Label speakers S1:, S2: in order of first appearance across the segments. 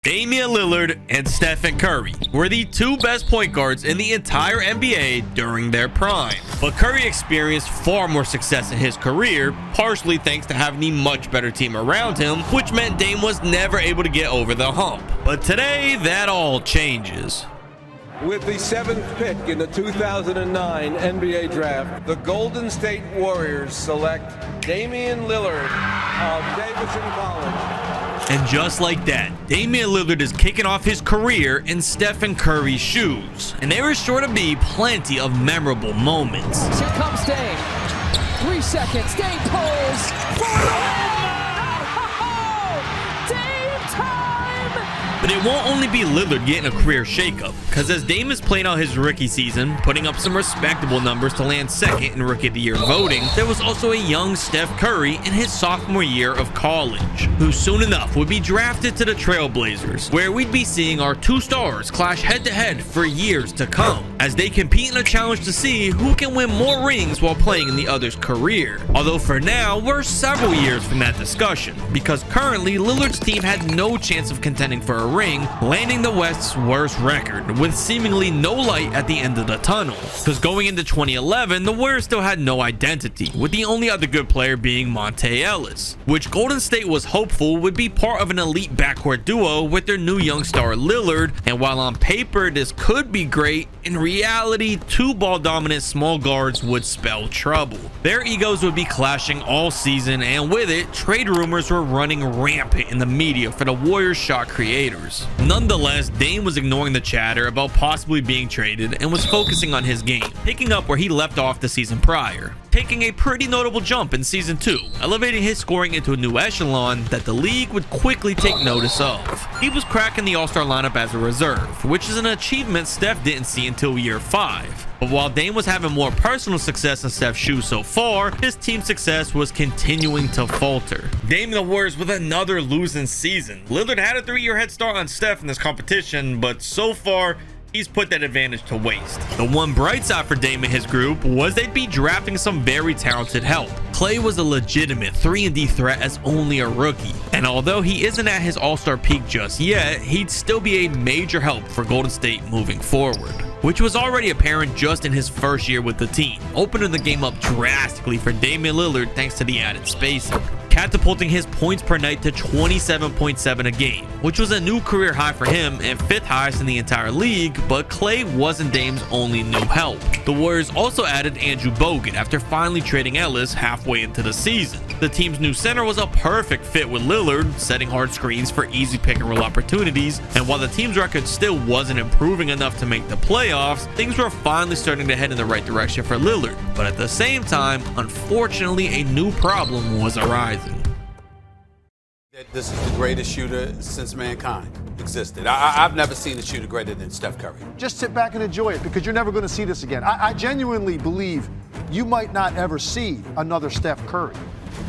S1: Damian Lillard and Stephen Curry were the two best point guards in the entire NBA during their prime. But Curry experienced far more success in his career, partially thanks to having a much better team around him, which meant Dame was never able to get over the hump. But today, that all changes.
S2: With the 7th pick in the 2009 NBA Draft, the Golden State Warriors select Damian Lillard of Davidson College.
S1: And just like that, Damian Lillard is kicking off his career in Stephen Curry's shoes. And there is sure to be plenty of memorable moments.
S3: Here comes Dame. 3 seconds. Dame pulls. Dame time!
S1: But it won't only be Lillard getting a career shakeup, because as Dame is playing out his rookie season, putting up some respectable numbers to land second in Rookie of the Year voting, there was also a young Steph Curry in his sophomore year of college, who soon enough would be drafted to the Trailblazers, where we'd be seeing our two stars clash head-to-head for years to come, as they compete in a challenge to see who can win more rings while playing in the other's career. Although for now, we're several years from that discussion, because currently Lillard's team had no chance of contending for a ring, landing the West's worst record, with seemingly no light at the end of the tunnel. Because going into 2011, the Warriors still had no identity, with the only other good player being Monte Ellis, which Golden State was hopeful would be part of an elite backcourt duo with their new young star Lillard. And while on paper this could be great, in reality, two ball-dominant small guards would spell trouble. Their egos would be clashing all season, and with it, trade rumors were running rampant in the media for the Warriors shot creators. Nonetheless, Dame was ignoring the chatter about possibly being traded and was focusing on his game, picking up where he left off the season prior, taking a pretty notable jump in season 2, elevating his scoring into a new echelon that the league would quickly take notice of. He was cracking the All-Star lineup as a reserve, which is an achievement Steph didn't see until year 5. But while Dame was having more personal success in Steph's shoes so far, his team success was continuing to falter. Dame and the Warriors with another losing season. Lillard had a 3-year head start on Steph in this competition, but so far, he's put that advantage to waste. The one bright side for Dame and his group was they'd be drafting some very talented help. Clay was a legitimate 3-and-D threat as only a rookie, and although he isn't at his all-star peak just yet, he'd still be a major help for Golden State moving forward, which was already apparent just in his first year with the team, opening the game up drastically for Damian Lillard thanks to the added spacing, catapulting his points per night to 27.7 a game, which was a new career high for him and 5th highest in the entire league. But Clay wasn't Dame's only new help. The Warriors also added Andrew Bogut after finally trading Ellis halfway into the season. The team's new center was a perfect fit with Lillard, setting hard screens for easy pick and roll opportunities, and while the team's record still wasn't improving enough to make the playoffs, things were finally starting to head in the right direction for Lillard. But at the same time, unfortunately, a new problem was arising.
S4: This is the greatest shooter since mankind existed. I've never seen a shooter greater than Steph Curry.
S5: Just sit back and enjoy it, because you're never going to see this again. I genuinely believe you might not ever see another Steph Curry.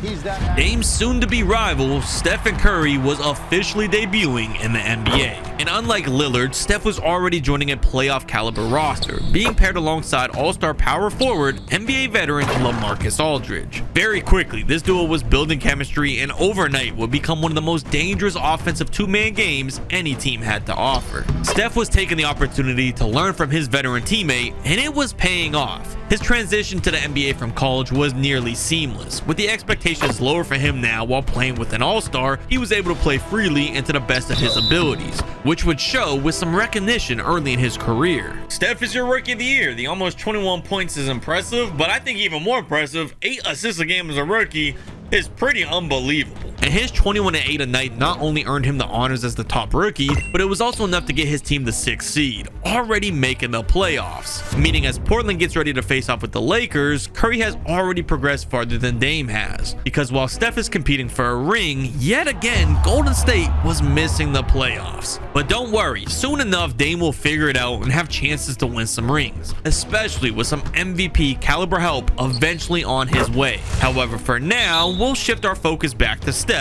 S5: He's that.
S1: Dame's soon-to-be rival, Stephen Curry, was officially debuting in the NBA. And unlike Lillard, Steph was already joining a playoff-caliber roster, being paired alongside all-star power forward, NBA veteran LaMarcus Aldridge. Very quickly, this duo was building chemistry and overnight would become one of the most dangerous offensive two-man games any team had to offer. Steph was taking the opportunity to learn from his veteran teammate, and it was paying off. His transition to the NBA from college was nearly seamless. With the expectations lower for him now while playing with an all-star, he was able to play freely and to the best of his abilities, which would show with some recognition early in his career. Steph is your Rookie of the Year. The almost 21 points is impressive, but I think even more impressive, 8 assists a game as a rookie is pretty unbelievable. And his 21-8 a night not only earned him the honors as the top rookie, but it was also enough to get his team the 6th seed, already making the playoffs. Meaning as Portland gets ready to face off with the Lakers, Curry has already progressed farther than Dame has. Because while Steph is competing for a ring, yet again, Golden State was missing the playoffs. But don't worry, soon enough Dame will figure it out and have chances to win some rings, especially with some MVP caliber help eventually on his way. However, for now, we'll shift our focus back to Steph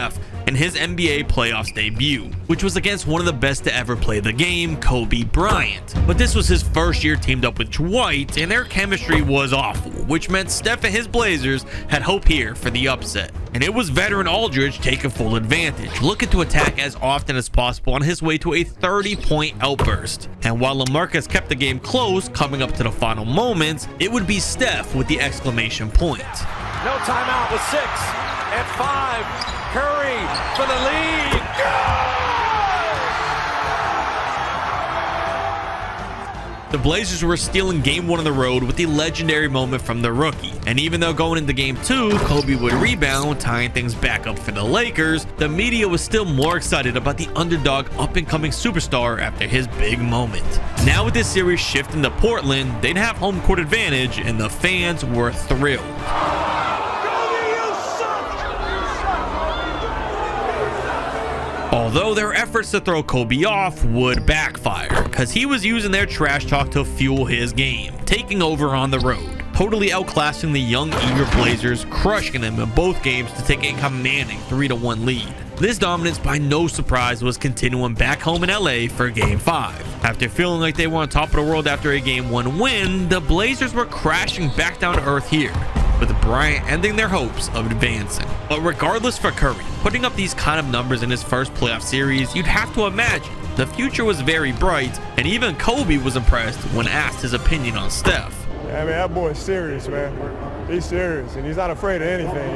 S1: in his NBA playoffs debut, which was against one of the best to ever play the game, Kobe Bryant. But this was his first year teamed up with Dwight, and their chemistry was awful, which meant Steph and his Blazers had hope here for the upset. and it was veteran Aldridge taking full advantage, looking to attack as often as possible on his way to a 30-point outburst. And while LaMarcus kept the game close coming up to the final moments, it would be Steph with the exclamation point.
S2: No timeout with 6 and 5. Curry for the lead.
S1: The Blazers were stealing game 1 on the road with the legendary moment from the rookie. And even though going into game 2, Kobe would rebound, tying things back up for the Lakers, the media was still more excited about the underdog up-and-coming superstar after his big moment. Now with this series shifting to Portland, they'd have home court advantage, and the fans were thrilled. Although their efforts to throw Kobe off would backfire, because he was using their trash talk to fuel his game, taking over on the road, totally outclassing the young, eager Blazers, crushing them in both games to take a commanding 3-1 lead. This dominance, by no surprise, was continuing back home in LA for Game 5. After feeling like they were on top of the world after a Game 1 win, the Blazers were crashing back down to earth here, with Bryant ending their hopes of advancing. But regardless for Curry, putting up these kind of numbers in his first playoff series, you'd have to imagine the future was very bright, and even Kobe was impressed when asked his opinion on Steph.
S6: I mean, that boy's serious, man. He's serious, and he's not afraid of anything.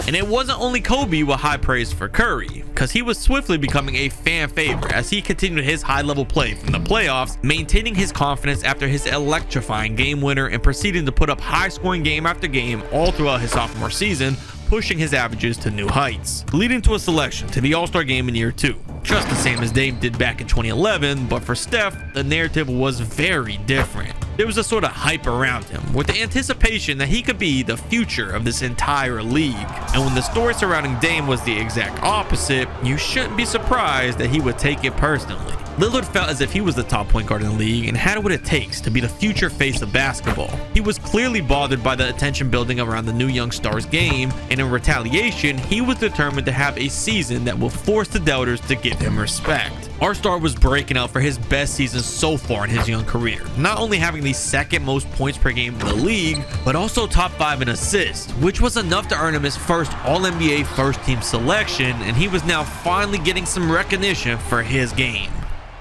S1: And it wasn't only Kobe with high praise for Curry, because he was swiftly becoming a fan favorite as he continued his high-level play from the playoffs, maintaining his confidence after his electrifying game winner and proceeding to put up high-scoring game after game all throughout his sophomore season, pushing his averages to new heights, leading to a selection to the All-Star game in year 2. Just the same as Dame did back in 2011, but for Steph, the narrative was very different. There was a sort of hype around him, with the anticipation that he could be the future of this entire league. And when the story surrounding Dame was the exact opposite, you shouldn't be surprised that he would take it personally. Lillard felt as if he was the top point guard in the league and had what it takes to be the future face of basketball. He was clearly bothered by the attention building around the new young star's game, and in retaliation, he was determined to have a season that will force the doubters to give him respect. Our star was breaking out for his best season so far in his young career, not only having the second most points per game in the league, but also top 5 in assists, which was enough to earn him his first All-NBA first-team selection, and he was now finally getting some recognition for his game.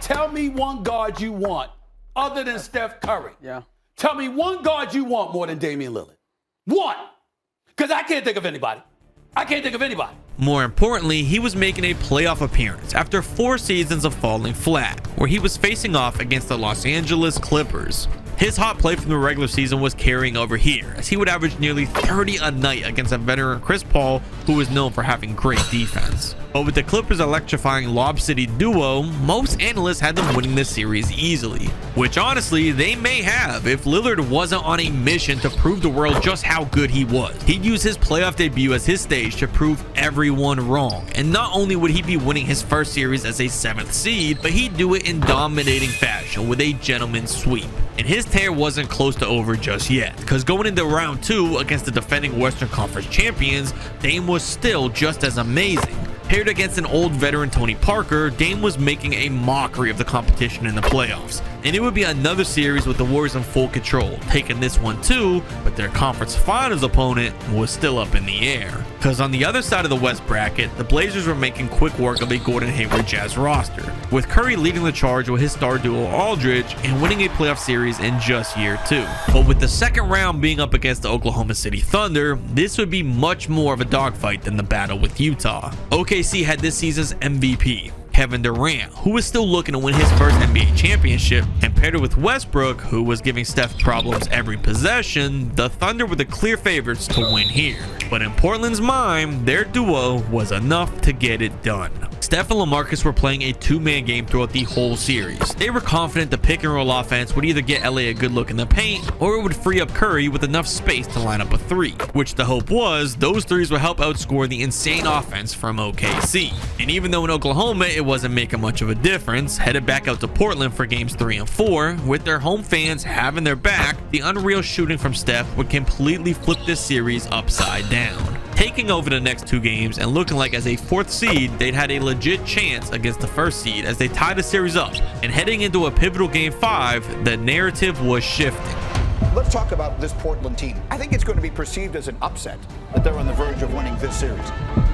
S4: Tell me one guard you want other than Steph Curry.
S3: Yeah.
S4: Tell me one guard you want more than Damian Lillard. One. Because I can't think of anybody. I can't think of anybody.
S1: More importantly, he was making a playoff appearance after 4 seasons of falling flat, where he was facing off against the Los Angeles Clippers. His hot play from the regular season was carrying over here, as he would average nearly 30 a night against a veteran Chris Paul, who was known for having great defense. But with the Clippers' electrifying Lob City duo, most analysts had them winning this series easily, which honestly they may have if Lillard wasn't on a mission to prove the world just how good he was. He'd use his playoff debut as his stage to prove everyone wrong, and not only would he be winning his first series as a 7th seed, but he'd do it in dominating fashion with a gentleman's sweep. And his tear wasn't close to over just yet, because going into round 2 against the defending Western Conference champions, Dame was still just as amazing. Paired against an old veteran Tony Parker, Dame was making a mockery of the competition in the playoffs. And it would be another series with the Warriors in full control, taking this one too, but their conference finals opponent was still up in the air. Because on the other side of the West bracket, the Blazers were making quick work of a Gordon Hayward Jazz roster, with Curry leading the charge with his star duo Aldridge and winning a playoff series in just year 2. But with the second round being up against the Oklahoma City Thunder, this would be much more of a dogfight than the battle with Utah. OKC had this season's MVP, Kevin Durant, who was still looking to win his first NBA championship, and paired it with Westbrook, who was giving Steph problems every possession, the Thunder were the clear favorites to win here. But in Portland's mind, their duo was enough to get it done. Steph and LaMarcus were playing a 2-man game throughout the whole series. They were confident the pick and roll offense would either get LA a good look in the paint, or it would free up Curry with enough space to line up a 3, which the hope was those threes would help outscore the insane offense from OKC. And even though in Oklahoma it wasn't making much of a difference, headed back out to Portland for games 3 and 4, with their home fans having their back, the unreal shooting from Steph would completely flip this series upside down. Taking over the next 2 games and looking like as a 4th seed, they'd had a legit chance against the 1st seed as they tied the series up. And heading into a pivotal game 5, the narrative was shifting.
S7: Let's talk about this Portland team. I think it's going to be perceived as an upset that they're on the verge of winning this series.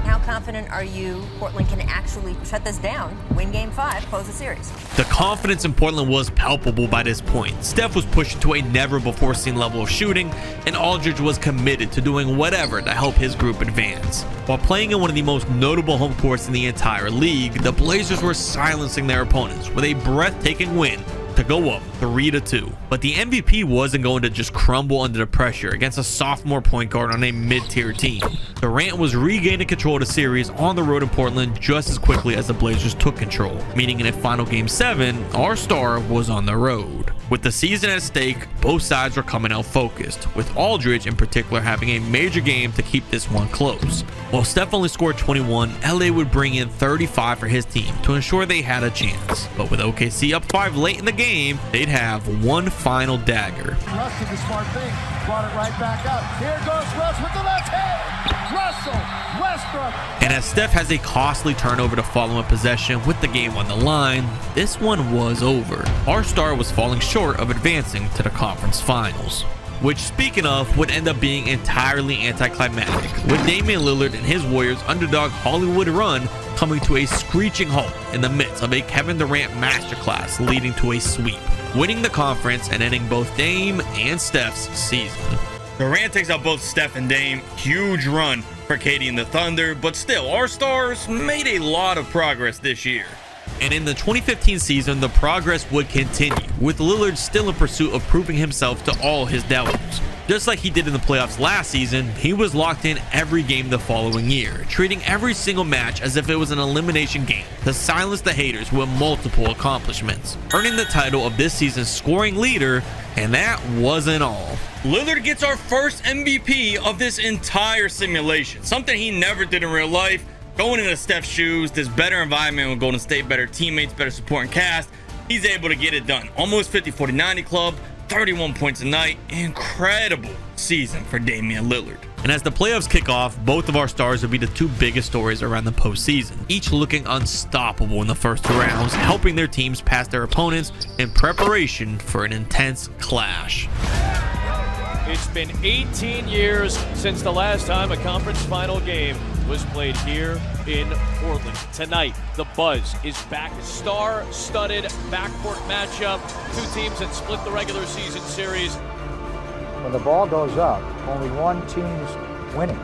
S8: How confident are you Portland can actually shut this down, win Game 5, close the series?
S1: The confidence in Portland was palpable by this point. Steph was pushing to a never-before-seen level of shooting, and Aldridge was committed to doing whatever to help his group advance. While playing in one of the most notable home courts in the entire league, the Blazers were silencing their opponents with a breathtaking win to go up 3-2. But the MVP wasn't going to just crumble under the pressure against a sophomore point guard on a mid-tier team. Durant was regaining control of the series on the road in Portland just as quickly as the Blazers took control, meaning in a final Game 7, our star was on the road. With the season at stake, both sides were coming out focused, with Aldridge in particular having a major game to keep this one close. While Steph only scored 21, LA would bring in 35 for his team to ensure they had a chance. But with OKC up 5 late in the game, they'd have one final dagger.
S5: Russ did the smart thing, brought it right back up. Here goes Russ with the left hand. Russell Westbrook.
S1: And as Steph has a costly turnover to follow in possession with the game on the line, this one was over. Our star was falling short of advancing to the conference finals, which, speaking of, would end up being entirely anticlimactic, with Damian Lillard and his Warriors' underdog Hollywood run coming to a screeching halt in the midst of a Kevin Durant masterclass leading to a sweep, winning the conference and ending both Dame and Steph's season. Durant takes out both Steph and Dame. Huge run for KD and the Thunder, but still, our stars made a lot of progress this year. And in the 2015 season, the progress would continue, with Lillard still in pursuit of proving himself to all his doubters. Just like he did in the playoffs last season, he was locked in every game the following year, treating every single match as if it was an elimination game to silence the haters with multiple accomplishments, earning the title of this season's scoring leader, and that wasn't all. Lillard gets our first MVP of this entire simulation, something he never did in real life. Going into Steph's shoes, this better environment with Golden State, better teammates, better supporting cast, he's able to get it done. Almost 50-40-90 club, 31 points a night. Incredible season for Damian Lillard. And as the playoffs kick off, both of our stars will be the two biggest stories around the postseason, each looking unstoppable in the first 2 rounds, helping their teams pass their opponents in preparation for an intense clash.
S9: It's been 18 years since the last time a conference final game was played here in Portland. Tonight, the buzz is back. A star-studded backcourt matchup. 2 teams that split the regular season series.
S10: When the ball goes up, only one team's winning.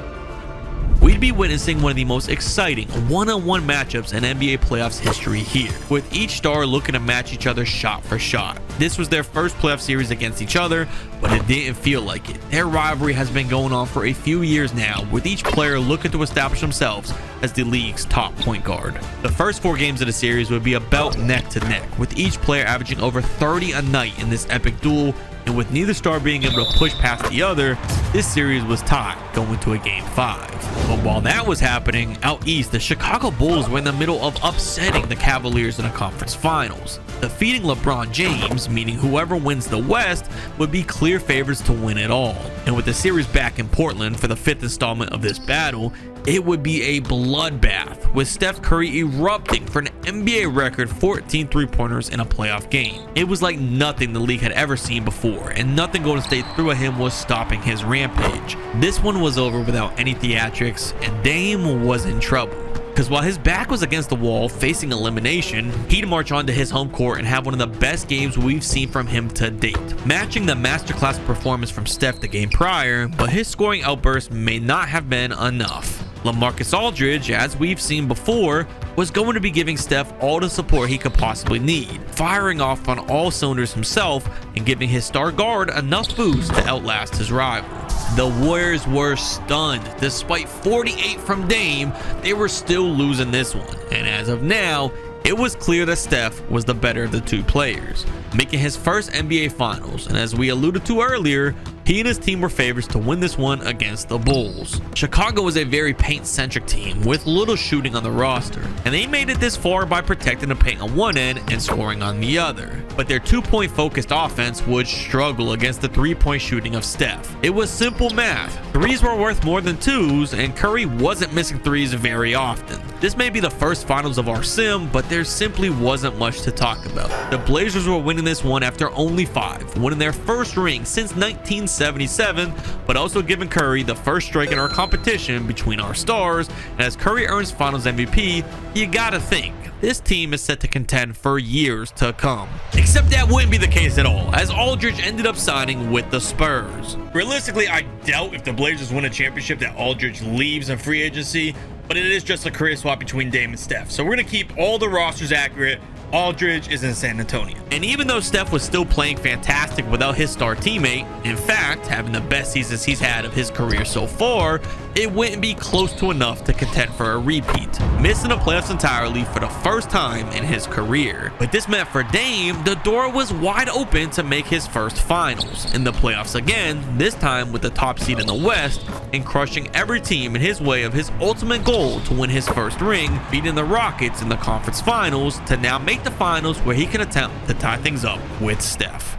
S1: We'd be witnessing one of the most exciting one-on-one matchups in NBA playoffs history here, with each star looking to match each other shot for shot. This was their first playoff series against each other, but it didn't feel like it. Their rivalry has been going on for a few years now, with each player looking to establish themselves as the league's top point guard. The first 4 games of the series would be about neck to neck, with each player averaging over 30 a night in this epic duel, and with neither star being able to push past the other, this series was tied going to a Game 5. But while that was happening, out east, the Chicago Bulls were in the middle of upsetting the Cavaliers in the conference finals, defeating LeBron James, meaning whoever wins the West would be clear favorites to win it all. And with the series back in Portland for the 5th installment of this battle, it would be a bloodbath, with Steph Curry erupting for an NBA record 14 three-pointers in a playoff game. It was like nothing the league had ever seen before, and nothing Golden State threw at him was stopping his rampage. This one was over without any theatrics, and Dame was in trouble. Because while his back was against the wall facing elimination, he'd march onto his home court and have one of the best games we've seen from him to date, matching the masterclass performance from Steph the game prior, but his scoring outburst may not have been enough. LaMarcus Aldridge, as we've seen before, was going to be giving Steph all the support he could possibly need, firing off on all cylinders himself and giving his star guard enough boost to outlast his rival. The Warriors were stunned. Despite 48 from Dame, they were still losing this one, and as of now, it was clear that Steph was the better of the 2 players, making his first NBA Finals, and as we alluded to earlier, he and his team were favorites to win this one against the Bulls. Chicago was a very paint-centric team with little shooting on the roster, and they made it this far by protecting the paint on one end and scoring on the other. But their 2-point focused offense would struggle against the 3-point shooting of Steph. It was simple math. 3s were worth more than 2s, and Curry wasn't missing 3s very often. This may be the first finals of our sim, but there simply wasn't much to talk about. The Blazers were winning this one after only 5, winning their first ring since 1977, but also giving Curry the first strike in our competition between our stars. And as Curry earns Finals MVP, you gotta think this team is set to contend for years to come. Except that wouldn't be the case at all, as Aldridge ended up signing with the Spurs. Realistically, I doubt if the Blazers win a championship that Aldridge leaves in free agency, but it is just a career swap between Dame and Steph. So we're gonna keep all the rosters accurate. Aldridge is in San Antonio. And even though Steph was still playing fantastic without his star teammate, in fact, having the best seasons he's had of his career so far, it wouldn't be close to enough to contend for a repeat, missing the playoffs entirely for the first time in his career. But this meant for Dame, the door was wide open to make his first finals in the playoffs again, this time with the top seed in the West, and crushing every team in his way of his ultimate goal to win his first ring, beating the Rockets in the conference finals to now make the finals where he can attempt to tie things up with Steph.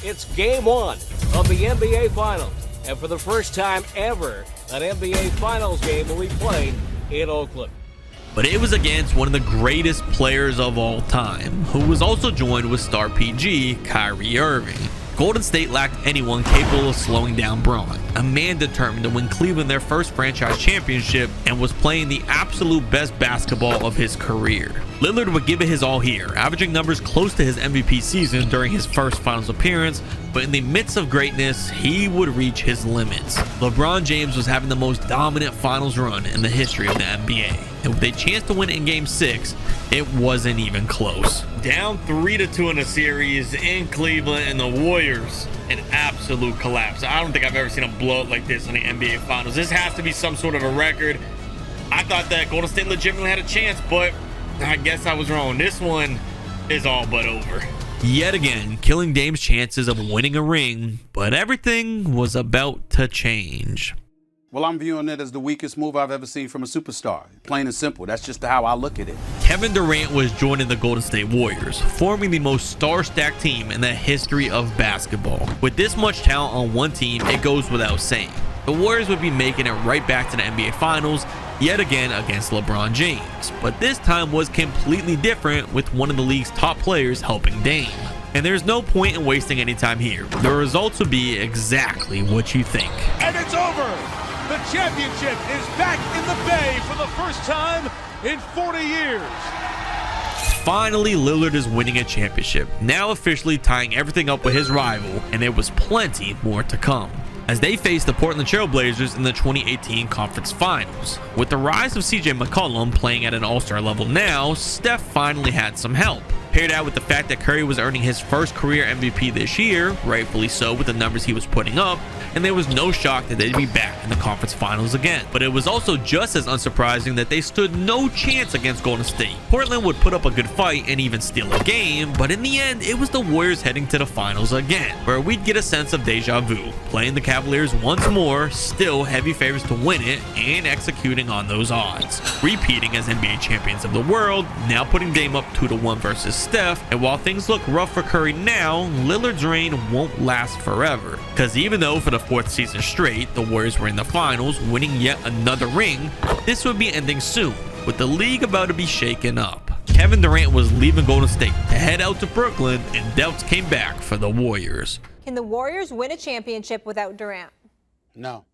S11: It's game 1 of the NBA Finals, and for the first time ever, an NBA Finals game will be played in Oakland.
S1: But it was against one of the greatest players of all time, who was also joined with star PG Kyrie Irving. Golden State lacked anyone capable of slowing down Braun, a man determined to win Cleveland their first franchise championship and was playing the absolute best basketball of his career. Lillard would give it his all here, averaging numbers close to his MVP season during his first finals appearance, but in the midst of greatness, he would reach his limits. LeBron James was having the most dominant finals run in the history of the NBA, and with a chance to win it in Game 6, it wasn't even close. Down 3-2 in a series in Cleveland, and the Warriors, an absolute collapse. I don't think I've ever seen a blowout like this in the NBA Finals. This has to be some sort of a record. I thought that Golden State legitimately had a chance, but I guess I was wrong. This one is all but over. Yet again, killing Dame's chances of winning a ring, but everything was about to change.
S12: Well, I'm viewing it as the weakest move I've ever seen from a superstar. Plain and simple. That's just how I look at it.
S1: Kevin Durant was joining the Golden State Warriors, forming the most star-stacked team in the history of basketball. With this much talent on one team, it goes without saying. The Warriors would be making it right back to the NBA Finals, yet again against LeBron James. But this time was completely different, with one of the league's top players helping Dame. And there's no point in wasting any time here. The results would be exactly what you think.
S9: And it's over! The championship is back in the Bay for the first time in 40 years.
S1: Finally, Lillard is winning a championship, now officially tying everything up with his rival, and there was plenty more to come as they faced the Portland Trail Blazers in the 2018 Conference Finals. With the rise of CJ McCollum playing at an all-star level now, Steph finally had some help. Paired out with the fact that Curry was earning his first career MVP this year, rightfully so with the numbers he was putting up, and there was no shock that they'd be back in the conference finals again. But it was also just as unsurprising that they stood no chance against Golden State. Portland would put up a good fight and even steal a game, but in the end, it was the Warriors heading to the finals again, where we'd get a sense of deja vu, playing the Cavaliers once more, still heavy favorites to win it, and executing on those odds. Repeating as NBA champions of the world, now putting Dame up 2-1 versus Steph, and while things look rough for Curry now, Lillard's reign won't last forever. Because even though for the 4th season straight, the Warriors were in the finals, winning yet another ring, this would be ending soon, with the league about to be shaken up. Kevin Durant was leaving Golden State to head out to Brooklyn, and doubts came back for the Warriors.
S8: Can the Warriors win a championship without Durant?
S12: No,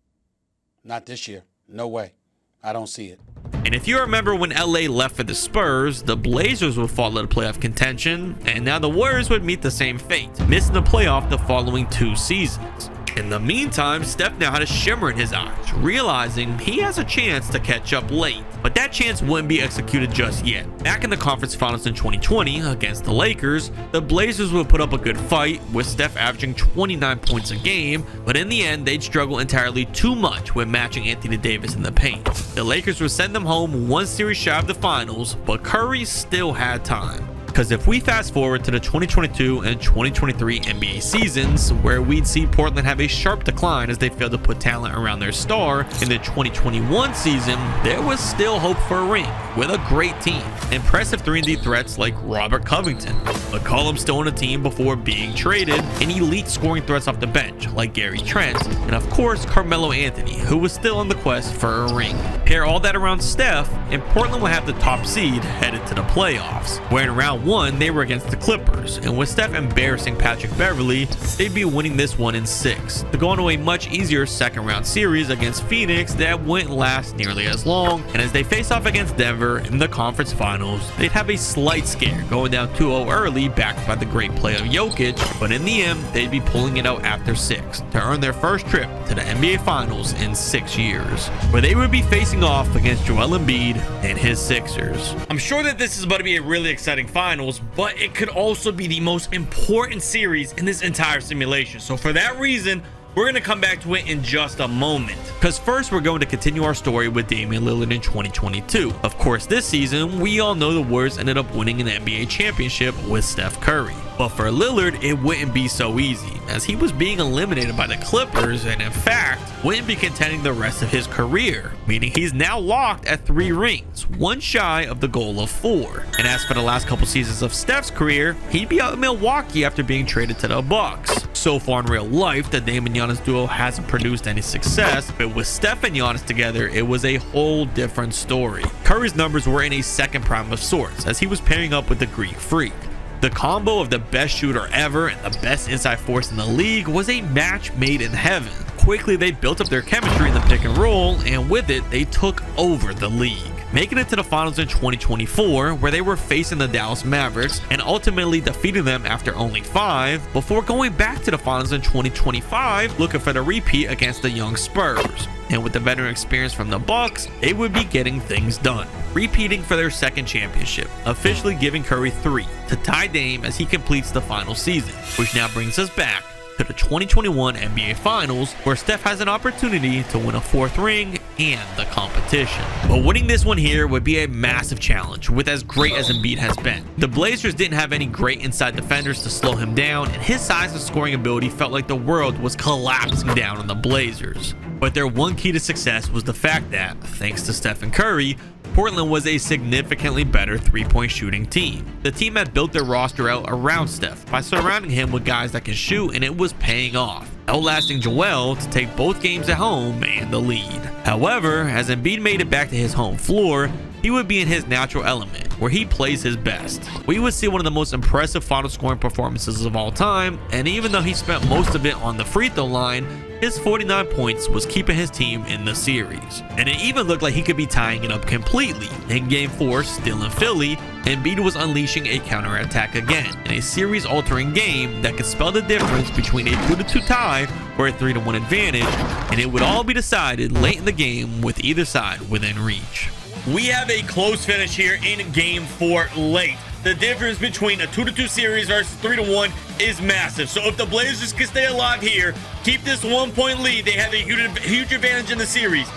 S12: not this year. No way. I don't see it.
S1: And if you remember when LA left for the Spurs, the Blazers would fall out of playoff contention, and now the Warriors would meet the same fate, missing the playoff the following 2 seasons. In the meantime, Steph now had a shimmer in his eyes, realizing he has a chance to catch up late. But that chance wouldn't be executed just yet. Back in the conference finals in 2020 against the Lakers, the Blazers would put up a good fight, with Steph averaging 29 points a game, but in the end, they'd struggle entirely too much with matching Anthony Davis in the paint. The Lakers would send them home 1 series shy of the finals, but Curry still had time. Because if we fast forward to the 2022 and 2023 NBA seasons, where we'd see Portland have a sharp decline as they failed to put talent around their star, in the 2021 season, there was still hope for a ring with a great team. Impressive 3-and-D threats like Robert Covington, McCollum still on the team before being traded, and elite scoring threats off the bench like Gary Trent, and of course Carmelo Anthony, who was still on the quest for a ring. Pair all that around Steph, and Portland will have the top seed headed to the playoffs, where in round 1 they were against the Clippers, and with Steph embarrassing Patrick Beverley, they'd be winning this one in 6 to go into a much easier second round series against Phoenix that wouldn't last nearly as long, and as they face off against Denver in the conference finals, they'd have a slight scare going down 2-0 early backed by the great play of Jokic, but in the end they'd be pulling it out after 6 to earn their first trip to the NBA Finals in 6 years, where they would be facing off against Joel Embiid and his Sixers. I'm sure that this is about to be a really exciting finals, but it could also be the most important series in this entire simulation. So for that reason, we're going to come back to it in just a moment. Because first, we're going to continue our story with Damian Lillard in 2022. Of course, this season, we all know the Warriors ended up winning an NBA championship with Steph Curry. But for Lillard, it wouldn't be so easy, as he was being eliminated by the Clippers and in fact, wouldn't be contending the rest of his career, meaning he's now locked at 3 rings, one shy of the goal of 4. And as for the last couple seasons of Steph's career, he'd be out in Milwaukee after being traded to the Bucks. So far in real life, the Dame and Giannis duo hasn't produced any success, but with Steph and Giannis together, it was a whole different story. Curry's numbers were in a second prime of sorts, as he was pairing up with the Greek Freak. The combo of the best shooter ever and the best inside force in the league was a match made in heaven. Quickly, they built up their chemistry in the pick and roll, and with it, they took over the league, making it to the finals in 2024, where they were facing the Dallas Mavericks and ultimately defeating them after only 5, before going back to the finals in 2025, looking for the repeat against the young Spurs. And with the veteran experience from the Bucks, they would be getting things done, repeating for their second championship, officially giving Curry 3 to tie Dame as he completes the final season, which now brings us back to the 2021 NBA Finals, where Steph has an opportunity to win a 4th ring and the competition. But winning this one here would be a massive challenge with as great as Embiid has been. The Blazers didn't have any great inside defenders to slow him down, and his size and scoring ability felt like the world was collapsing down on the Blazers. But their one key to success was the fact that, thanks to Steph and Curry, Portland was a significantly better 3-point shooting team. The team had built their roster out around Steph by surrounding him with guys that can shoot, and it was paying off, outlasting Joel to take both games at home and the lead. However, as Embiid made it back to his home floor, he would be in his natural element, where he plays his best. We would see one of the most impressive final scoring performances of all time, and even though he spent most of it on the free throw line, his 49 points was keeping his team in the series. And it even looked like he could be tying it up completely. In Game 4, still in Philly, Embiid was unleashing a counterattack again, in a series-altering game that could spell the difference between a 2-2 tie or a 3-1 advantage, and it would all be decided late in the game with either side within reach. We have a close finish here in Game 4 late. The difference between a 2-2 series versus 3-1 is massive. So if the Blazers can stay alive here, keep this 1-point lead, they have a huge advantage in the series.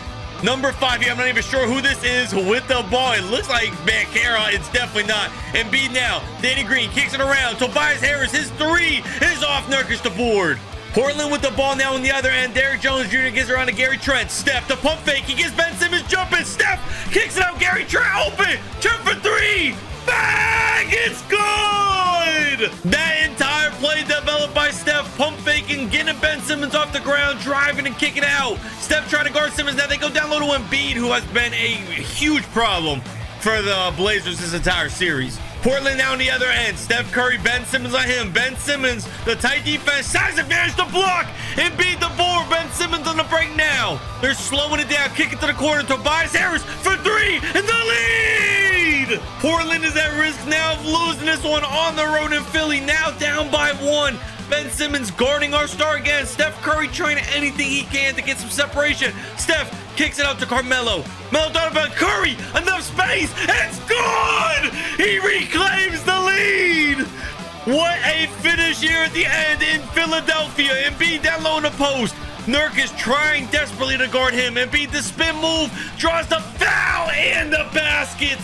S1: Number 5 here, I'm not even sure who this is with the ball. It looks like Banchero. It's definitely not. Embiid now. Danny Green kicks it around. Tobias Harris, his 3 is off. Nurkic the board. Portland with the ball now on the other end. Derrick Jones Jr. gets around to Gary Trent. Steph, the pump fake. He gets Ben Simmons jumping. Steph kicks it out. Gary Trent open. Trent for 3. Bang! It's good! That entire play developed by Steph, pump faking, getting Ben Simmons off the ground, driving and kicking out. Steph trying to guard Simmons. Now they go down low to Embiid, who has been a huge problem for the Blazers this entire series. Portland now on the other end. Steph Curry, Ben Simmons on him. Ben Simmons, the tight defense, size advantage to block. Embiid the board. Ben Simmons on the break now. They're slowing it down, kick it to the corner. Tobias Harris for 3 in the lead. Portland is at risk now of losing this one on the road in Philly. Now down by 1. Ben Simmons guarding our star again. Steph Curry trying anything he can to get some separation. Steph kicks it out to Carmelo. Melo Donovan, Curry, enough space. It's good! He reclaims the lead! What a finish here at the end in Philadelphia. Embiid down low in the post. Nurkic trying desperately to guard him. Embiid the spin move, draws the foul and the basket.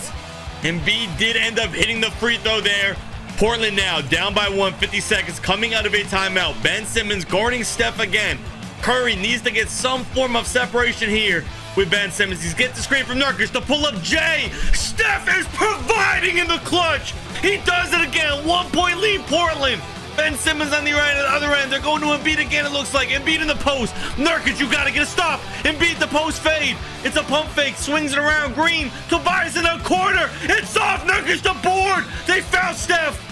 S1: Embiid did end up hitting the free throw there. Portland now down by 1, 50 seconds, coming out of a timeout. Ben Simmons guarding Steph again. Curry needs to get some form of separation here with Ben Simmons. He's getting the screen from Nurkic. The pull-up J. Steph is providing in the clutch. He does it again. 1 point lead, Portland. Ben Simmons on the other end. They're going to Embiid again, it looks like. Embiid in the post. Nurkic, you got to get a stop. Embiid the post fade. It's a pump fake. Swings it around. Green. Tobias in the corner. It's off. Nurkic the board. They found Steph.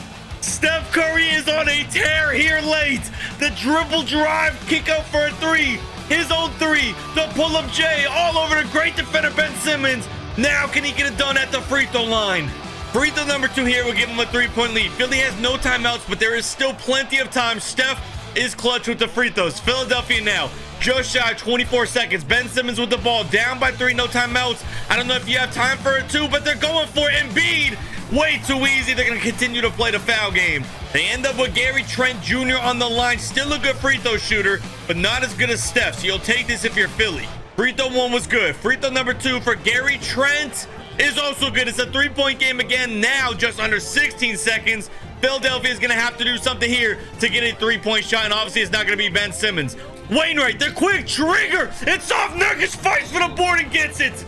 S1: Steph Curry is on a tear here late. The dribble drive. Kick out for a three. His own three. The pull-up J. All over the great defender Ben Simmons. Now can he get it done at the free throw line? Free throw number 2 here will give him a 3-point lead. Philly has no timeouts, but there is still plenty of time. Steph is clutch with the free throws. Philadelphia now just shy of 24 seconds. Ben Simmons with the ball, down by 3, no timeouts. I don't know if you have time for it too, but they're going for it. Embiid, way too easy. They're going to continue to play the foul game. They end up with Gary Trent Jr. on the line. Still a good free throw shooter, but not as good as Steph, so you'll take this if you're Philly. Free throw 1 was good. Free throw number 2 for Gary Trent is also good. It's a 3-point game again, now just under 16 seconds. Philadelphia is going to have to do something here to get a 3-point shot, and obviously it's not going to be Ben Simmons. Wainwright, the quick trigger. It's off. Nurkic fights for the board and gets it.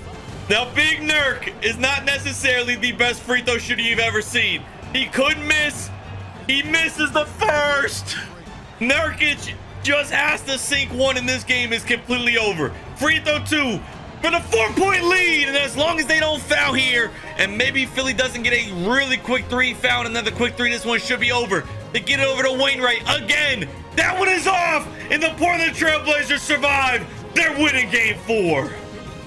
S1: Now, Big Nurk is not necessarily the best free throw shooter you've ever seen. He could miss. He misses the first. Nurkic just has to sink one, and this game is completely over. Free throw 2. For the 4-point lead, and as long as they don't foul here, and maybe Philly doesn't get a really quick 3 foul, another quick 3, this one should be over. They get it over to Wainwright again. That one is off, and the Portland Trailblazers survive. They're winning game 4.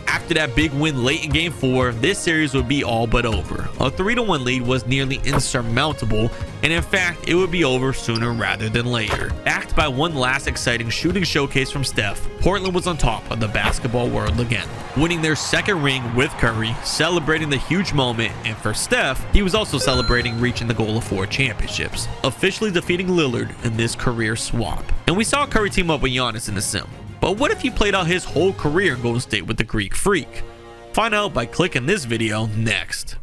S1: After that big win late in game 4, this series would be all but over. A 3-1 lead was nearly insurmountable, and in fact, it would be over sooner rather than later. Backed by one last exciting shooting showcase from Steph, Portland was on top of the basketball world again, winning their 2nd ring with Curry, celebrating the huge moment, and for Steph, he was also celebrating reaching the goal of 4 championships, officially defeating Lillard in this career swap. And we saw Curry team up with Giannis in the sim. But what if he played out his whole career in Golden State with the Greek Freak? Find out by clicking this video next.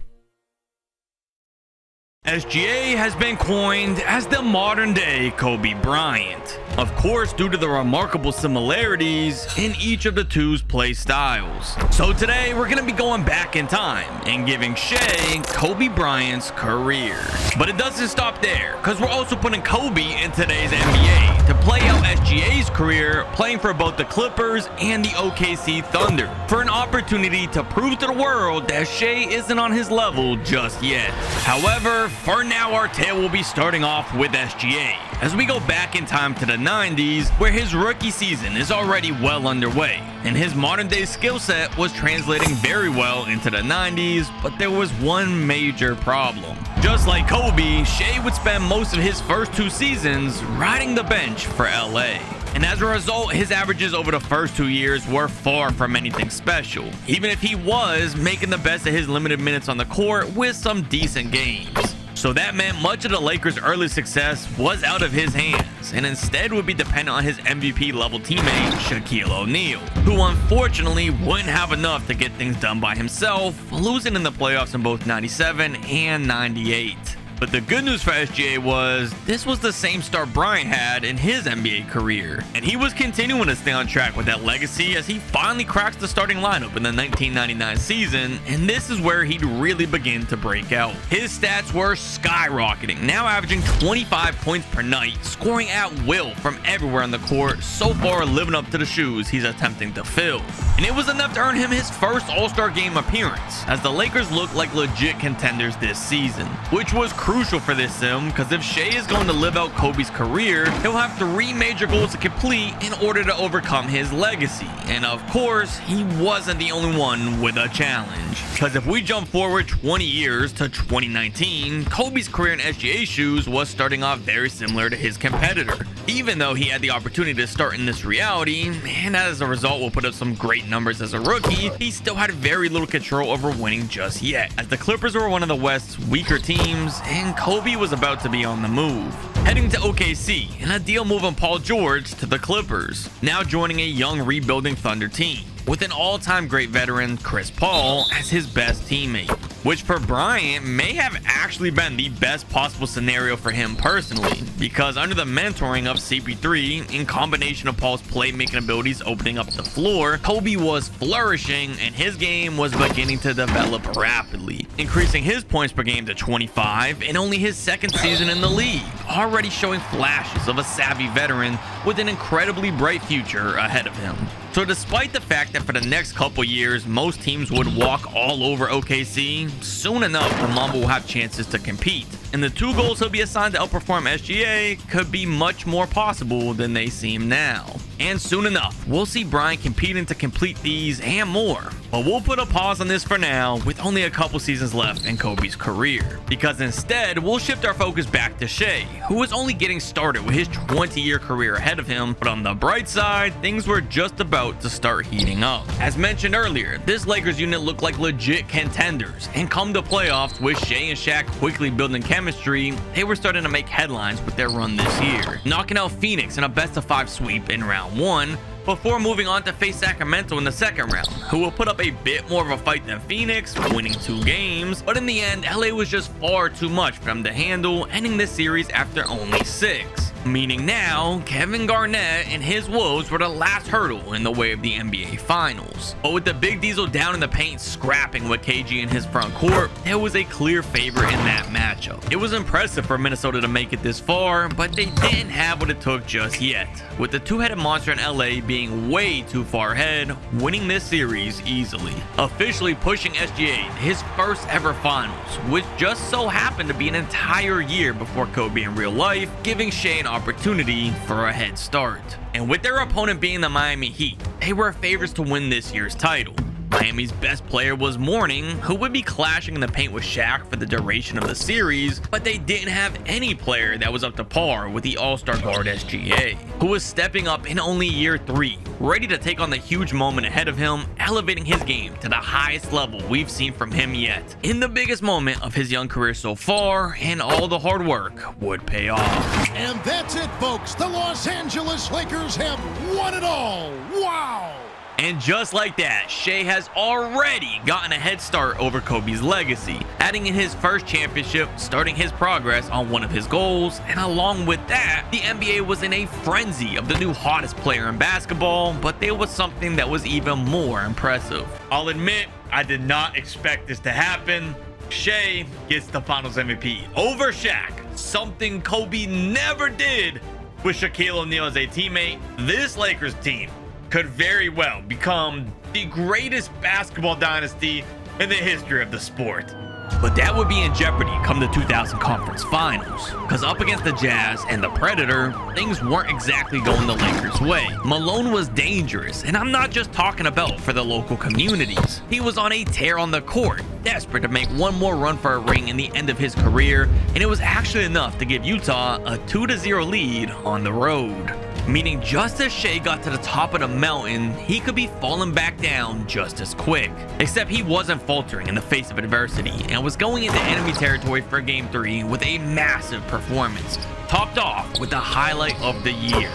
S1: SGA has been coined as the modern day Kobe Bryant. Of course, due to the remarkable similarities in each of the two's play styles. So today we're going to be going back in time and giving Shea Kobe Bryant's career. But it doesn't stop there, because we're also putting Kobe in today's NBA to play out SGA's career playing for both the Clippers and the OKC Thunder, for an opportunity to prove to the world that Shea isn't on his level just yet. However, for now, our tale will be starting off with SGA, as we go back in time to the 90s, where his rookie season is already well underway, and his modern day skill set was translating very well into the 90s, but there was one major problem. Just like Kobe, Shea would spend most of his first 2 seasons riding the bench for LA. And as a result, his averages over the first 2 years were far from anything special, even if he was making the best of his limited minutes on the court with some decent games. So that meant much of the Lakers' early success was out of his hands, and instead would be dependent on his MVP level teammate Shaquille O'Neal, who unfortunately wouldn't have enough to get things done by himself, losing in the playoffs in both 97 and 98. But the good news for SGA was this was the same start Bryant had in his NBA career, and he was continuing to stay on track with that legacy as he finally cracks the starting lineup in the 1999 season, and this is where he'd really begin to break out. His stats were skyrocketing, now averaging 25 points per night, scoring at will from everywhere on the court, so far living up to the shoes he's attempting to fill. And it was enough to earn him his first All-Star game appearance, as the Lakers looked like legit contenders this season, which was crucial for this sim, because if Shea is going to live out Kobe's career, he'll have 3 major goals to complete in order to overcome his legacy. And of course, he wasn't the only one with a challenge, because if we jump forward 20 years to 2019, Kobe's career in SGA shoes was starting off very similar to his competitor, even though he had the opportunity to start in this reality, and as a result will put up some great numbers as a rookie, he still had very little control over winning just yet, as the Clippers were one of the West's weaker teams, and Kobe was about to be on the move, heading to OKC in a deal moving Paul George to the Clippers, now joining a young rebuilding Thunder team. with an all-time great veteran, Chris Paul, as his best teammate, which for Bryant may have actually been the best possible scenario for him personally, because under the mentoring of CP3, in combination of Paul's playmaking abilities opening up the floor, Kobe was flourishing and his game was beginning to develop rapidly, increasing his points per game to 25 in only his second season in the league, already showing flashes of a savvy veteran with an incredibly bright future ahead of him. So despite the fact that for the next couple years most teams would walk all over OKC, soon enough the Mamba will have chances to compete, and the 2 goals he'll be assigned to outperform SGA could be much more possible than they seem now. And soon enough, we'll see Bryant competing to complete these and more. But we'll put a pause on this for now, with only a couple seasons left in Kobe's career, because instead we'll shift our focus back to Shai, who is only getting started with his 20-year career ahead of him. But on the bright side, things were just about to start heating up. As mentioned earlier, this Lakers unit looked like legit contenders, and come to playoffs with Shai and Shaq quickly building chemistry, they were starting to make headlines with their run this year, knocking out Phoenix in a best-of-5 sweep in round 1, before moving on to face Sacramento in the second round, who will put up a bit more of a fight than Phoenix, winning 2 games, but in the end, LA was just far too much for them to handle, ending this series after only 6. Meaning now, Kevin Garnett and his Wolves were the last hurdle in the way of the NBA Finals. But with the Big Diesel down in the paint scrapping with KG in his front court, there was a clear favorite in that matchup. It was impressive for Minnesota to make it this far, but they didn't have what it took just yet, with the two-headed monster in LA being way too far ahead, winning this series easily, officially pushing SGA to his first ever finals, which just so happened to be an entire year before Kobe in real life, giving Shai an opportunity for a head start. And with their opponent being the Miami Heat, they were favorites to win this year's title. Miami's best player was Mourning, who would be clashing in the paint with Shaq for the duration of the series, but they didn't have any player that was up to par with the all-star guard SGA, who was stepping up in only year 3, ready to take on the huge moment ahead of him, elevating his game to the highest level we've seen from him yet, in the biggest moment of his young career so far, and all the hard work would pay off.
S13: And that's it, folks. The Los Angeles Lakers have won it all. Wow!
S1: And just like that, Shai has already gotten a head start over Kobe's legacy, adding in his first championship, starting his progress on one of his goals, and along with that, the NBA was in a frenzy of the new hottest player in basketball, but there was something that was even more impressive. I'll admit, I did not expect this to happen. Shai gets the Finals MVP over Shaq, something Kobe never did with Shaquille O'Neal as a teammate. This Lakers team could very well become the greatest basketball dynasty in the history of the sport. But that would be in jeopardy come the 2000 Conference Finals, because up against the Jazz and the Predator, things weren't exactly going the Lakers' way. Malone was dangerous, and I'm not just talking about for the local communities. He was on a tear on the court, desperate to make one more run for a ring in the end of his career, and it was actually enough to give Utah a 2-0 lead on the road. Meaning just as Shai got to the top of the mountain, he could be falling back down just as quick. Except he wasn't faltering in the face of adversity and was going into enemy territory for Game 3 with a massive performance, topped off with the highlight of the year.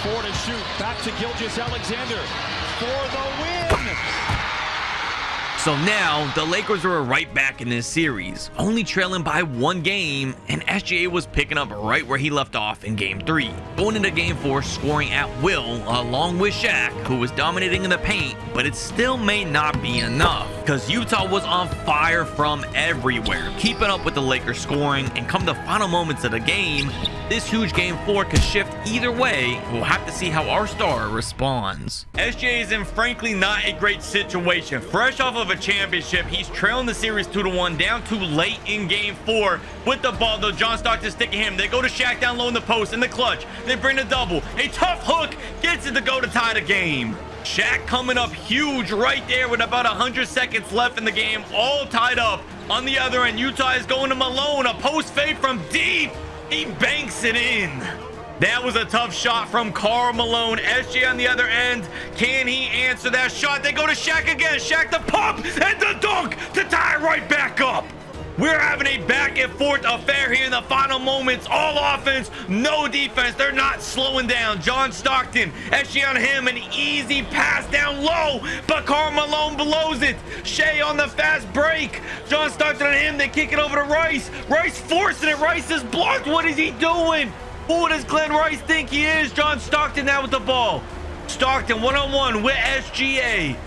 S14: 4 to shoot, back to Gilgeous-Alexander for the win!
S1: So now, the Lakers were right back in this series, only trailing by 1 game, and SGA was picking up right where he left off in Game 3, going into Game 4 scoring at will along with Shaq, who was dominating in the paint, but it still may not be enough, because Utah was on fire from everywhere, keeping up with the Lakers scoring, and come the final moments of the game, this huge Game 4 could shift either way. We'll have to see how our star responds. SGA is in frankly not a great situation. Fresh off of a championship, he's trailing the series 2-1, down too late in Game 4 with the ball, though. John Stockton sticking him. They go to Shaq down low in the post in the clutch. They bring the double. A tough hook gets it to go to tie the game. Shaq coming up huge right there with about 100 seconds left in the game, all tied up. On the other end, Utah is going to Malone, a post fade from deep. He banks it in. That was a tough shot from Karl Malone. SGA on the other end. Can he answer that shot? They go to Shaq again. Shaq the pump and the dunk to tie right back up. We're having a back and forth affair here in the final moments. All offense, no defense. They're not slowing down. John Stockton, SG on him, an easy pass down low, but Karl Malone blows it. Shea on the fast break. John Stockton on him, they kick it over to Rice. Rice forcing it. Rice is blocked. What is he doing? Who does Glenn Rice think he is? John Stockton now with the ball. Stockton one-on-one with SGA.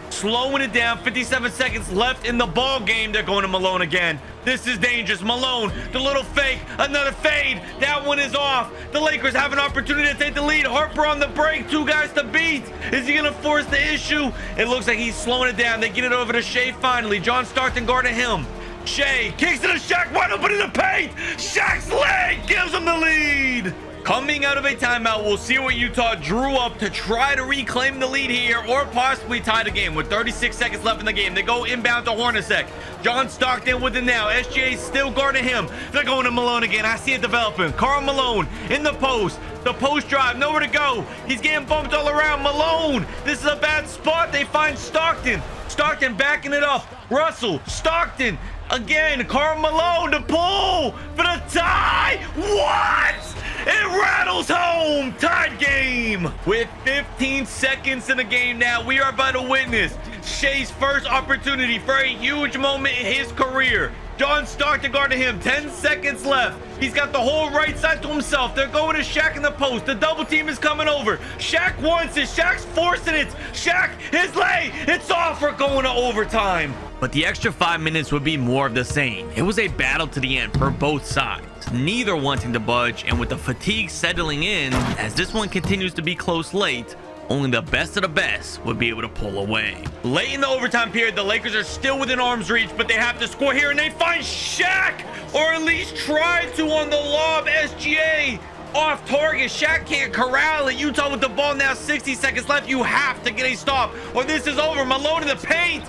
S1: Slowing it down, 57 seconds left in the ball game. They're going to Malone again. This is dangerous. Malone, the little fake, another fade. That one is off. The Lakers have an opportunity to take the lead. Harper on the break, 2 guys to beat. Is he gonna force the issue? It looks like he's slowing it down. They get it over to Shea finally. John Stockton guarding him. Shea kicks it to Shaq, wide open in the paint. Shaq's leg gives him the lead. Coming out of a timeout, we'll see what Utah drew up to try to reclaim the lead here or possibly tie the game with 36 seconds left in the game. They go inbound to Hornacek. John Stockton with it now. SGA still guarding him. They're going to Malone again. I see it developing. Karl Malone in the post. The post drive, nowhere to go. He's getting bumped all around. Malone, this is a bad spot. They find Stockton. Stockton backing it up. Russell, Stockton. Again, Karl Malone to pull for the tie. What? It rattles home. Tied game. With 15 seconds in the game now, we are about to witness Shea's first opportunity for a huge moment in his career. John Stockton guarding him. 10 seconds left. He's got the whole right side to himself. They're going to Shaq in the post. The double team is coming over. Shaq wants it. Shaq's forcing it. Shaq, his lay. It's off. We're going to overtime. But the extra 5 minutes would be more of the same. It was a battle to the end for both sides, neither wanting to budge, and with the fatigue settling in, as this one continues to be close late, only the best of the best would be able to pull away. Late in the overtime period, the Lakers are still within arm's reach, but they have to score here, and they find Shaq, or at least try to on the lob. SGA off target. Shaq can't corral it. Utah with the ball now, 60 seconds left. You have to get a stop, or this is over. Malone in the paint.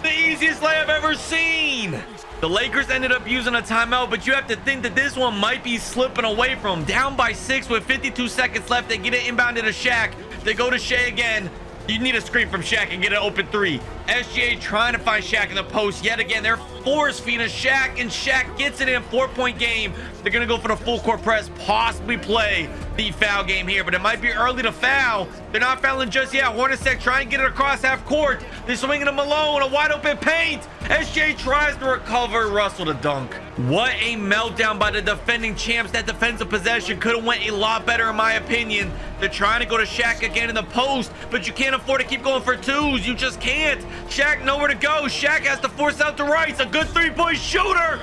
S1: The easiest lay I've ever seen. The Lakers ended up using a timeout, but you have to think that this one might be slipping away from them. Down by 6 with 52 seconds left. They get it inbounded to Shaq. They go to Shea again. You need a screen from Shaq and get an open 3. SGA trying to find Shaq in the post yet again. They're force feeding Shaq, and Shaq gets it in. 4-point game. They're going to go for the full court press, possibly play the foul game here, but it might be early to foul. They're not fouling just yet. Hornacek trying to get it across half court. They're swinging to Malone, a wide open paint. SGA tries to recover. Russell to dunk. What a meltdown by the defending champs. That defensive possession could have went a lot better in my opinion. They're trying to go to Shaq again in the post, but you can't afford to keep going for 2s. You just can't. Shaq nowhere to go. Shaq has to force out to Rice. A good 3-point shooter.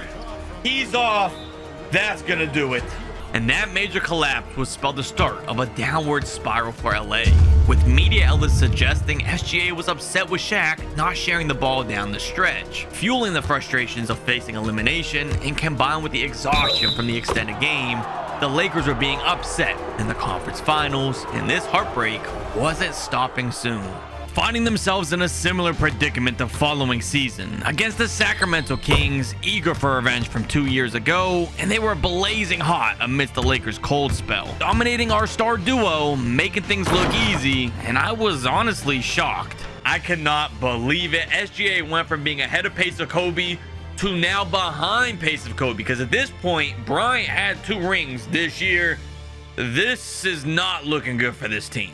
S1: He's off. That's gonna do it. And that major collapse would spell the start of a downward spiral for LA, with media outlets suggesting SGA was upset with Shaq not sharing the ball down the stretch, fueling the frustrations of facing elimination, and combined with the exhaustion from the extended game, the Lakers were being upset in the conference finals, and this heartbreak wasn't stopping soon. Finding themselves in a similar predicament the following season against the Sacramento Kings, eager for revenge from 2 years ago, and they were blazing hot amidst the Lakers' cold spell, dominating our star duo, making things look easy, and I was honestly shocked. I could not believe it. SGA went from being ahead of pace of Kobe to now behind pace of Kobe, because at this point, Bryant had 2 rings this year. This is not looking good for this team.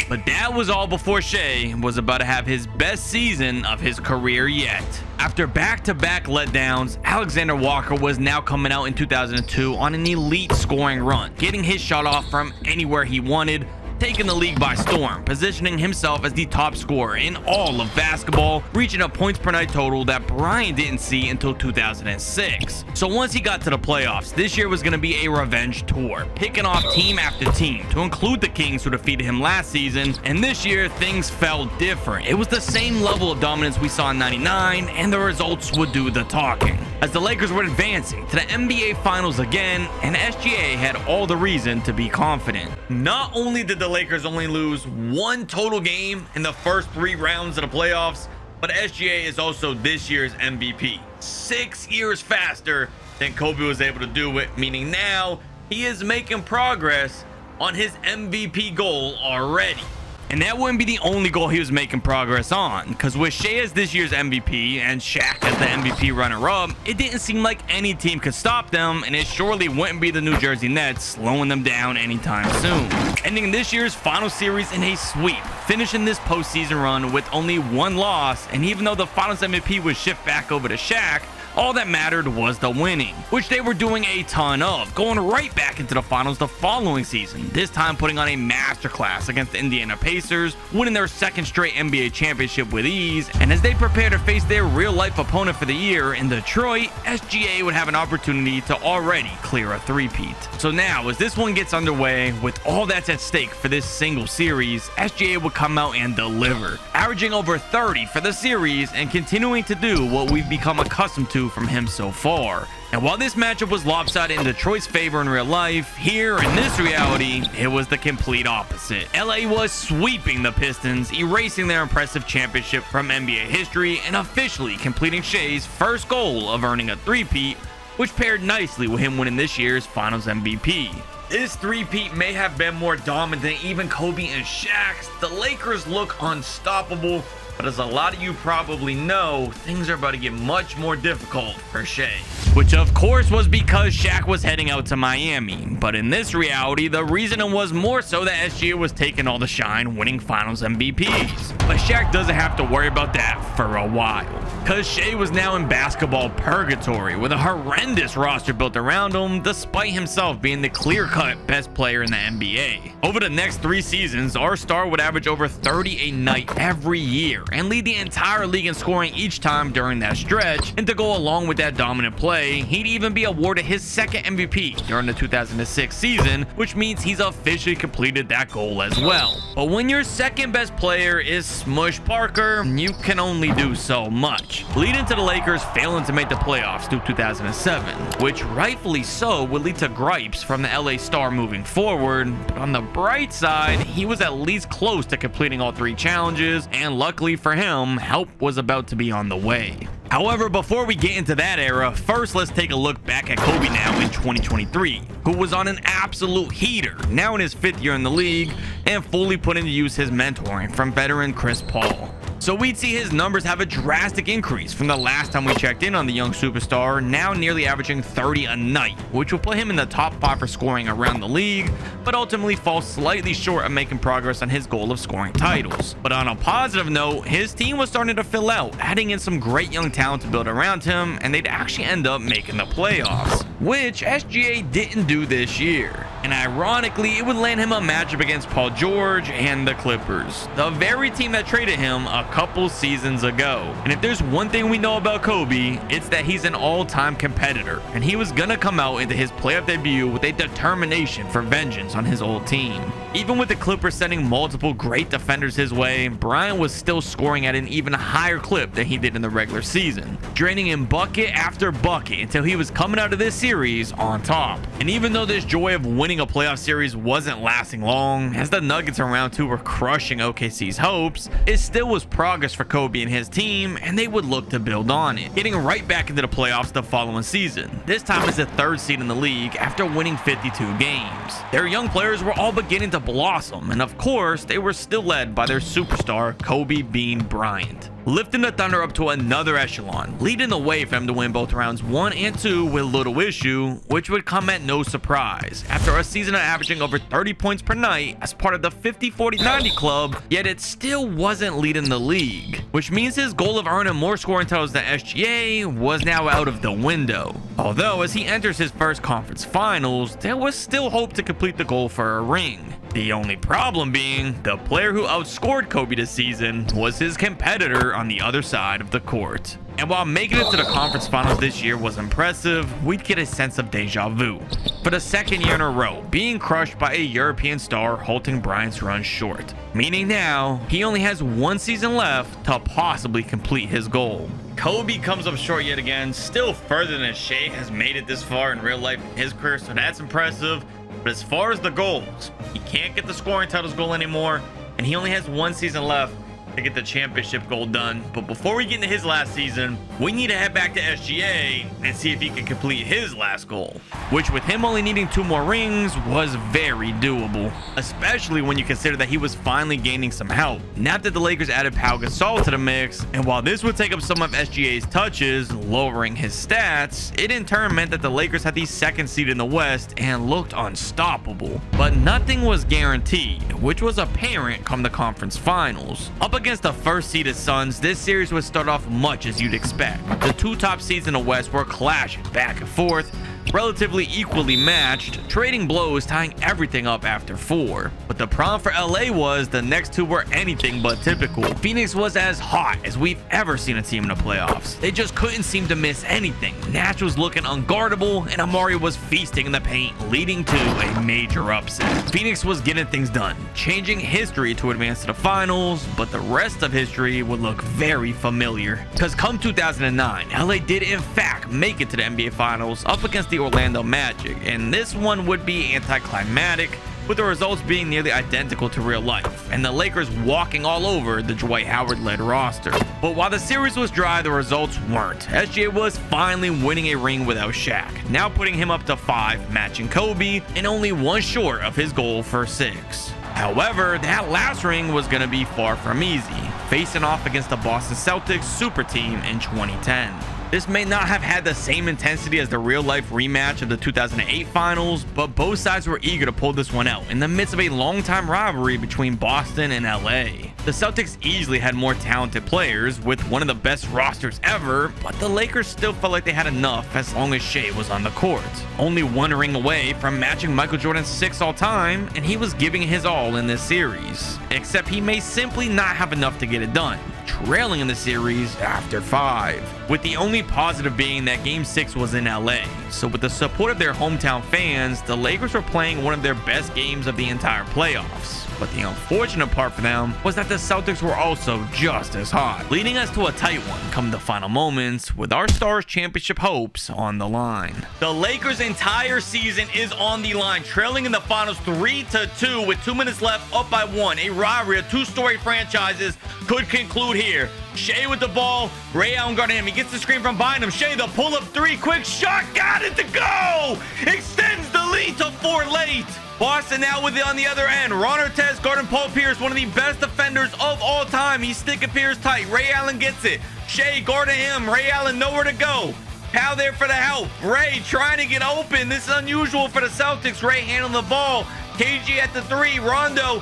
S1: But that was all before Shea was about to have his best season of his career yet. After back-to-back letdowns, Alexander Walker was now coming out in 2002 on an elite scoring run, getting his shot off from anywhere he wanted, taking the league by storm, positioning himself as the top scorer in all of basketball, reaching a points per night total that Bryant didn't see until 2006. So once he got to the playoffs, this year was going to be a revenge tour, picking off team after team, to include the Kings who defeated him last season, and this year things felt different. It was the same level of dominance we saw in '99, and the results would do the talking, as the Lakers were advancing to the NBA Finals again, and SGA had all the reason to be confident. Not only did the Lakers only lose 1 total game in the first 3 rounds of the playoffs, but SGA is also this year's MVP. 6 years faster than Kobe was able to do it, meaning now he is making progress on his MVP goal already. And that wouldn't be the only goal he was making progress on, because with Shea as this year's MVP and Shaq as the MVP runner-up, it didn't seem like any team could stop them, and it surely wouldn't be the New Jersey Nets slowing them down anytime soon. Ending this year's final series in a sweep, finishing this postseason run with only one loss, and even though the Finals MVP was shipped back over to Shaq, all that mattered was the winning, which they were doing a ton of, going right back into the finals the following season, this time putting on a masterclass against the Indiana Pacers, winning their second straight NBA championship with ease. And as they prepare to face their real-life opponent for the year in Detroit, SGA would have an opportunity to already clear a three-peat. So now, as this one gets underway, with all that's at stake for this single series, SGA would come out and deliver, averaging over 30 for the series and continuing to do what we've become accustomed to from him so far. And while this matchup was lopsided in Detroit's favor in real life, here in this reality, it was the complete opposite. LA was sweeping the Pistons, erasing their impressive championship from NBA history, and officially completing Shea's first goal of earning a three-peat, which paired nicely with him winning this year's Finals MVP. This three-peat may have been more dominant than even Kobe and Shaq's. The Lakers look unstoppable, but as a lot of you probably know, things are about to get much more difficult for Shea. Which of course was because Shaq was heading out to Miami. But in this reality, the reason was more so that SGA was taking all the shine, winning Finals MVPs. But Shaq doesn't have to worry about that for a while, because Shea was now in basketball purgatory with a horrendous roster built around him, despite himself being the clear-cut best player in the NBA. Over the next 3 seasons, our star would average over 30 a night every year and lead the entire league in scoring each time during that stretch. And to go along with that dominant play, he'd even be awarded his second MVP during the 2006 season, which means he's officially completed that goal as well. But when your second best player is Smush Parker, you can only do so much, leading to the Lakers failing to make the playoffs through 2007, which rightfully so would lead to gripes from the LA star moving forward. But on the bright side, he was at least close to completing all 3 challenges, and luckily for him, help was about to be on the way. However, before we get into that era, first let's take a look back at Kobe now in 2023, who was on an absolute heater, now in his 5th year in the league, and fully put into use his mentoring from veteran Chris Paul. So we'd see his numbers have a drastic increase from the last time we checked in on the young superstar, now nearly averaging 30 a night, which will put him in the top 5 for scoring around the league, but ultimately falls slightly short of making progress on his goal of scoring titles. But on a positive note, his team was starting to fill out, adding in some great young talent to build around him, and they'd actually end up making the playoffs, which SGA didn't do this year. And ironically, it would land him a matchup against Paul George and the Clippers, the very team that traded him a couple seasons ago. And if there's one thing we know about Kobe, it's that he's an all-time competitor, and he was gonna come out into his playoff debut with a determination for vengeance on his old team. Even with the Clippers sending multiple great defenders his way, Bryant was still scoring at an even higher clip than he did in the regular season, draining him bucket after bucket until he was coming out of this series on top. And even though this joy of winning a playoff series wasn't lasting long, as the Nuggets in round 2 were crushing OKC's hopes, it still was progress for Kobe and his team, and they would look to build on it, getting right back into the playoffs the following season, this time as the 3rd seed in the league after winning 52 games. Their young players were all beginning to blossom, and of course they were still led by their superstar Kobe Bean Bryant, lifting the Thunder up to another echelon, leading the way for him to win both rounds 1 and 2 with little issue, which would come at no surprise after a season of averaging over 30 points per night as part of the 50-40-90 club. Yet it still wasn't leading the league, which means his goal of earning more scoring titles than SGA was now out of the window. Although as he enters his first conference finals, there was still hope to complete the goal for a ring. The only problem being, the player who outscored Kobe this season was his competitor on the other side of the court. And while making it to the conference finals this year was impressive, we'd get a sense of deja vu for the 2nd year in a row, being crushed by a European star halting Bryant's run short, meaning now he only has 1 season left to possibly complete his goal. Kobe comes up short yet again, still further than Shea has made it this far in real life in his career, so that's impressive. But as far as the goals, he can't get the scoring titles goal anymore, and he only has 1 season left. to get the championship goal done. But before we get into his last season, we need to head back to SGA and see if he can complete his last goal, which with him only needing 2 more rings was very doable, especially when you consider that he was finally gaining some help now that the Lakers added Pau Gasol to the mix. And while this would take up some of SGA's touches, lowering his stats, it in turn meant that the Lakers had the 2nd seed in the West and looked unstoppable. But nothing was guaranteed, which was apparent come the conference finals. Up against the 1st seeded Suns, this series would start off much as you'd expect. The 2 top seeds in the West were clashing back and forth, relatively equally matched, trading blows, tying everything up after 4. But the problem for LA was the next 2 were anything but typical. Phoenix was as hot as we've ever seen a team in the playoffs. They just couldn't seem to miss anything. Nash was looking unguardable, and Amari was feasting in the paint, leading to a major upset. Phoenix was getting things done, changing history to advance to the finals, but the rest of history would look very familiar. Because come 2009, LA did in fact make it to the NBA Finals up against the Orlando Magic, and this one would be anticlimactic, with the results being nearly identical to real life, and the Lakers walking all over the Dwight Howard-led roster. But while the series was dry, the results weren't. SGA was finally winning a ring without Shaq, now putting him up to 5, matching Kobe, and only 1 short of his goal for 6. However, that last ring was going to be far from easy, facing off against the Boston Celtics super team in 2010. This may not have had the same intensity as the real-life rematch of the 2008 finals, but both sides were eager to pull this one out in the midst of a long-time rivalry between Boston and LA. The Celtics easily had more talented players with one of the best rosters ever, but the Lakers still felt like they had enough as long as Shea was on the court. Only 1 ring away from matching Michael Jordan's 6 all-time, and he was giving his all in this series. Except he may simply not have enough to get it done, trailing in the series after 5. With the only positive being that Game 6 was in LA. So with the support of their hometown fans, the Lakers were playing one of their best games of the entire playoffs. But the unfortunate part for them was that the Celtics were also just as hot, leading us to a tight one come the final moments with our Stars championship hopes on the line. The Lakers' entire season is on the line, trailing in the finals 3-2 with 2 minutes left, up by 1. A rivalry of 2-story franchises could conclude here. Shea with the ball, Ray Allen guarding him. He gets the screen from behind him. Shea, the pull-up 3, quick shot, got it to go! Extends the lead to 4 late. Boston now with it on the other end. Ron Artest guarding Paul Pierce, one of the best defenders of all time. He's sticking Pierce tight. Ray Allen gets it. Shea guarding him. Ray Allen nowhere to go. Pau there for the help. Ray trying to get open. This is unusual for the Celtics. Ray handling the ball. KG at the 3. Rondo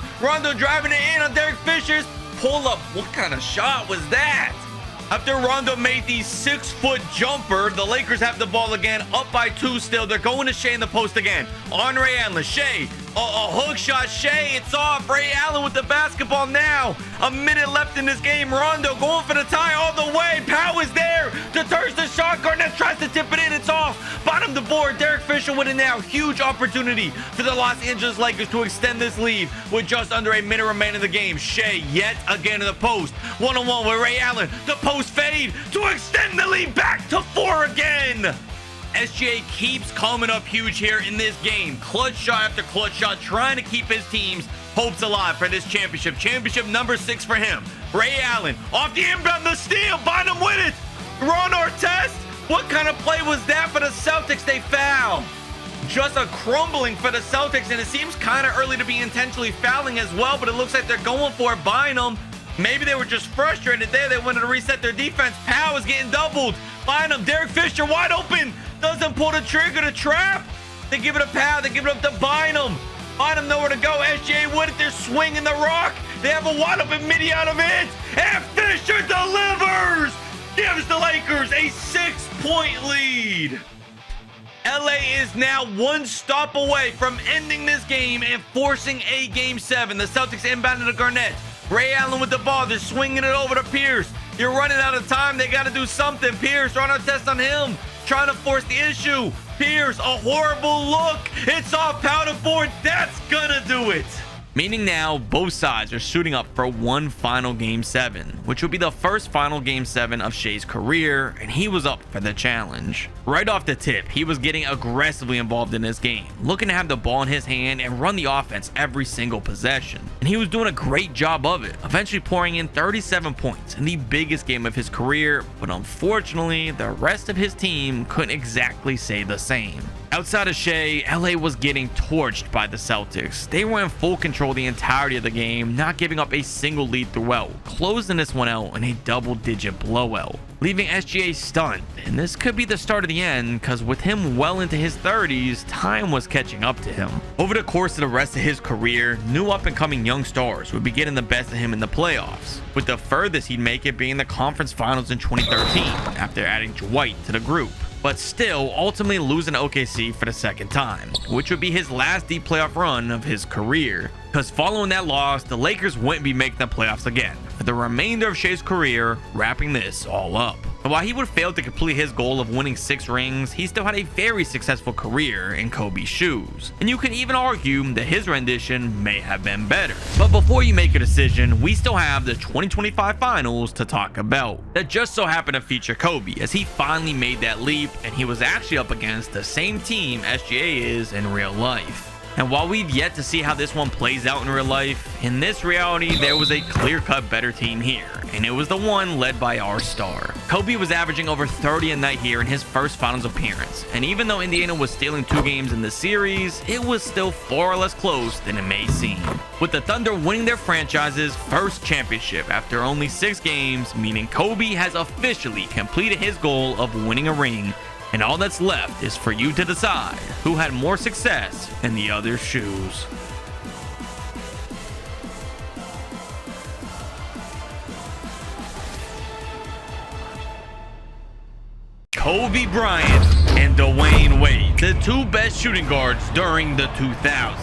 S1: driving it in on Derek Fisher's pull-up. What kind of shot was that? After Rondo made the 6-foot jumper, the Lakers have the ball again, up by 2 still. They're going to Shea in the post again. On Ray Allen. Shea, a hook shot. Shea, it's off. Ray Allen with the basketball now. A minute left in this game. Rondo going for the tie all the way. Pau is there to turn the shot. Garnett tries to tip it in. It's off. Bottom the board. Derek Fisher with it now. Huge opportunity for the Los Angeles Lakers to extend this lead with just under a minute remaining in the game. Shea yet again in the post. 1-on-1 with Ray Allen. The post fade to extend the lead back to 4 again. SGA keeps coming up huge here in this game. Clutch shot after clutch shot, trying to keep his team's hopes alive for this championship. Championship number 6 for him. Ray Allen off the inbound, the steal, Bynum with it. Ron Artest, what kind of play was that for the Celtics? They foul. Just a crumbling for the Celtics, and it seems kind of early to be intentionally fouling as well, but it looks like they're going for it. Bynum, maybe they were just frustrated there. They wanted to reset their defense. Pau is getting doubled. Bynum, Derek Fisher wide open. Doesn't pull the trigger to trap. They give it to Pau. They give it up to Bynum. Bynum nowhere to go. SGA with it. They're swinging the rock. They have a wide open midi out of it. And Fisher delivers. Gives the Lakers a 6-point lead. LA is now 1 stop away from ending this game and forcing a Game 7. The Celtics inbounded to Garnett. Ray Allen with the ball. They're swinging it over to Pierce. You're running out of time. They got to do something. Pierce, run a test on him. Trying to force the issue. Pierce, a horrible look. It's off. Pau to 4. That's gonna do it. Meaning now both sides are suiting up for one final Game 7, which will be the first final Game 7 of Shea's career, and he was up for the challenge. Right off the tip, he was getting aggressively involved in this game, looking to have the ball in his hand and run the offense every single possession. and he was doing a great job of it, eventually pouring in 37 points in the biggest game of his career, but unfortunately, the rest of his team couldn't exactly say the same. Outside of Shea, LA was getting torched by the Celtics. They were in full control the entirety of the game, not giving up a single lead throughout, closing this one out in a double-digit blowout, leaving SGA stunned. And this could be the start of the end, because with him well into his 30s, time was catching up to him. Over the course of the rest of his career, new up-and-coming young stars would be getting the best of him in the playoffs, with the furthest he'd make it being the conference finals in 2013, after adding Dwight to the group. But still ultimately losing to OKC for the second time, which would be his last deep playoff run of his career. Because following that loss, the Lakers wouldn't be making the playoffs again, for the remainder of Shea's career, wrapping this all up. But while he would fail to complete his goal of winning 6 rings, he still had a very successful career in Kobe's shoes. And you can even argue that his rendition may have been better. But before you make a decision, we still have the 2025 finals to talk about, that just so happened to feature Kobe, as he finally made that leap, and he was actually up against the same team SGA is in real life. And while we've yet to see how this one plays out in real life, in this reality there was a clear-cut better team here, and it was the one led by our star. Kobe was averaging over 30 a night here in his first finals appearance, and even though Indiana was stealing 2 games in the series, it was still far less close than it may seem, with the Thunder winning their franchise's first championship after only 6 games, meaning Kobe has officially completed his goal of winning a ring. And all that's left is for you to decide who had more success in the other's shoes. Kobe Bryant and Dwayne Wade, the 2 best shooting guards during the 2000s,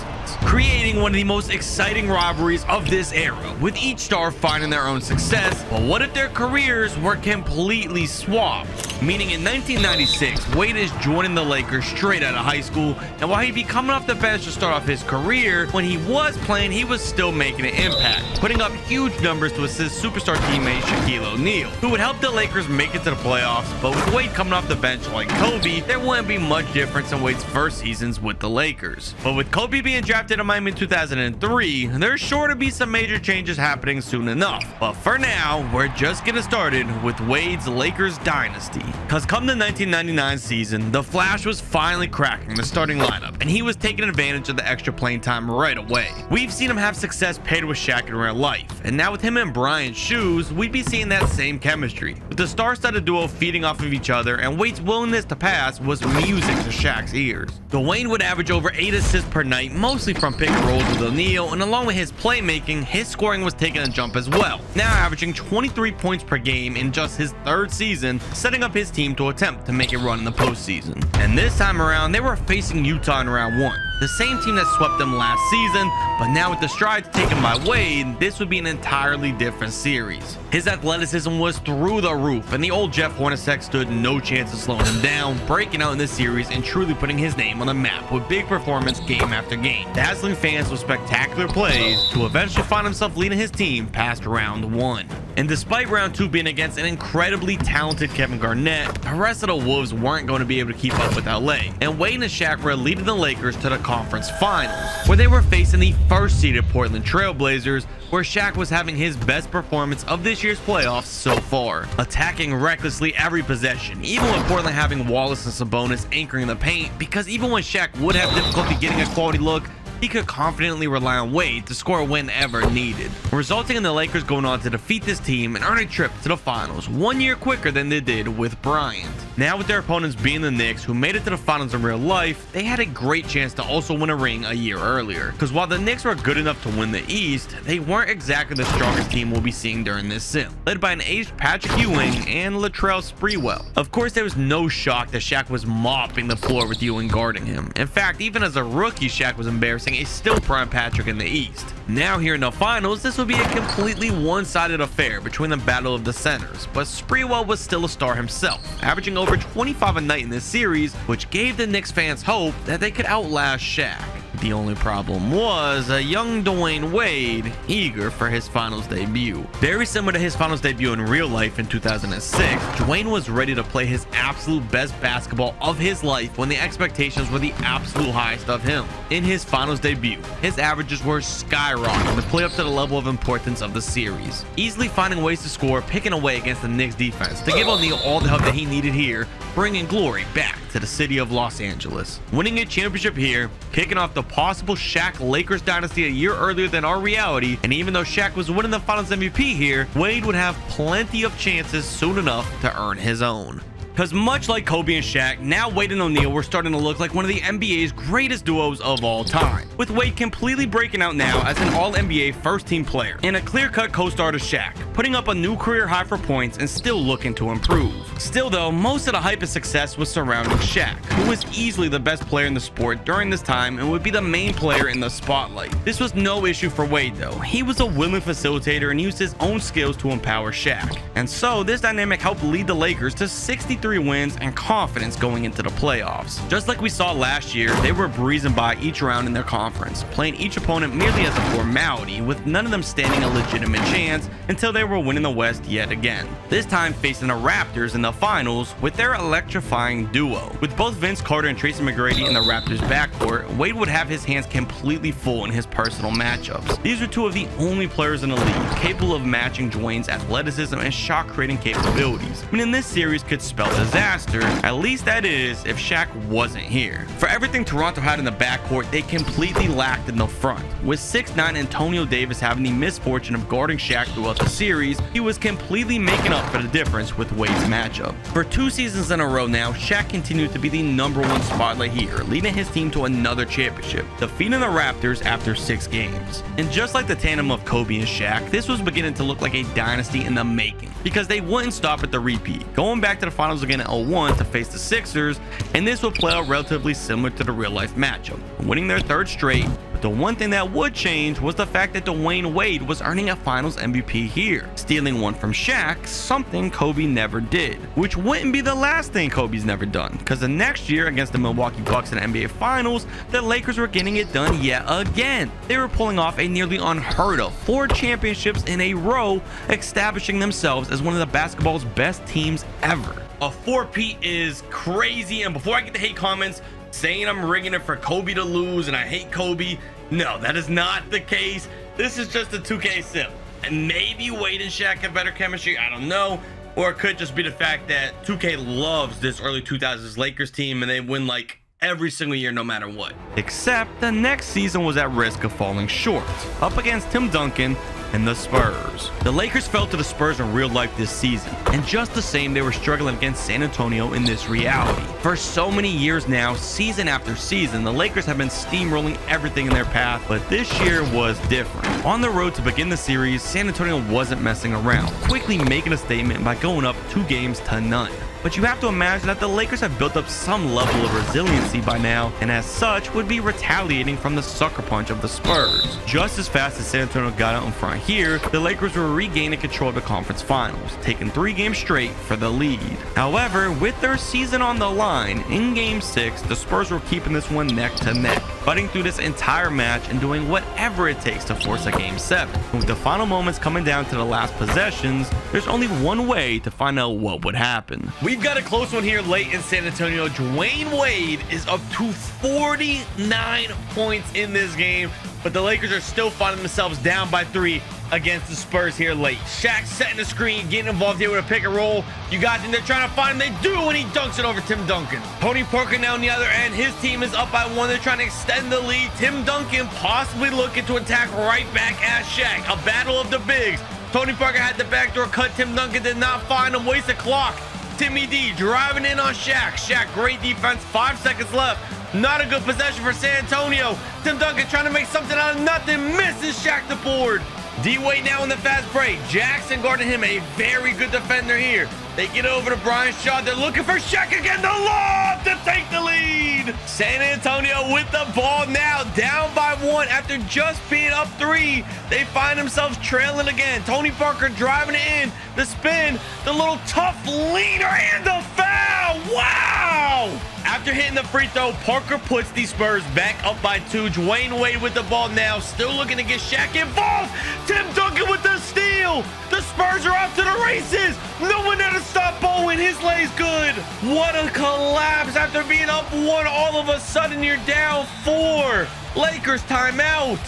S1: creating one of the most exciting rivalries of this era, with each star finding their own success. But what if their careers were completely swapped? Meaning in 1996, Wade is joining the Lakers straight out of high school, and while he'd be coming off the bench to start off his career, when he was playing, he was still making an impact, putting up huge numbers to assist superstar teammate Shaquille O'Neal, who would help the Lakers make it to the playoffs. But with Wade coming off the bench like Kobe, there wouldn't be much difference in Wade's first seasons with the Lakers. But with Kobe being drafted to Miami in 2003, there's sure to be some major changes happening soon enough. But for now, we're just getting started with Wade's Lakers dynasty. Because come the 1999 season, the Flash was finally cracking the starting lineup, and he was taking advantage of the extra playing time right away. We've seen him have success paired with Shaq in real life, and now with him in Bryant's shoes, we'd be seeing that same chemistry, with the star-studded duo feeding off of each other, and Wade's willingness to pass was music to Shaq's ears. Dwayne would average over 8 assists per night, mostly from pick and rolls with O'Neal, and along with his playmaking, his scoring was taking a jump as well, now averaging 23 points per game in just his 3rd season, setting up his team to attempt to make a run in the postseason. And this time around, they were facing Utah in round 1, the same team that swept them last season, but now with the strides taken by Wade, this would be an entirely different series. His athleticism was through the roof, and the old Jeff Hornacek stood no chance of slowing him down, breaking out in this series and truly putting his name on the map with big performance game after game, dazzling fans with spectacular plays to eventually find himself leading his team past round 1. And despite round 2 being against an incredibly talented Kevin Garnett, the rest of the Wolves weren't going to be able to keep up with LA, and Wade and Shaq were leading the Lakers to the conference finals, where they were facing the first-seeded Portland Trail Blazers, where Shaq was having his best performance of this year's playoffs so far, attacking recklessly every possession, even with Portland having Wallace and Sabonis anchoring the paint, because even when Shaq would have difficulty getting a quality look, he could confidently rely on Wade to score whenever needed, resulting in the Lakers going on to defeat this team and earn a trip to the finals 1 year quicker than they did with Bryant. Now with their opponents being the Knicks, who made it to the finals in real life, they had a great chance to also win a ring a year earlier, because while the Knicks were good enough to win the East, they weren't exactly the strongest team we'll be seeing during this sim, led by an aged Patrick Ewing and Latrell Sprewell. Of course, there was no shock that Shaq was mopping the floor with Ewing guarding him. In fact, even as a rookie, Shaq was embarrassing a still prime Patrick in the East. Now here in the finals, this will be a completely one-sided affair between the battle of the centers, but Sprewell was still a star himself, averaging over 25 a night in this series, which gave the Knicks fans hope that they could outlast Shaq. The only problem was a young Dwayne Wade eager for his finals debut. Very similar to his finals debut in real life in 2006, Dwayne was ready to play his absolute best basketball of his life when the expectations were the absolute highest of him. In his finals debut, his averages were skyrocketing to play up to the level of importance of the series, easily finding ways to score, picking away against the Knicks defense to give O'Neal all the help that he needed here, bringing glory back to the city of Los Angeles. Winning a championship here, kicking off the possible Shaq-Lakers dynasty a year earlier than our reality, and even though Shaq was winning the Finals MVP here, Wade would have plenty of chances soon enough to earn his own. Because much like Kobe and Shaq, now Wade and O'Neal were starting to look like one of the NBA's greatest duos of all time, with Wade completely breaking out now as an all-NBA first-team player and a clear-cut co-star to Shaq, putting up a new career high for points and still looking to improve. Still though, most of the hype and success was surrounding Shaq, who was easily the best player in the sport during this time and would be the main player in the spotlight. This was no issue for Wade though. He was a willing facilitator and used his own skills to empower Shaq. And so this dynamic helped lead the Lakers to 63 wins and confidence going into the playoffs. Just like we saw last year, they were breezing by each round in their conference, playing each opponent merely as a formality, with none of them standing a legitimate chance until they were winning the West yet again. This time facing the Raptors in the finals with their electrifying duo. With both Vince Carter and Tracy McGrady in the Raptors backcourt, Wade would have his hands completely full in his personal matchups. These were two of the only players in the league capable of matching Dwayne's athleticism and shot creating capabilities, meaning this series could spell disaster, at least that is if Shaq wasn't here. For everything Toronto had in the backcourt, they completely lacked in the front. With 6'9" Antonio Davis having the misfortune of guarding Shaq throughout the series, he was completely making up for the difference with Wade's matchup. For 2 seasons in a row now, Shaq continued to be the #1 spotlight here, leading his team to another championship, defeating the Raptors after 6 games. And just like the tandem of Kobe and Shaq, this was beginning to look like a dynasty in the making, because they wouldn't stop at the repeat, going back to the finals again in 01 to face the Sixers, and this would play out relatively similar to the real life matchup, winning their 3rd straight. But the one thing that would change was the fact that Dwayne Wade was earning a Finals MVP here, stealing one from Shaq, something Kobe never did, which wouldn't be the last thing Kobe's never done, because the next year against the Milwaukee Bucks in the NBA Finals, the Lakers were getting it done yet again. They were pulling off a nearly unheard of 4 championships in a row, establishing themselves as one of the basketball's best teams ever. A 4-peat is crazy, and before I get the hate comments saying I'm rigging it for Kobe to lose and I hate Kobe, no, that is not the case. This is just a 2K sim, and maybe Wade and Shaq have better chemistry, I don't know, or it could just be the fact that 2K loves this early 2000s Lakers team and they win like every single year no matter what. Except the next season was at risk of falling short, up against Tim Duncan and the Spurs. The Lakers fell to the Spurs in real life this season, and just the same, they were struggling against San Antonio in this reality. For so many years now, season after season, the Lakers have been steamrolling everything in their path, but this year was different. On the road to begin the series, San Antonio wasn't messing around, quickly making a statement by going up 2 games to none. But you have to imagine that the Lakers have built up some level of resiliency by now, and as such would be retaliating from the sucker punch of the Spurs. Just as fast as San Antonio got out in front here, the Lakers were regaining control of the conference finals, taking 3 games straight for the lead. However, with their season on the line, in Game 6, the Spurs were keeping this one neck to neck, fighting through this entire match and doing whatever it takes to force a Game 7. And with the final moments coming down to the last possessions, there's only one way to find out what would happen. We've got a close one here late in San Antonio. Dwayne Wade is up to 49 points in this game, but the Lakers are still finding themselves down by 3 against the Spurs here late. Shaq setting the screen, getting involved here with a pick and roll. You guys think they're trying to find him? They do, and he dunks it over Tim Duncan. Tony Parker now on the other end. His team is up by 1. They're trying to extend the lead. Tim Duncan possibly looking to attack right back at Shaq. A battle of the bigs. Tony Parker had the backdoor cut. Tim Duncan did not find him. Waste of clock. Timmy D driving in on Shaq. Shaq, great defense. 5 seconds left. Not a good possession for San Antonio. Tim Duncan trying to make something out of nothing. Misses Shaq the board. D-Wade now in the fast break. Jackson guarding him, a very good defender here. They get over to Brian Shaw. They're looking for Shaq again. The lob to take the lead. San Antonio with the ball now, down by 1 after just being up 3. They find themselves trailing again. Tony Parker driving it in, the spin, the little tough leaner, and the foul. Wow! After hitting the free throw, Parker puts the Spurs back up by 2. Dwayne Wade with the ball now, still looking to get Shaq involved. Tim Duncan with the steal. The Spurs are off to the races. No one there to stop Bowen. His lay's good. What a collapse after being up 1. All of a sudden, you're down 4. Lakers timeout.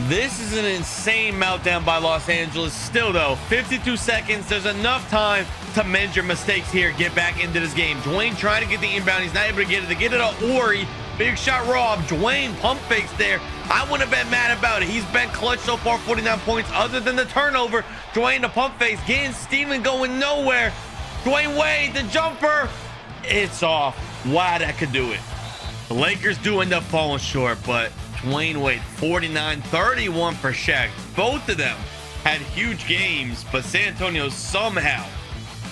S1: This is an insane meltdown by Los Angeles. Still, though, 52 seconds. There's enough time to mend your mistakes here. Get back into this game. Dwayne trying to get the inbound. He's not able to get it. To get it to Ori. Big shot rob. Dwayne pump fakes there. I wouldn't have been mad about it. He's been clutch so far, 49 points. Other than the turnover, Dwayne the pump fakes. Getting Steven going nowhere. Dwayne Wade, the jumper. It's off. Wow, that could do it. The Lakers do end up falling short, but Dwayne Wade, 49-31 for Shaq. Both of them had huge games, but San Antonio somehow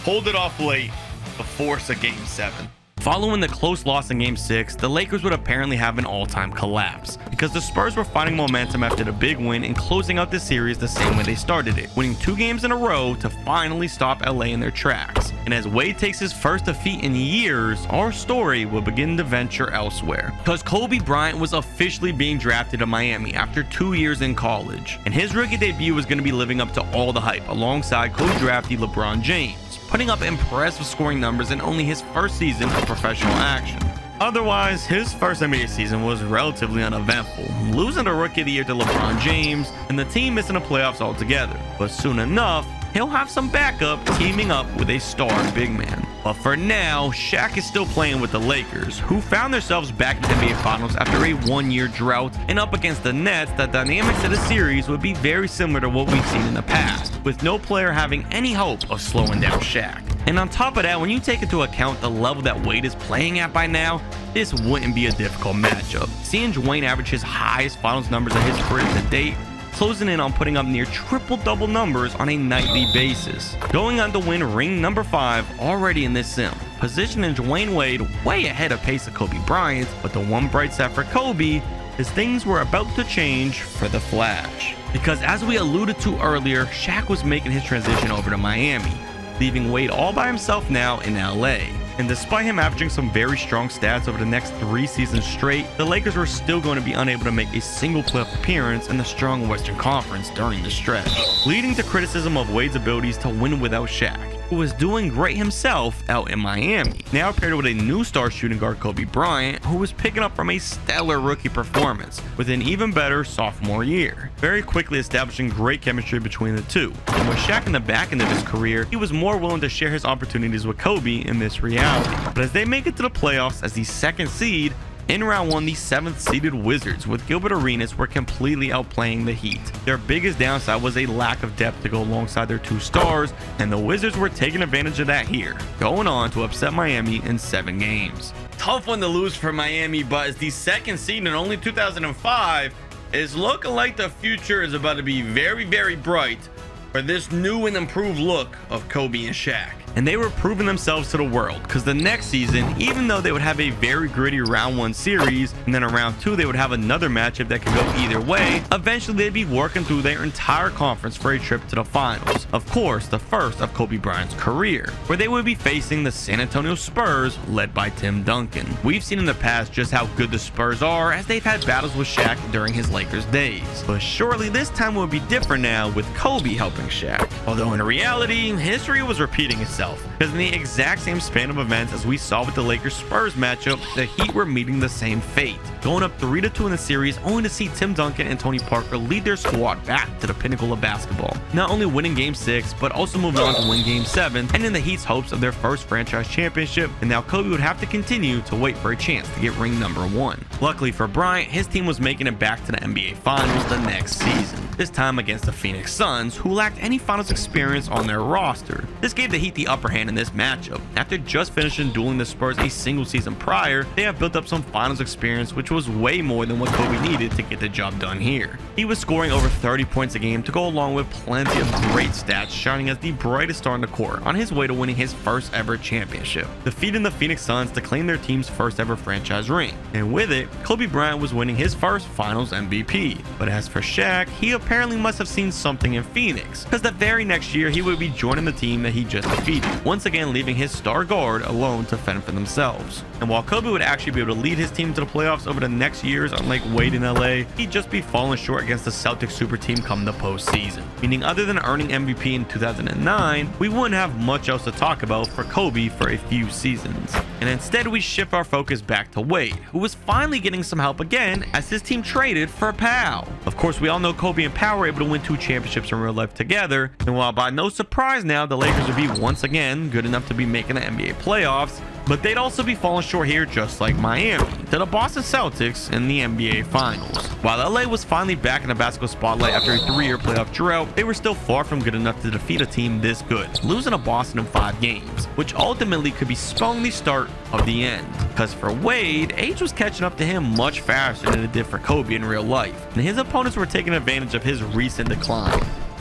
S1: pulled it off late to force a Game 7. Following the close loss in Game 6, the Lakers would apparently have an all-time collapse because the Spurs were finding momentum after the big win and closing out the series the same way they started it, winning 2 games in a row to finally stop LA in their tracks. And as Wade takes his first defeat in years, our story will begin to venture elsewhere because Kobe Bryant was officially being drafted to Miami after 2 years in college, and his rookie debut was going to be living up to all the hype alongside co-draftee LeBron James, putting up impressive scoring numbers in only his first season of professional action. Otherwise, his first NBA season was relatively uneventful, losing the Rookie of the Year to LeBron James and the team missing the playoffs altogether. But soon enough, he'll have some backup teaming up with a star big man. But for now, Shaq is still playing with the Lakers, who found themselves back in the NBA Finals after a 1-year drought, and up against the Nets. The dynamics of the series would be very similar to what we've seen in the past, with no player having any hope of slowing down Shaq. And on top of that, when you take into account the level that Wade is playing at by now, this wouldn't be a difficult matchup. Seeing Dwayne average his highest finals numbers of his career to date, closing in on putting up near triple-double numbers on a nightly basis. Going on to win ring number 5 already in this sim, positioning Dwayne Wade way ahead of pace of Kobe Bryant, but the one bright side for Kobe is things were about to change for the Flash. Because as we alluded to earlier, Shaq was making his transition over to Miami, leaving Wade all by himself now in LA. And despite him averaging some very strong stats over the next 3 seasons straight, the Lakers were still going to be unable to make a single playoff appearance in the strong Western Conference during the stretch, leading to criticism of Wade's abilities to win without Shaq, who was doing great himself out in Miami, now paired with a new star shooting guard Kobe Bryant, who was picking up from a stellar rookie performance with an even better sophomore year, very quickly establishing great chemistry between the two. And with Shaq in the back end of his career, he was more willing to share his opportunities with Kobe in this reality. But as they make it to the playoffs as the 2nd seed, in round 1, the 7th seeded Wizards with Gilbert Arenas were completely outplaying the Heat. Their biggest downside was a lack of depth to go alongside their 2 stars, and the Wizards were taking advantage of that here, going on to upset Miami in 7 games. Tough one to lose for Miami, but as the 2nd seed in only 2005, it's looking like the future is about to be very, very bright for this new and improved look of Kobe and Shaq. And they were proving themselves to the world, because the next season, even though they would have a very gritty round 1 series, and then in round 2 they would have another matchup that could go either way, eventually they'd be working through their entire conference for a trip to the finals. Of course, the first of Kobe Bryant's career, where they would be facing the San Antonio Spurs, led by Tim Duncan. We've seen in the past just how good the Spurs are, as they've had battles with Shaq during his Lakers days. But surely this time will be different now, with Kobe helping Shaq. Although in reality, history was repeating itself, because in the exact same span of events as we saw with the Lakers-Spurs matchup, the Heat were meeting the same fate, going up 3-2 in the series, only to see Tim Duncan and Tony Parker lead their squad back to the pinnacle of basketball, not only winning Game 6, but also moving on to win Game 7, and in the Heat's hopes of their first franchise championship. And now Kobe would have to continue to wait for a chance to get ring number 1. Luckily for Bryant, his team was making it back to the NBA Finals the next season. this time against the Phoenix Suns, who lacked any finals experience on their roster. This gave the Heat the upper hand in this matchup. After just finishing dueling the Spurs a single season prior, they have built up some finals experience, which was way more than what Kobe needed to get the job done here. He was scoring over 30 points a game to go along with plenty of great stats, shining as the brightest star on the court on his way to winning his first ever championship, defeating the Phoenix Suns to claim their team's first ever franchise ring. And with it, Kobe Bryant was winning his first finals MVP. But as for Shaq, he apparently must have seen something in Phoenix, because the very next year he would be joining the team that he just defeated, once again leaving his star guard alone to fend for themselves. And while Kobe would actually be able to lead his team to the playoffs over the next years, unlike Wade in LA, he'd just be falling short against the Celtics super team come the postseason. Meaning, other than earning MVP in 2009, we wouldn't have much else to talk about for Kobe for a few seasons. And instead we shift our focus back to Wade, who was finally getting some help again as his team traded for Powell. Of course, we all know Kobe and Powell were able to win 2 championships in real life together, and while by no surprise now the Lakers would be once again good enough to be making the NBA playoffs, but they'd also be falling short here just like Miami to the Boston Celtics in the NBA Finals. While LA was finally back in the basketball spotlight after a 3-year playoff drought, they were still far from good enough to defeat a team this good, losing to Boston in 5 games, which ultimately could be spelling the start of the end. Because for Wade, age was catching up to him much faster than it did for Kobe in real life, and his opponents were taking advantage of his recent decline,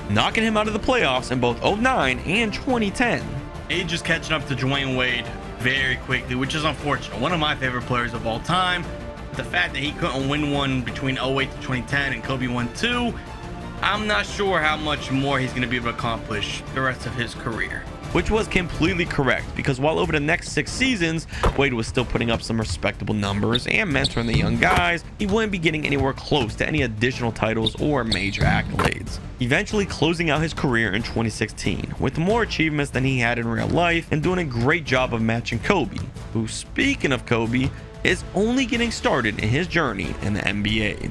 S1: knocking him out of the playoffs in both 2009 and 2010. Age is catching up to Dwayne Wade very quickly, which is unfortunate. One of my favorite players of all time. The fact that he couldn't win one between 08 to 2010 and Kobe won 2, I'm not sure how much more he's going to be able to accomplish the rest of his career. Which was completely correct, because while over the next 6 seasons, Wade was still putting up some respectable numbers and mentoring the young guys, he wouldn't be getting anywhere close to any additional titles or major accolades. Eventually closing out his career in 2016 with more achievements than he had in real life and doing a great job of matching Kobe, who, speaking of Kobe, is only getting started in his journey in the NBA.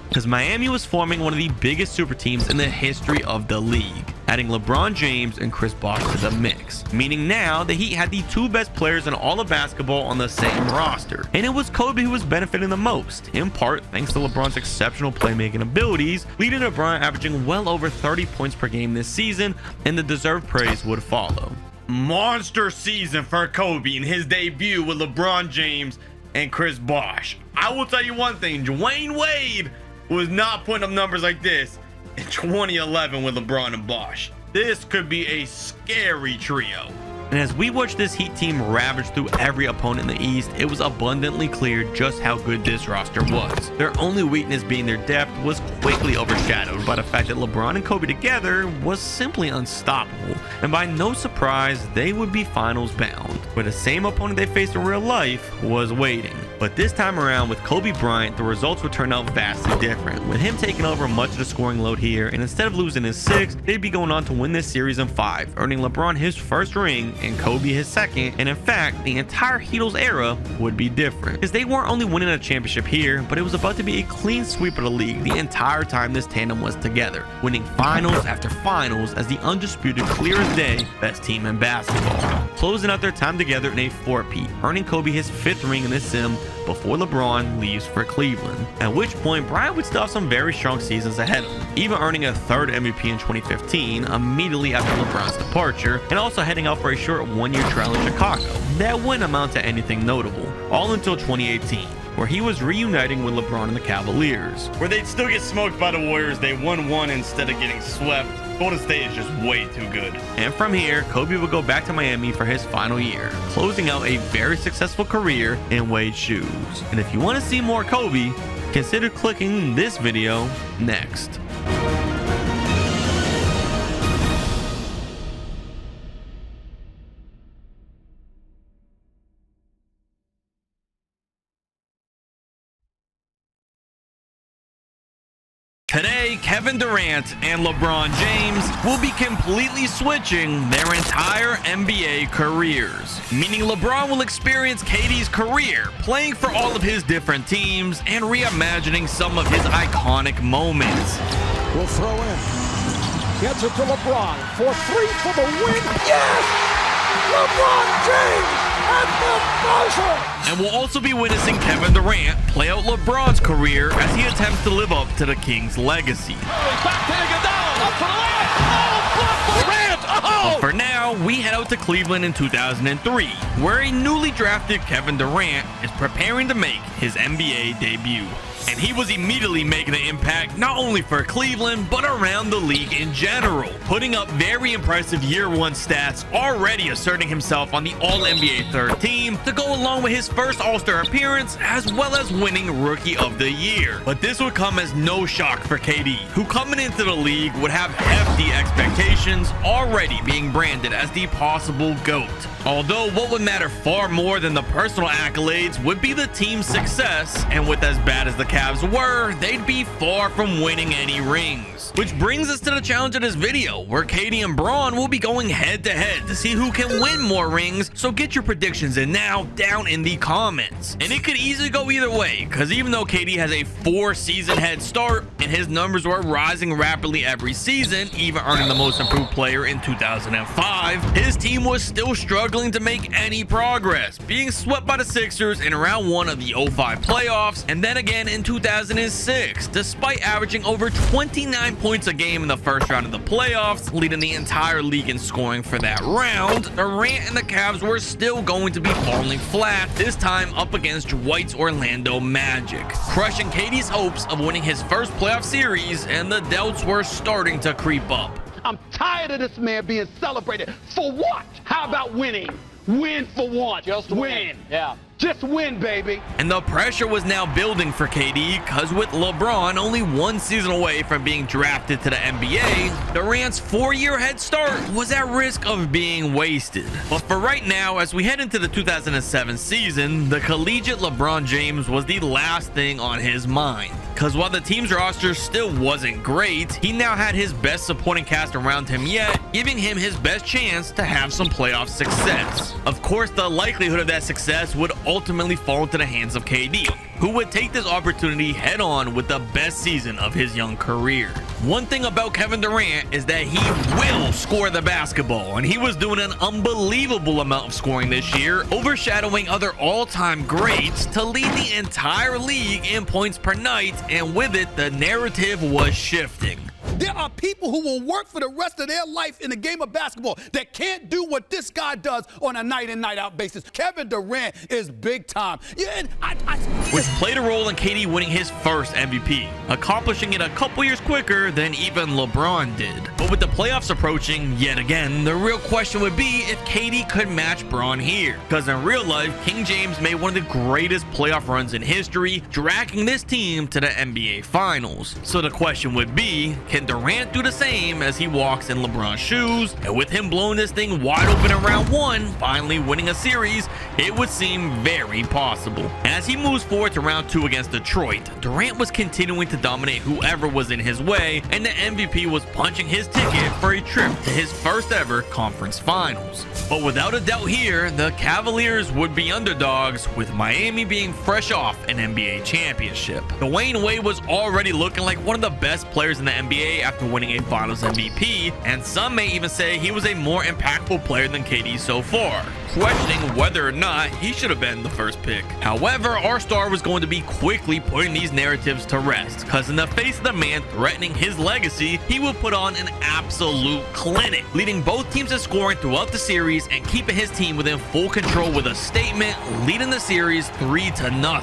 S1: Because Miami was forming one of the biggest super teams in the history of the league, adding LeBron James and Chris Bosh to the mix, meaning now the Heat had the 2 best players in all of basketball on the same roster. And it was Kobe who was benefiting the most, in part thanks to LeBron's exceptional playmaking abilities, leading to Bryant averaging well over 30 points per game this season, and the deserved praise would follow. Monster season for Kobe in his debut with LeBron James and Chris Bosh. I will tell you one thing, Dwayne Wade was not putting up numbers like this in 2011 with LeBron and Bosh. This could be a scary trio. And as we watched this Heat team ravage through every opponent in the East, it was abundantly clear just how good this roster was. Their only weakness being their depth was quickly overshadowed by the fact that LeBron and Kobe together was simply unstoppable, and by no surprise, they would be finals bound, where the same opponent they faced in real life was waiting. But this time around with Kobe Bryant, the results would turn out vastly different, with him taking over much of the scoring load here, and instead of losing in 6, they'd be going on to win this series in 5, earning LeBron his first ring and Kobe his second. And in fact, the entire Heatles era would be different, because they weren't only winning a championship here, but it was about to be a clean sweep of the league the entire time this tandem was together, winning finals after finals as the undisputed, clear as day best team in basketball, closing out their time together in a 4-peat, earning Kobe his 5th ring in this sim before LeBron leaves for Cleveland, at which point Bryant would still have some very strong seasons ahead of him, even earning a 3rd MVP in 2015 immediately after LeBron's departure, and also heading out for a short 1-year trial in Chicago that wouldn't amount to anything notable, all until 2018, where he was reuniting with LeBron and the Cavaliers, where they'd still get smoked by the Warriors. They won 1 instead of getting swept. Golden State is just way too good. And from here, Kobe would go back to Miami for his final year, closing out a very successful career in Wade's shoes. And if you want to see more Kobe, consider clicking this video next. Today, Kevin Durant and LeBron James will be completely switching their entire NBA careers, meaning LeBron will experience KD's career playing for all of his different teams and reimagining some of his iconic moments.
S3: Will throw in. Gets it to LeBron for 3 for the win. Yes! LeBron James
S1: And we'll also be witnessing Kevin Durant play out LeBron's career as he attempts to live up to the King's legacy. But for now, we head out to Cleveland in 2003, where a newly drafted Kevin Durant is preparing to make his NBA debut. And he was immediately making an impact not only for Cleveland, but around the league in general, putting up very impressive year one stats, already asserting himself on the All-NBA third team to go along with his first All-Star appearance, as well as winning Rookie of the Year. But this would come as no shock for KD, who coming into the league would have hefty expectations, already being branded as the possible GOAT. Although what would matter far more than the personal accolades would be the team's success, and with as bad as the Cavs were, they'd be far from winning any rings. Which brings us to the challenge of this video, where KD and Bron will be going head to head to see who can win more rings, so get your predictions in now down in the comments. And it could easily go either way, because even though KD has a 4-season head start and his numbers were rising rapidly every season, even earning the most improved player in 2005, his team was still struggling to make any progress, being swept by the Sixers in round 1 of the 05 playoffs, and then again in 2006, despite averaging over 29 points a game in the first round of the playoffs, leading the entire league in scoring for that round. Durant and the Cavs were still going to be falling flat, this time up against Dwight's Orlando Magic, crushing KD's hopes of winning his first playoff series, and the doubts were starting to creep up.
S4: I'm tired of this man being celebrated. For what? How about winning? Win for once. Just win. Yeah. Just win, baby.
S1: And the pressure was now building for KD, because with LeBron only 1 season away from being drafted to the NBA, Durant's 4-year head start was at risk of being wasted. But for right now, as we head into the 2007 season, the collegiate LeBron James was the last thing on his mind. Because while the team's roster still wasn't great, he now had his best supporting cast around him yet, giving him his best chance to have some playoff success. Of course, the likelihood of that success would ultimately fall into the hands of KD, who would take this opportunity head on with the best season of his young career. One thing about Kevin Durant is that he will score the basketball, and he was doing an unbelievable amount of scoring this year, overshadowing other all-time greats to lead the entire league in points per night, and with it, the narrative was shifting.
S4: There are people who will work for the rest of their life in the game of basketball that can't do what this guy does on a night in, night out basis. Kevin Durant is big time. Yeah,
S1: which played a role in KD winning his first MVP, accomplishing it a couple years quicker than even LeBron did. But with the playoffs approaching yet again, the real question would be if KD could match Bron here. Because in real life, King James made one of the greatest playoff runs in history, dragging this team to the NBA Finals. So the question would be, can Durant do the same as he walks in LeBron's shoes? And with him blowing this thing wide open in round 1, finally winning a series, it would seem very possible. As he moves forward to round 2 against Detroit, Durant was continuing to dominate whoever was in his way, and the MVP was punching his ticket for a trip to his first ever conference finals. But without a doubt here, the Cavaliers would be underdogs, with Miami being fresh off an NBA championship. Dwayne Wade was already looking like one of the best players in the NBA after winning a Finals MVP, and some may even say he was a more impactful player than KD so far, questioning whether or not he should have been the first pick. However, our star was going to be quickly putting these narratives to rest, because in the face of the man threatening his legacy, he will put on an absolute clinic, leading both teams in scoring throughout the series and keeping his team within full control with a statement, leading the series 3-0.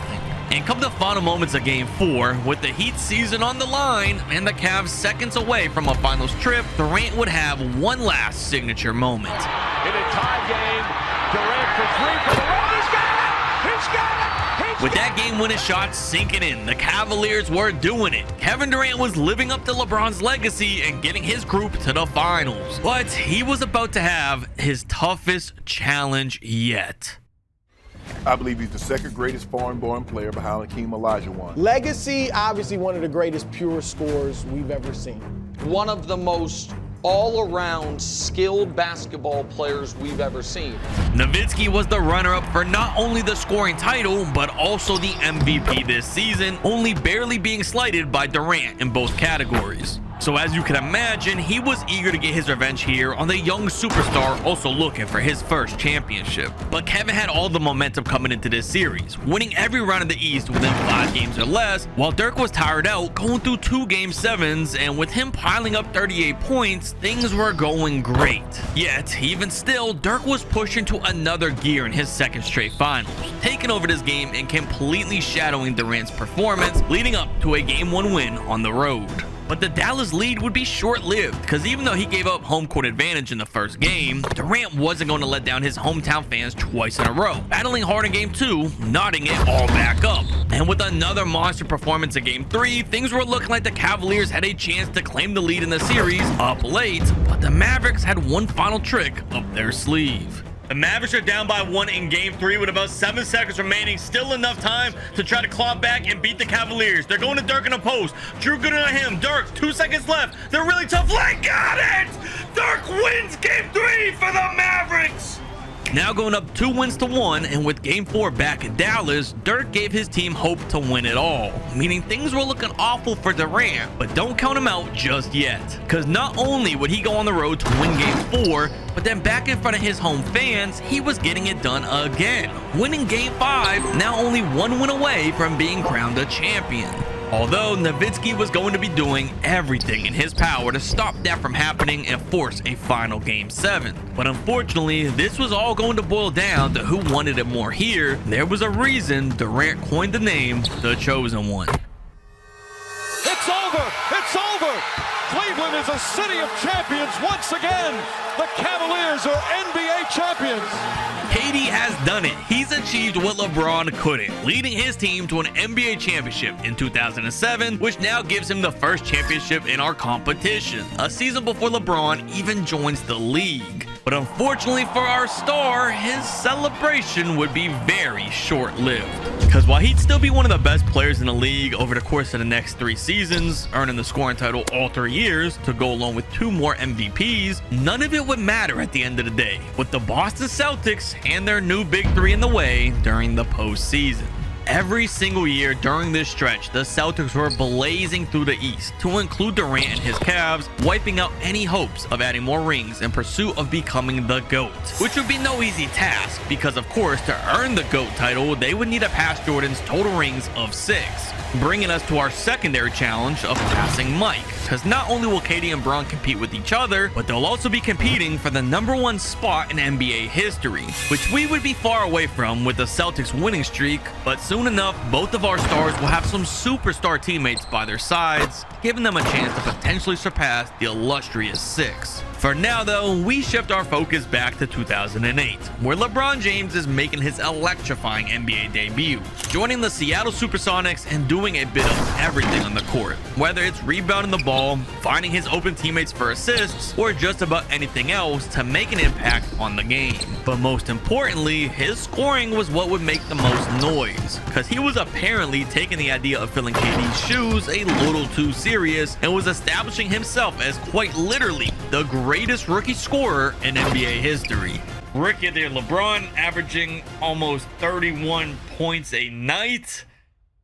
S1: And come the final moments of Game 4, with the Heat season on the line and the Cavs seconds away from a finals trip, Durant would have one last signature moment.
S14: In a tie game, Durant for 3 for the win. He's got it! He's got it!
S1: With that game-winning shot sinking in, the Cavaliers were doing it. Kevin Durant was living up to LeBron's legacy and getting his group to the finals. But he was about to have his toughest challenge yet.
S15: I believe he's the second greatest foreign-born player behind Hakeem Olajuwon.
S16: Legacy, obviously one of the greatest pure scorers we've ever seen. One of the most all-around skilled basketball players we've ever seen.
S1: Nowitzki was the runner-up for not only the scoring title, but also the MVP this season, only barely being slighted by Durant in both categories. So as you can imagine, he was eager to get his revenge here on the young superstar also looking for his first championship. But Kevin had all the momentum coming into this series, winning every round of the East within 5 games or less, while Dirk was tired out going through 2 Game 7s, and with him piling up 38 points, things were going great. Yet, even still, Dirk was pushing to another gear in his second straight finals, taking over this game and completely shadowing Durant's performance, leading up to a Game 1 win on the road. But the Dallas lead would be short-lived, because even though he gave up home court advantage in the first game, Durant wasn't going to let down his hometown fans twice in a row, battling hard in Game 2, knotting it all back up. And with another monster performance in Game 3, things were looking like the Cavaliers had a chance to claim the lead in the series up late, but the Mavericks had one final trick up their sleeve. The Mavericks are down by 1 in Game 3 with about 7 seconds remaining. Still enough time to try to claw back and beat the Cavaliers. They're going to Dirk in a post. Drew good on him. Dirk, 2 seconds left. They're really tough. Got it! Dirk wins Game 3 for the Mavericks! Now going up 2-1, and with Game 4 back in Dallas, Dirk gave his team hope to win it all, meaning things were looking awful for Durant, but don't count him out just yet, because not only would he go on the road to win Game 4, but then back in front of his home fans, he was getting it done again, winning Game 5, now only 1 win away from being crowned a champion. Although Nowitzki was going to be doing everything in his power to stop that from happening and force a final Game 7. But unfortunately, this was all going to boil down to who wanted it more here. There was a reason Durant coined the name The Chosen One.
S14: It's over! It's over! Cleveland is a city of champions once again! The Cavaliers are NBA champions!
S1: KD has done it. He's achieved what LeBron couldn't, leading his team to an NBA championship in 2007, which now gives him the first championship in our competition, a season before LeBron even joins the league. But unfortunately for our star, his celebration would be very short-lived. Because while he'd still be one of the best players in the league over the course of the next 3 seasons, earning the scoring title all 3 years to go along with 2 more MVPs, none of it would matter at the end of the day, with the Boston Celtics and their new big 3 in the way during the postseason. Every single year during this stretch, the Celtics were blazing through the East, to include Durant and his Cavs, wiping out any hopes of adding more rings in pursuit of becoming the GOAT, which would be no easy task, because of course to earn the GOAT title, they would need to pass Jordan's total rings of 6. Bringing us to our secondary challenge of passing Mike, because not only will KD and Bron compete with each other, but they'll also be competing for the #1 spot in NBA history, which we would be far away from with the Celtics winning streak, but soon enough, both of our stars will have some superstar teammates by their sides, giving them a chance to potentially surpass the illustrious 6. For now though, we shift our focus back to 2008, where LeBron James is making his electrifying NBA debut, joining the Seattle Supersonics and doing a bit of everything on the court, whether it's rebounding the ball, finding his open teammates for assists, or just about anything else to make an impact on the game. But most importantly, his scoring was what would make the most noise, because he was apparently taking the idea of filling KD's shoes a little too serious and was establishing himself as quite literally the greatest rookie scorer in NBA history. Rookie of the year, LeBron averaging almost 31 points a night.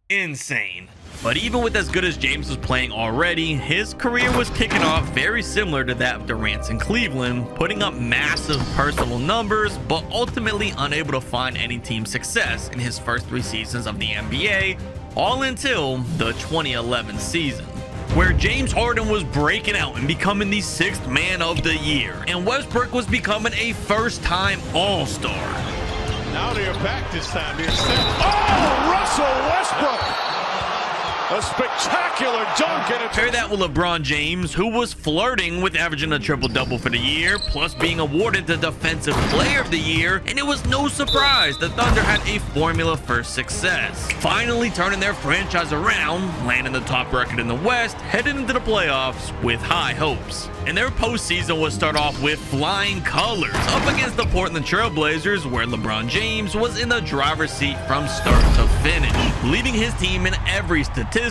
S1: Insane. But even with as good as James was playing already, his career was kicking off very similar to that of Durant's in Cleveland, putting up massive personal numbers, but ultimately unable to find any team success in his first 3 seasons of the NBA, all until the 2011 season, where James Harden was breaking out and becoming the 6th man of the year, and Westbrook was becoming a first-time All-Star.
S14: Now they're back this time. Oh, Russell Westbrook! A spectacular dunk.
S1: Pair that with LeBron James, who was flirting with averaging a triple-double for the year, plus being awarded the Defensive Player of the Year, and it was no surprise the Thunder had a formula for success, finally turning their franchise around, landing the top record in the West, headed into the playoffs with high hopes. And their postseason would start off with flying colors up against the Portland Trail Blazers, where LeBron James was in the driver's seat from start to finish, leading his team in every statistic,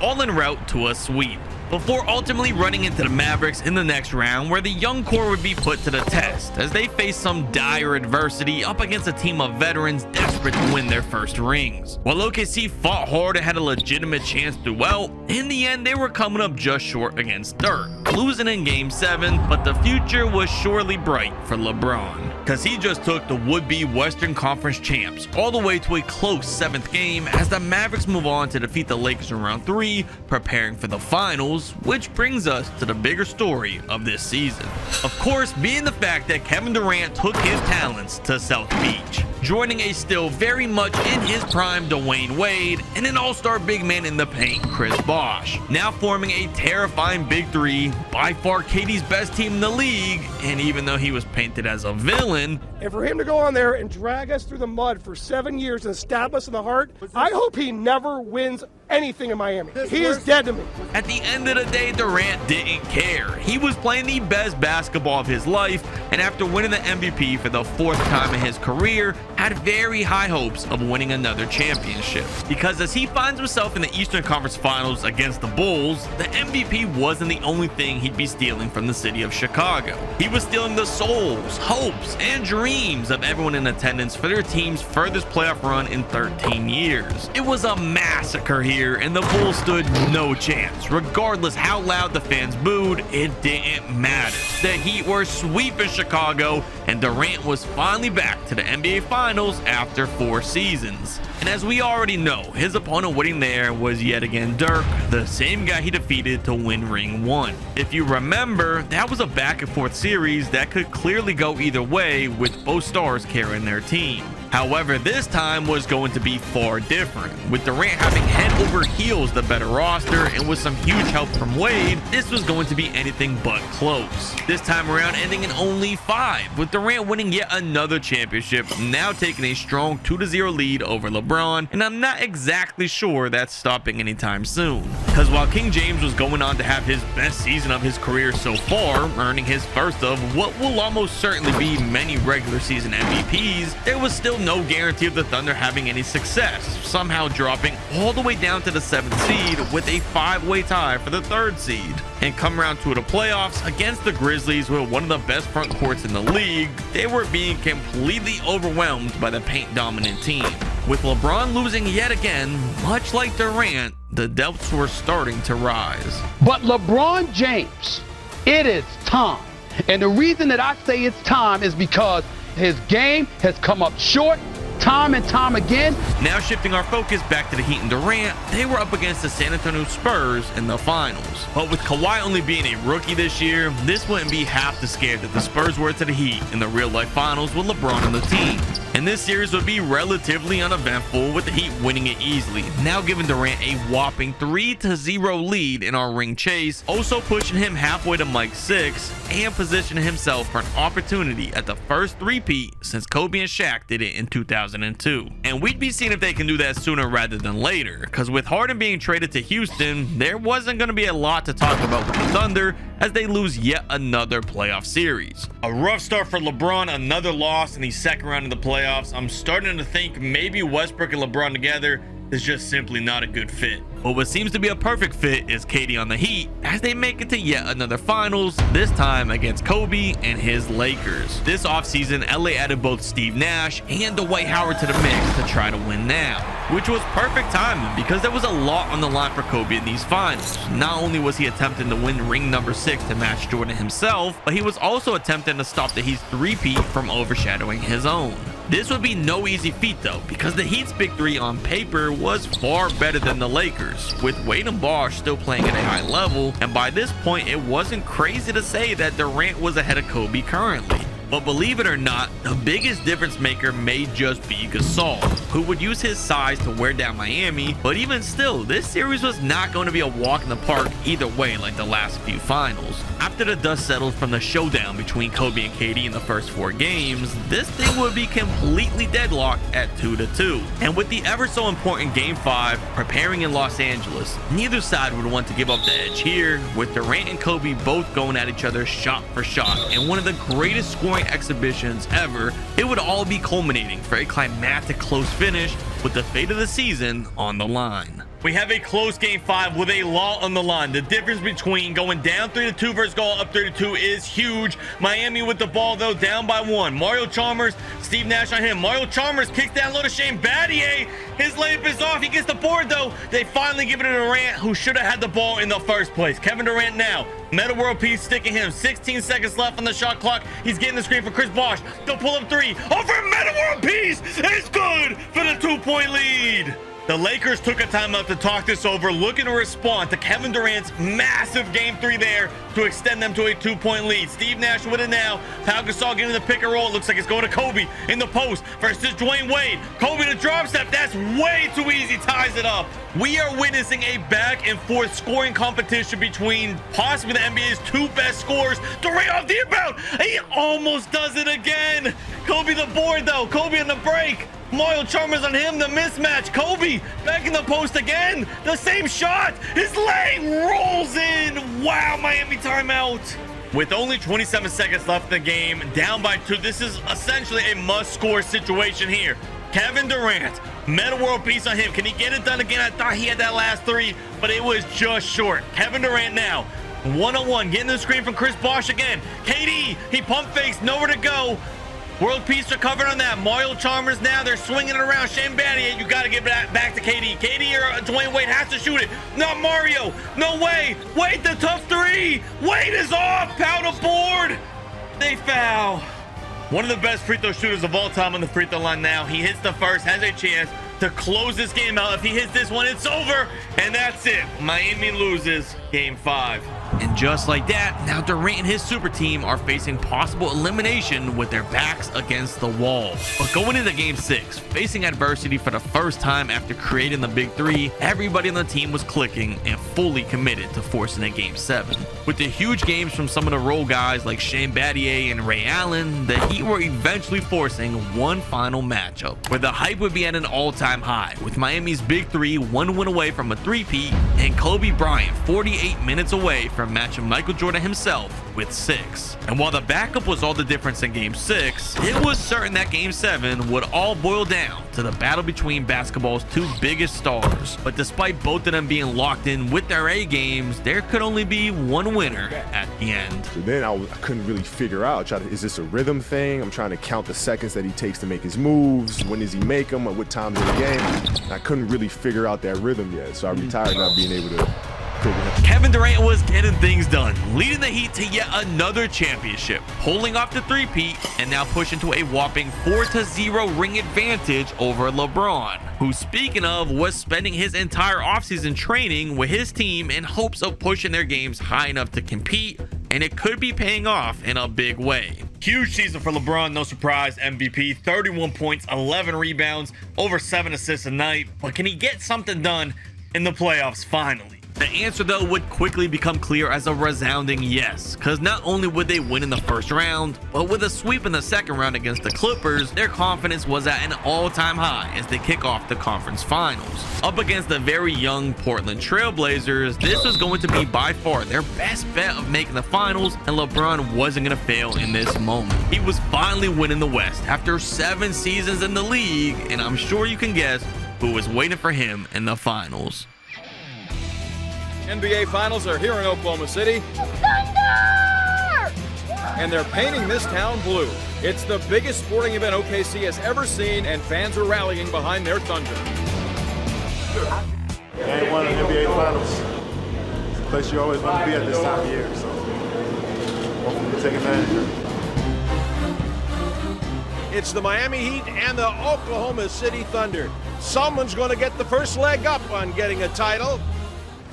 S1: all en route to a sweep. before ultimately running into the Mavericks in the next round, where the young core would be put to the test as they faced some dire adversity up against a team of veterans desperate to win their first rings. While OKC fought hard and had a legitimate chance throughout, in the end they were coming up just short against Dirk, losing in Game 7, but the future was surely bright for LeBron, because he just took the would-be Western Conference champs all the way to a close 7th game as the Mavericks move on to defeat the Lakers in round 3, preparing for the finals, which brings us to the bigger story of this season. Of course, being the fact that Kevin Durant took his talents to South Beach, joining a still very much in his prime Dwayne Wade and an all-star big man in the paint, Chris Bosh, now forming a terrifying big three, by far KD's best team in the league, and even though he was painted as a villain,
S17: and for him to go on there and drag us through the mud for 7 years and stab us in the heart, I hope he never wins anything in Miami. He is dead to me.
S1: At the end of the day, Durant didn't care. He was playing the best basketball of his life, and after winning the MVP for the 4th time in his career, had very high hopes of winning another championship. Because as he finds himself in the Eastern Conference Finals against the Bulls, the MVP wasn't the only thing he'd be stealing from the city of Chicago. He was stealing the souls, hopes, and dreams of everyone in attendance for their team's furthest playoff run in 13 years. It was a massacre here, and the Bulls stood no chance. Regardless how loud the fans booed, it didn't matter. The Heat were sweeping Chicago, and Durant was finally back to the NBA Finals after 4 seasons. And as we already know, his opponent winning there was yet again Dirk, the same guy he defeated to win Ring 1. If you remember, that was a back and forth series that could clearly go either way, with both stars carrying their team. However, this time was going to be far different, with Durant having head over heels the better roster, and with some huge help from Wade, this was going to be anything but close. This time around ending in only 5, with Durant winning yet another championship, now taking a strong 2-0 lead over LeBron, and I'm not exactly sure that's stopping anytime soon. Because while King James was going on to have his best season of his career so far, earning his first of what will almost certainly be many regular season MVPs, there was still no guarantee of the Thunder having any success, somehow dropping all the way down to the 7th seed with a 5-way tie for the 3rd seed. And come around to the playoffs against the Grizzlies with one of the best front courts in the league, they were being completely overwhelmed by the paint-dominant team. With LeBron losing yet again, much like Durant, the doubts were starting to rise.
S4: But LeBron James, it is time. And the reason that I say it's time is because his game has come up short time and time again.
S1: Now shifting our focus back to the Heat and Durant, they were up against the San Antonio Spurs in the finals. But with Kawhi only being a rookie this year, this wouldn't be half the scare that the Spurs were to the Heat in the real-life finals with LeBron on the team. And this series would be relatively uneventful, with the Heat winning it easily, now giving Durant a whopping 3-0 lead in our ring chase, also pushing him halfway to Mike 6, and positioning himself for an opportunity at the first three-peat since Kobe and Shaq did it in 2002. And we'd be seeing if they can do that sooner rather than later, because with Harden being traded to Houston, there wasn't going to be a lot to talk about with the Thunder as they lose yet another playoff series. A rough start for LeBron, another loss in the second round of the playoffs. I'm starting to think maybe Westbrook and LeBron together is just simply not a good fit. But what seems to be a perfect fit is KD on the Heat as they make it to yet another finals, this time against Kobe and his Lakers. This offseason, LA added both Steve Nash and Dwight Howard to the mix to try to win now, which was perfect timing because there was a lot on the line for Kobe in these finals. Not only was he attempting to win ring number 6 to match Jordan himself, but he was also attempting to stop the Heat's three-peat from overshadowing his own. This would be no easy feat though, because the Heat's big three on paper was far better than the Lakers, with Wade and Bosh still playing at a high level, and by this point it wasn't crazy to say that Durant was ahead of Kobe currently. But believe it or not, the biggest difference maker may just be Gasol, who would use his size to wear down Miami, but even still, this series was not going to be a walk in the park either way like the last few finals. After the dust settled from the showdown between Kobe and KD in the first 4 games, this thing would be completely deadlocked at 2-2. And with the ever so important Game 5 preparing in Los Angeles, neither side would want to give up the edge here, with Durant and Kobe both going at each other shot for shot, and one of the greatest scoring exhibitions ever. It would all be culminating for a climactic close finish with the fate of the season on the line. We have a close game 5 with a lot on the line. The difference between going down 3-2 versus going up 3-2 is huge. Miami with the ball, though, down by 1. Mario Chalmers, Steve Nash on him. Mario Chalmers kicks down low to Shane Battier. His layup is off. He gets the board, though. They finally give it to Durant, who should have had the ball in the first place. Kevin Durant now. Meta World Peace sticking him. 16 seconds left on the shot clock. He's getting the screen for Chris Bosh. They'll pull up 3. Over Meta World Peace. It's good for the 2-point lead. The Lakers took a timeout to talk this over, looking to respond to Kevin Durant's massive game 3 there to extend them to a 2-point lead. Steve Nash with it now. Pau Gasol getting the pick and roll. It looks like it's going to Kobe in the post versus Dwayne Wade. Kobe the drop step. That's way too easy. Ties it up. We are witnessing a back and forth scoring competition between possibly the NBA's 2 best scorers. Durant off the inbound. He almost does it again. Kobe the board, though. Kobe on the break. Mario Chalmers on him, the mismatch. Kobe back in the post again. The same shot. His leg rolls in. Wow, Miami timeout. With only 27 seconds left in the game, down by 2, this is essentially a must-score situation here. Kevin Durant, Meta World Peace on him. Can he get it done again? I thought he had that last 3, but it was just short. Kevin Durant now, one-on-one, getting the screen from Chris Bosh again. KD, he pump fakes, nowhere to go. World Peace recovered on that. Mario Chalmers now, they're swinging it around. Shane Battier, you got to give it back to KD. KD or Dwayne Wade has to shoot it. Not Mario. No way. Wade, the tough 3. Wade is off. Powder board. They foul. One of the best free throw shooters of all time on the free throw line now. He hits the first, has a chance to close this game out. If he hits this one, it's over. And that's it. Miami loses game 5. And just like that, now Durant and his super team are facing possible elimination with their backs against the wall. But going into game 6, facing adversity for the first time after creating the big 3, everybody on the team was clicking and fully committed to forcing a game 7. With the huge games from some of the role guys like Shane Battier and Ray Allen, the Heat were eventually forcing one final matchup where the hype would be at an all-time high, with Miami's big 3 1 win away from a 3-peat and Kobe Bryant 48 minutes away from matching Michael Jordan himself with 6. And while the backup was all the difference in game 6, it was certain that game 7 would all boil down to the battle between basketball's 2 biggest stars. But despite both of them being locked in with their A games, there could only be one winner at the end.
S6: So then I couldn't really figure out, is this a rhythm thing? I'm trying to count the seconds that he takes to make his moves. When does he make them? At what times in the game? And I couldn't really figure out that rhythm yet. So I retired not being able to.
S1: Kevin Durant was getting things done, leading the Heat to yet another championship, pulling off the 3-peat, and now pushing to a whopping 4-0 ring advantage over LeBron, who, speaking of, was spending his entire offseason training with his team in hopes of pushing their games high enough to compete, and it could be paying off in a big way. Huge season for LeBron, no surprise, MVP, 31 points, 11 rebounds, over 7 assists a night, but can he get something done in the playoffs finally? The answer, though, would quickly become clear as a resounding yes, because not only would they win in the first round, but with a sweep in the second round against the Clippers, their confidence was at an all-time high as they kick off the conference finals. Up against the very young Portland Trail Blazers, this was going to be by far their best bet of making the finals, and LeBron wasn't going to fail in this moment. He was finally winning the West after 7 seasons in the league, and I'm sure you can guess who was waiting for him in the finals.
S14: NBA Finals are here in Oklahoma City.
S3: Thunder!
S14: And they're painting this town blue. It's the biggest sporting event OKC has ever seen, and fans are rallying behind their Thunder.
S6: Game 1 of the NBA Finals. It's a place you always want to be at this time of year, so hopefully we'll take advantage of it.
S16: It's the Miami Heat and the Oklahoma City Thunder. Someone's going to get the first leg up on getting a title.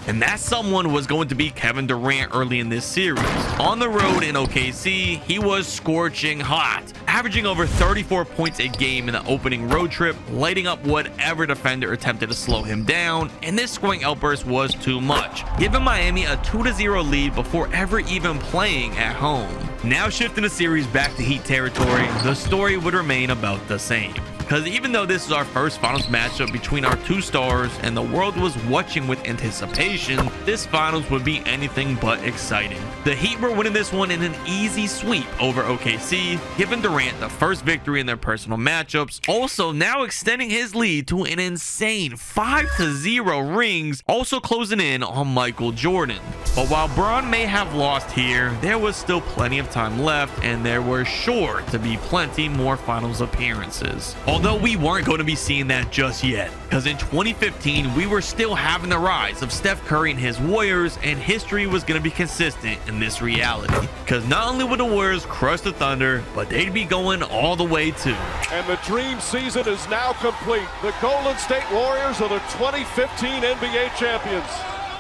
S1: And that someone was going to be Kevin Durant early in this series. On the road in OKC, he was scorching hot, averaging over 34 points a game in the opening road trip, lighting up whatever defender attempted to slow him down, and this scoring outburst was too much, giving Miami a 2-0 lead before ever even playing at home. Now shifting the series back to Heat territory, the story would remain about the same. because even though this is our first finals matchup between our two stars and the world was watching with anticipation, this finals would be anything but exciting. The Heat were winning this one in an easy sweep over OKC, giving Durant the first victory in their personal matchups, also now extending his lead to an insane 5-0 rings, also closing in on Michael Jordan. But while Bron may have lost here, there was still plenty of time left, and there were sure to be plenty more finals appearances. Although we weren't going to be seeing that just yet, because in 2015 we were still having the rise of Steph Curry and his Warriors, and history was going to be consistent in this reality, because not only would the Warriors crush the Thunder, but they'd be going all the way too.
S14: And the dream season is now complete. The Golden State Warriors are the 2015 NBA champions.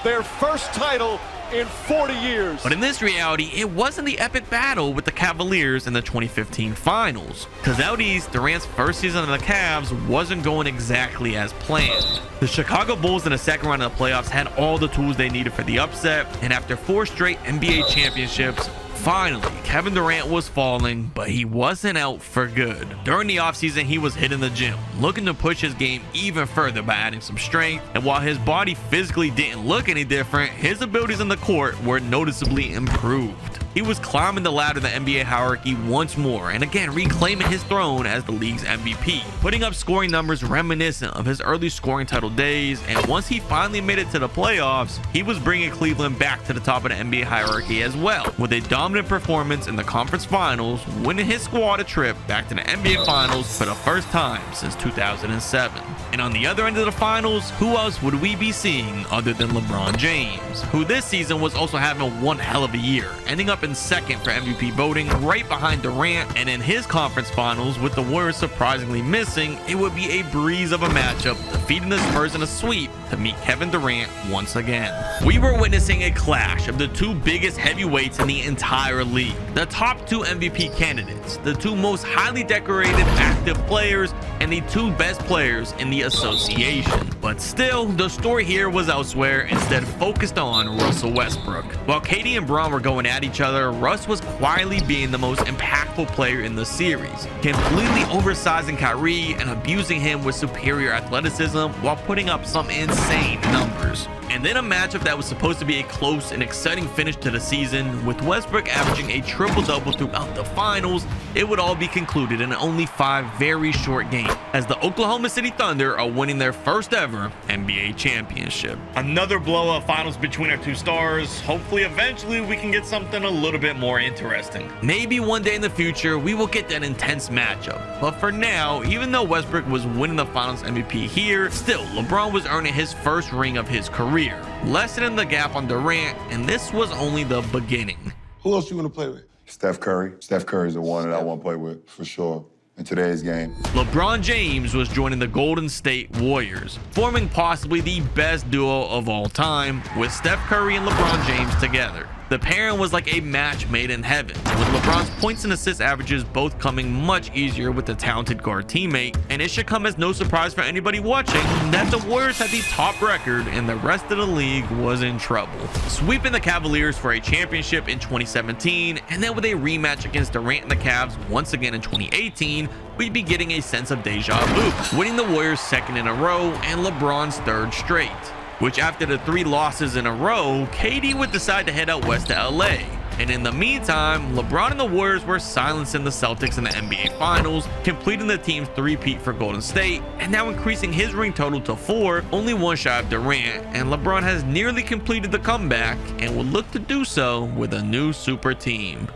S14: Their first title in 40 years.
S1: But in this reality, it wasn't the epic battle with the Cavaliers in the 2015 finals, because out east, Durant's first season of the Cavs wasn't going exactly as planned. The Chicago Bulls in the second round of the playoffs had all the tools they needed for the upset, and after 4 straight NBA championships, finally, Kevin Durant was falling, but he wasn't out for good. During the offseason, he was hitting the gym, looking to push his game even further by adding some strength, and while his body physically didn't look any different, his abilities on the court were noticeably improved. He was climbing the ladder of the NBA hierarchy once more, and again reclaiming his throne as the league's MVP, putting up scoring numbers reminiscent of his early scoring title days. And once he finally made it to the playoffs, he was bringing Cleveland back to the top of the NBA hierarchy as well, with a dominant performance in the conference finals, winning his squad a trip back to the NBA finals for the first time since 2007. And on the other end of the finals, who else would we be seeing other than LeBron James, who this season was also having one hell of a year, ending up in second for MVP voting, right behind Durant. And in his conference finals, with the Warriors surprisingly missing, it would be a breeze of a matchup, defeating the Spurs in a sweep to meet Kevin Durant once again. We were witnessing a clash of the two biggest heavyweights in the entire league, the top 2 MVP candidates, the 2 most highly decorated active players, and the 2 best players in the association. But still, the story here was elsewhere, instead focused on Russell Westbrook. While KD and Bron were going at each other, Russ was quietly being the most impactful player in the series, completely oversizing Kyrie and abusing him with superior athleticism while putting up some insane numbers. And then a matchup that was supposed to be a close and exciting finish to the season, with Westbrook averaging a triple-double throughout the finals, it would all be concluded in only 5 very short games, as the Oklahoma City Thunder are winning their first ever NBA championship. Another blowout finals between our 2 stars. Hopefully eventually we can get something a little bit more interesting. Maybe one day in the future we will get that intense matchup, but for now, even though Westbrook was winning the finals MVP here, still LeBron was earning his first ring of his career, lessening the gap on Durant, and this was only the beginning.
S15: Who else you want to play with? Steph Curry. Steph Curry's the one that I want to play with, for sure, in today's game.
S1: LeBron James was joining the Golden State Warriors, forming possibly the best duo of all time, with Steph Curry and LeBron James together. The pairing was like a match made in heaven, with LeBron's points and assist averages both coming much easier with a talented guard teammate, and it should come as no surprise for anybody watching that the Warriors had the top record and the rest of the league was in trouble, sweeping the Cavaliers for a championship in 2017, and then with a rematch against Durant and the Cavs once again in 2018, we'd be getting a sense of deja vu, winning the Warriors' second in a row and LeBron's third straight. Which after the 3 losses in a row, KD would decide to head out west to LA. And in the meantime, LeBron and the Warriors were silencing the Celtics in the NBA Finals, completing the team's 3-peat for Golden State, and now increasing his ring total to 4, only 1 shy of Durant, and LeBron has nearly completed the comeback and will look to do so with a new super team.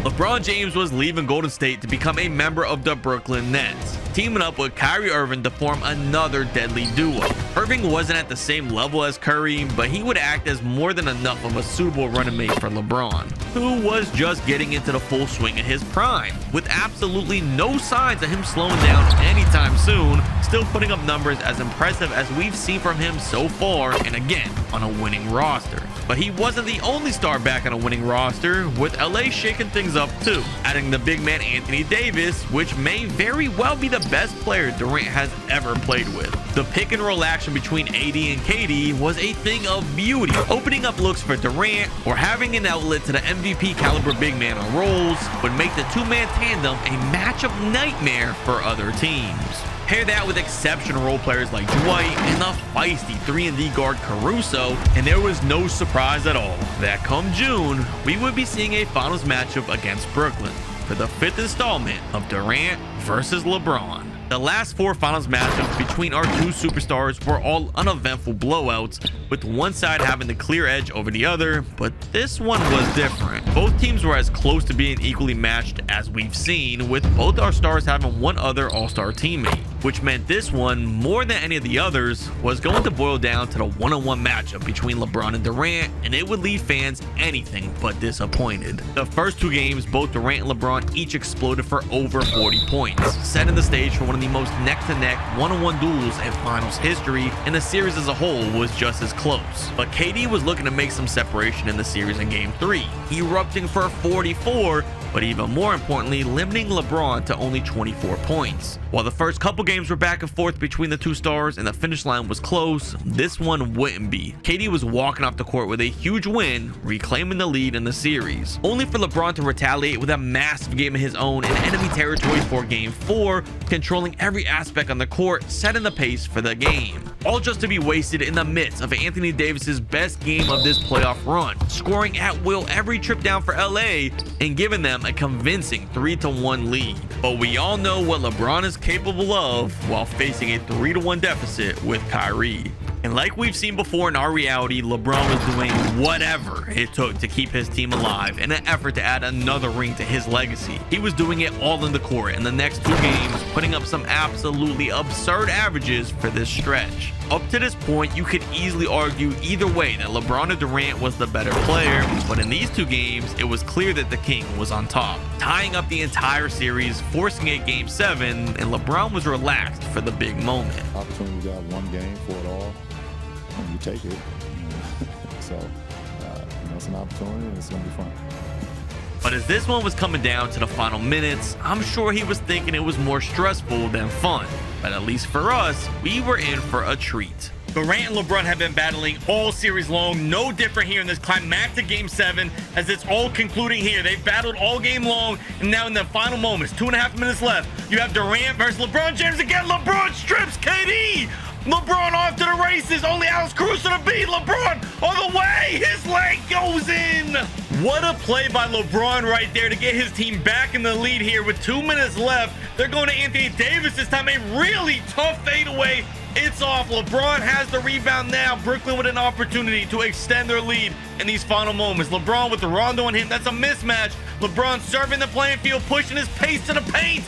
S1: LeBron James was leaving Golden State to become a member of the Brooklyn Nets, teaming up with Kyrie Irving to form another deadly duo. Irving wasn't at the same level as Curry, but he would act as more than enough of a suitable running mate for LeBron, who was just getting into the full swing of his prime, with absolutely no signs of him slowing down anytime soon, still putting up numbers as impressive as we've seen from him so far, and again, on a winning roster. But he wasn't the only star back on a winning roster, with LA shaking things up up too, adding the big man Anthony Davis, which may very well be the best player Durant has ever played with. The pick and roll action between AD and KD was a thing of beauty, opening up looks for Durant, or having an outlet to the MVP caliber big man on rolls would make the two-man tandem a matchup nightmare for other teams. Pair that with exceptional role players like Dwight and the feisty 3-and-D guard Caruso, and there was no surprise at all that come June, we would be seeing a finals matchup against Brooklyn for the 5th installment of Durant versus LeBron. The last 4 finals matchups between our two superstars were all uneventful blowouts, with one side having the clear edge over the other, but this one was different. Both teams were as close to being equally matched as we've seen, with both our stars having one other all-star teammate, which meant this one, more than any of the others, was going to boil down to the one-on-one matchup between LeBron and Durant, and it would leave fans anything but disappointed. The first 2 games, both Durant and LeBron each exploded for over 40 points, setting the stage for one of the most neck-to-neck one-on-one duels in finals history, and the series as a whole was just as close. But KD was looking to make some separation in the series in Game 3, erupting for 44, but even more importantly, limiting LeBron to only 24 points. While the first couple games were back and forth between the two stars and the finish line was close, this one wouldn't be. KD was walking off the court with a huge win, reclaiming the lead in the series, only for LeBron to retaliate with a massive game of his own in enemy territory for Game 4, controlling every aspect on the court, setting the pace for the game. All just to be wasted in the midst of Anthony Davis's best game of this playoff run, scoring at will every trip down for LA and giving them a convincing 3-1 lead. But we all know what LeBron is capable of while facing a 3-1 deficit with Kyrie. And like we've seen before in our reality, LeBron was doing whatever it took to keep his team alive in an effort to add another ring to his legacy. He was doing it all in the court in the next 2 games, putting up some absolutely absurd averages for this stretch. Up to this point, you could easily argue either way that LeBron or Durant was the better player, but in these 2 games, it was clear that the king was on top, tying up the entire series, forcing a Game 7, and LeBron was relaxed for the big moment.
S18: Opportunity to have one game for it all, and you take it. So, it's an opportunity, and it's going to be fun.
S1: But as this one was coming down to the final minutes, I'm sure he was thinking it was more stressful than fun. But at least for us, we were in for a treat. Durant and LeBron have been battling all series long, no different here in this climactic Game 7, as it's all concluding here. They've battled all game long, and now in the final moments, 2.5 minutes left, you have Durant versus LeBron James again. LeBron strips KD. LeBron off to the races. Only Alex Caruso to beat. LeBron on the way. His leg goes in. What a play by LeBron right there to get his team back in the lead here with 2 minutes left. They're going to Anthony Davis this time. A really tough fadeaway. It's off. LeBron has the rebound now. Brooklyn with an opportunity to extend their lead in these final moments. LeBron with the Rondo on him. That's a mismatch. LeBron serving the playing field, pushing his pace to the paint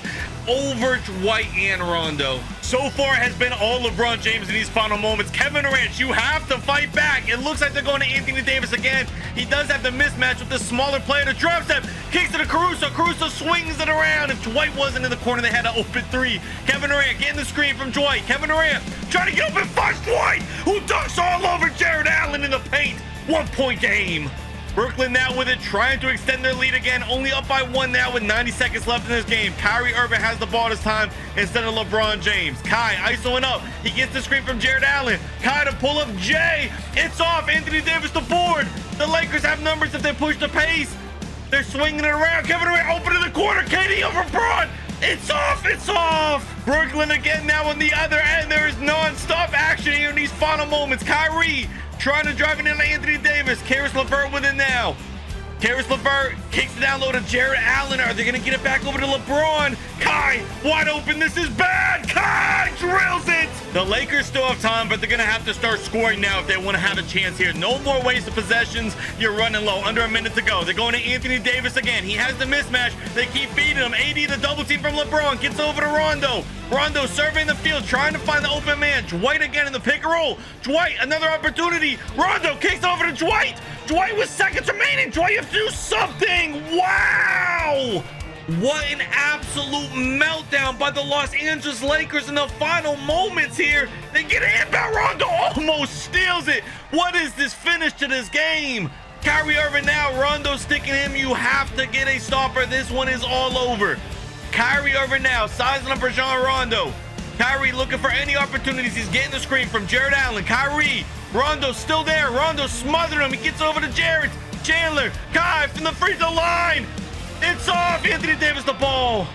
S1: over Dwight and Rondo. So far has been all LeBron James in these final moments. Kevin Durant, you have to fight back. It looks like they're going to Anthony Davis again. He does have the mismatch with the smaller player. The drop step kicks to the Caruso. Caruso swings it around. If Dwight wasn't in the corner, they had an open 3. Kevin Durant getting the screen from Dwight. Kevin Durant trying to get open, finds Dwight, who ducks all over Jared Allen in the paint. 1-point game. Brooklyn now with it, trying to extend their lead again, only up by 1 now with 90 seconds left in this game. Kyrie Irving has the ball this time instead of LeBron James. Kai isoing up. He gets the screen from Jared Allen. Kai to pull up Jay. It's off. Anthony Davis the board. The Lakers have numbers if they push the pace. They're swinging it around. Kevin Durant open in the corner. KD over Braun. It's off. It's off. Brooklyn again now on the other end. There is non-stop action here in these final moments. Kyrie trying to drive it in to Anthony Davis. Caris LeVert with it now. Caris LeVert kicks it down low to Jared Allen. Are they going to get it back over to LeBron? Kai, wide open. This is bad. Kai drills it. The Lakers still have time, but they're going to have to start scoring now if they want to have a chance here. No more wasted possessions. You're running low. Under a minute to go. They're going to Anthony Davis again. He has the mismatch. They keep beating him. AD, the double team from LeBron, gets over to Rondo. Rondo surveying the field, trying to find the open man. Dwight again in the pick and roll. Dwight, another opportunity. Rondo kicks over to Dwight. Dwight with seconds remaining. Dwight, you have to do something. Wow. What an absolute meltdown by the Los Angeles Lakers in the final moments here. They get an inbound. Rondo almost steals it. What is this finish to this game? Kyrie Irving now, Rondo sticking him. You have to get a stopper. This one is all over. Kyrie Irving now, sizing up Rajon Rondo. Kyrie looking for any opportunities. He's getting the screen from Jared Allen. Kyrie, Rondo's still there. Rondo smothering him. He gets over to Jared. Chandler, Kai from the free throw line. It's off. Anthony Davis the ball.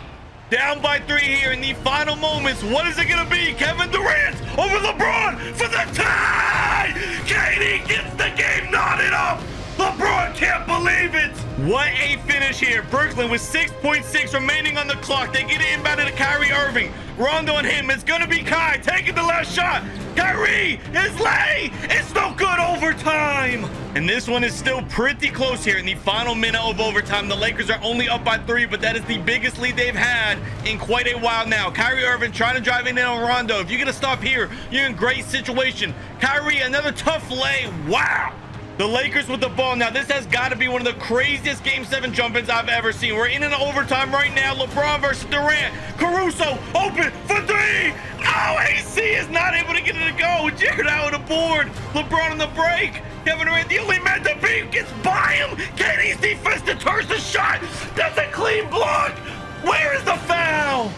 S1: Down by 3 here in the final moments. What is it going to be? Kevin Durant over LeBron for the tie. KD gets the game knotted up. LeBron can't believe it. What a finish here. Brooklyn with 6.6 remaining on the clock. They get it inbounded to Kyrie Irving. Rondo and him. It's going to be Kai taking the last shot. Kyrie, his lay. It's no good. Overtime. And this one is still pretty close here in the final minute of overtime. The Lakers are only up by 3, but that is the biggest lead they've had in quite a while now. Kyrie Irving trying to drive in on Rondo. If you're going to stop here, you're in great situation. Kyrie, another tough lay. Wow. The Lakers with the ball. Now, this has got to be one of the craziest Game 7 jump-ins I've ever seen. We're in an overtime right now. LeBron versus Durant. Caruso open for 3. Oh, AC is not able to get it to go. Jared out of the board. LeBron on the break. Kevin Durant, the only man to beat, gets by him. KD's defense deters the shot. That's a clean block. Where is the foul?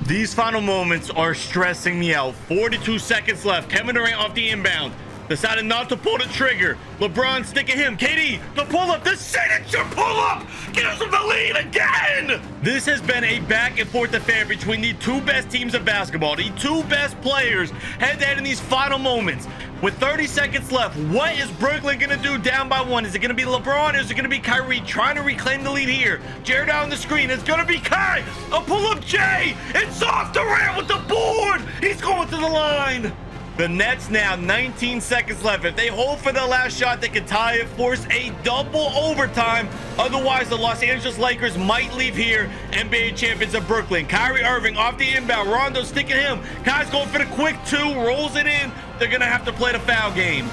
S1: These final moments are stressing me out. 42 seconds left. Kevin Durant off the inbound. Decided not to pull the trigger. LeBron sticking him. KD, the pull-up, the signature pull-up gives him the lead again. This has been a back and forth affair between the 2 best teams of basketball, the 2 best players head-to-head in these final moments. With 30 seconds left, what is Brooklyn going to do down by 1? Is it going to be LeBron or is it going to be Kyrie trying to reclaim the lead here? Jared out on the screen. It's going to be Kai. A pull-up Jay. It's off. Durant with the board. He's going to the line. The Nets now, 19 seconds left. If they hold for the last shot, they can tie it, force a double overtime. Otherwise, the Los Angeles Lakers might leave here NBA champions of Brooklyn. Kyrie Irving off the inbound. Rondo sticking him. Kai's going for the quick 2, rolls it in. They're going to have to play the foul game.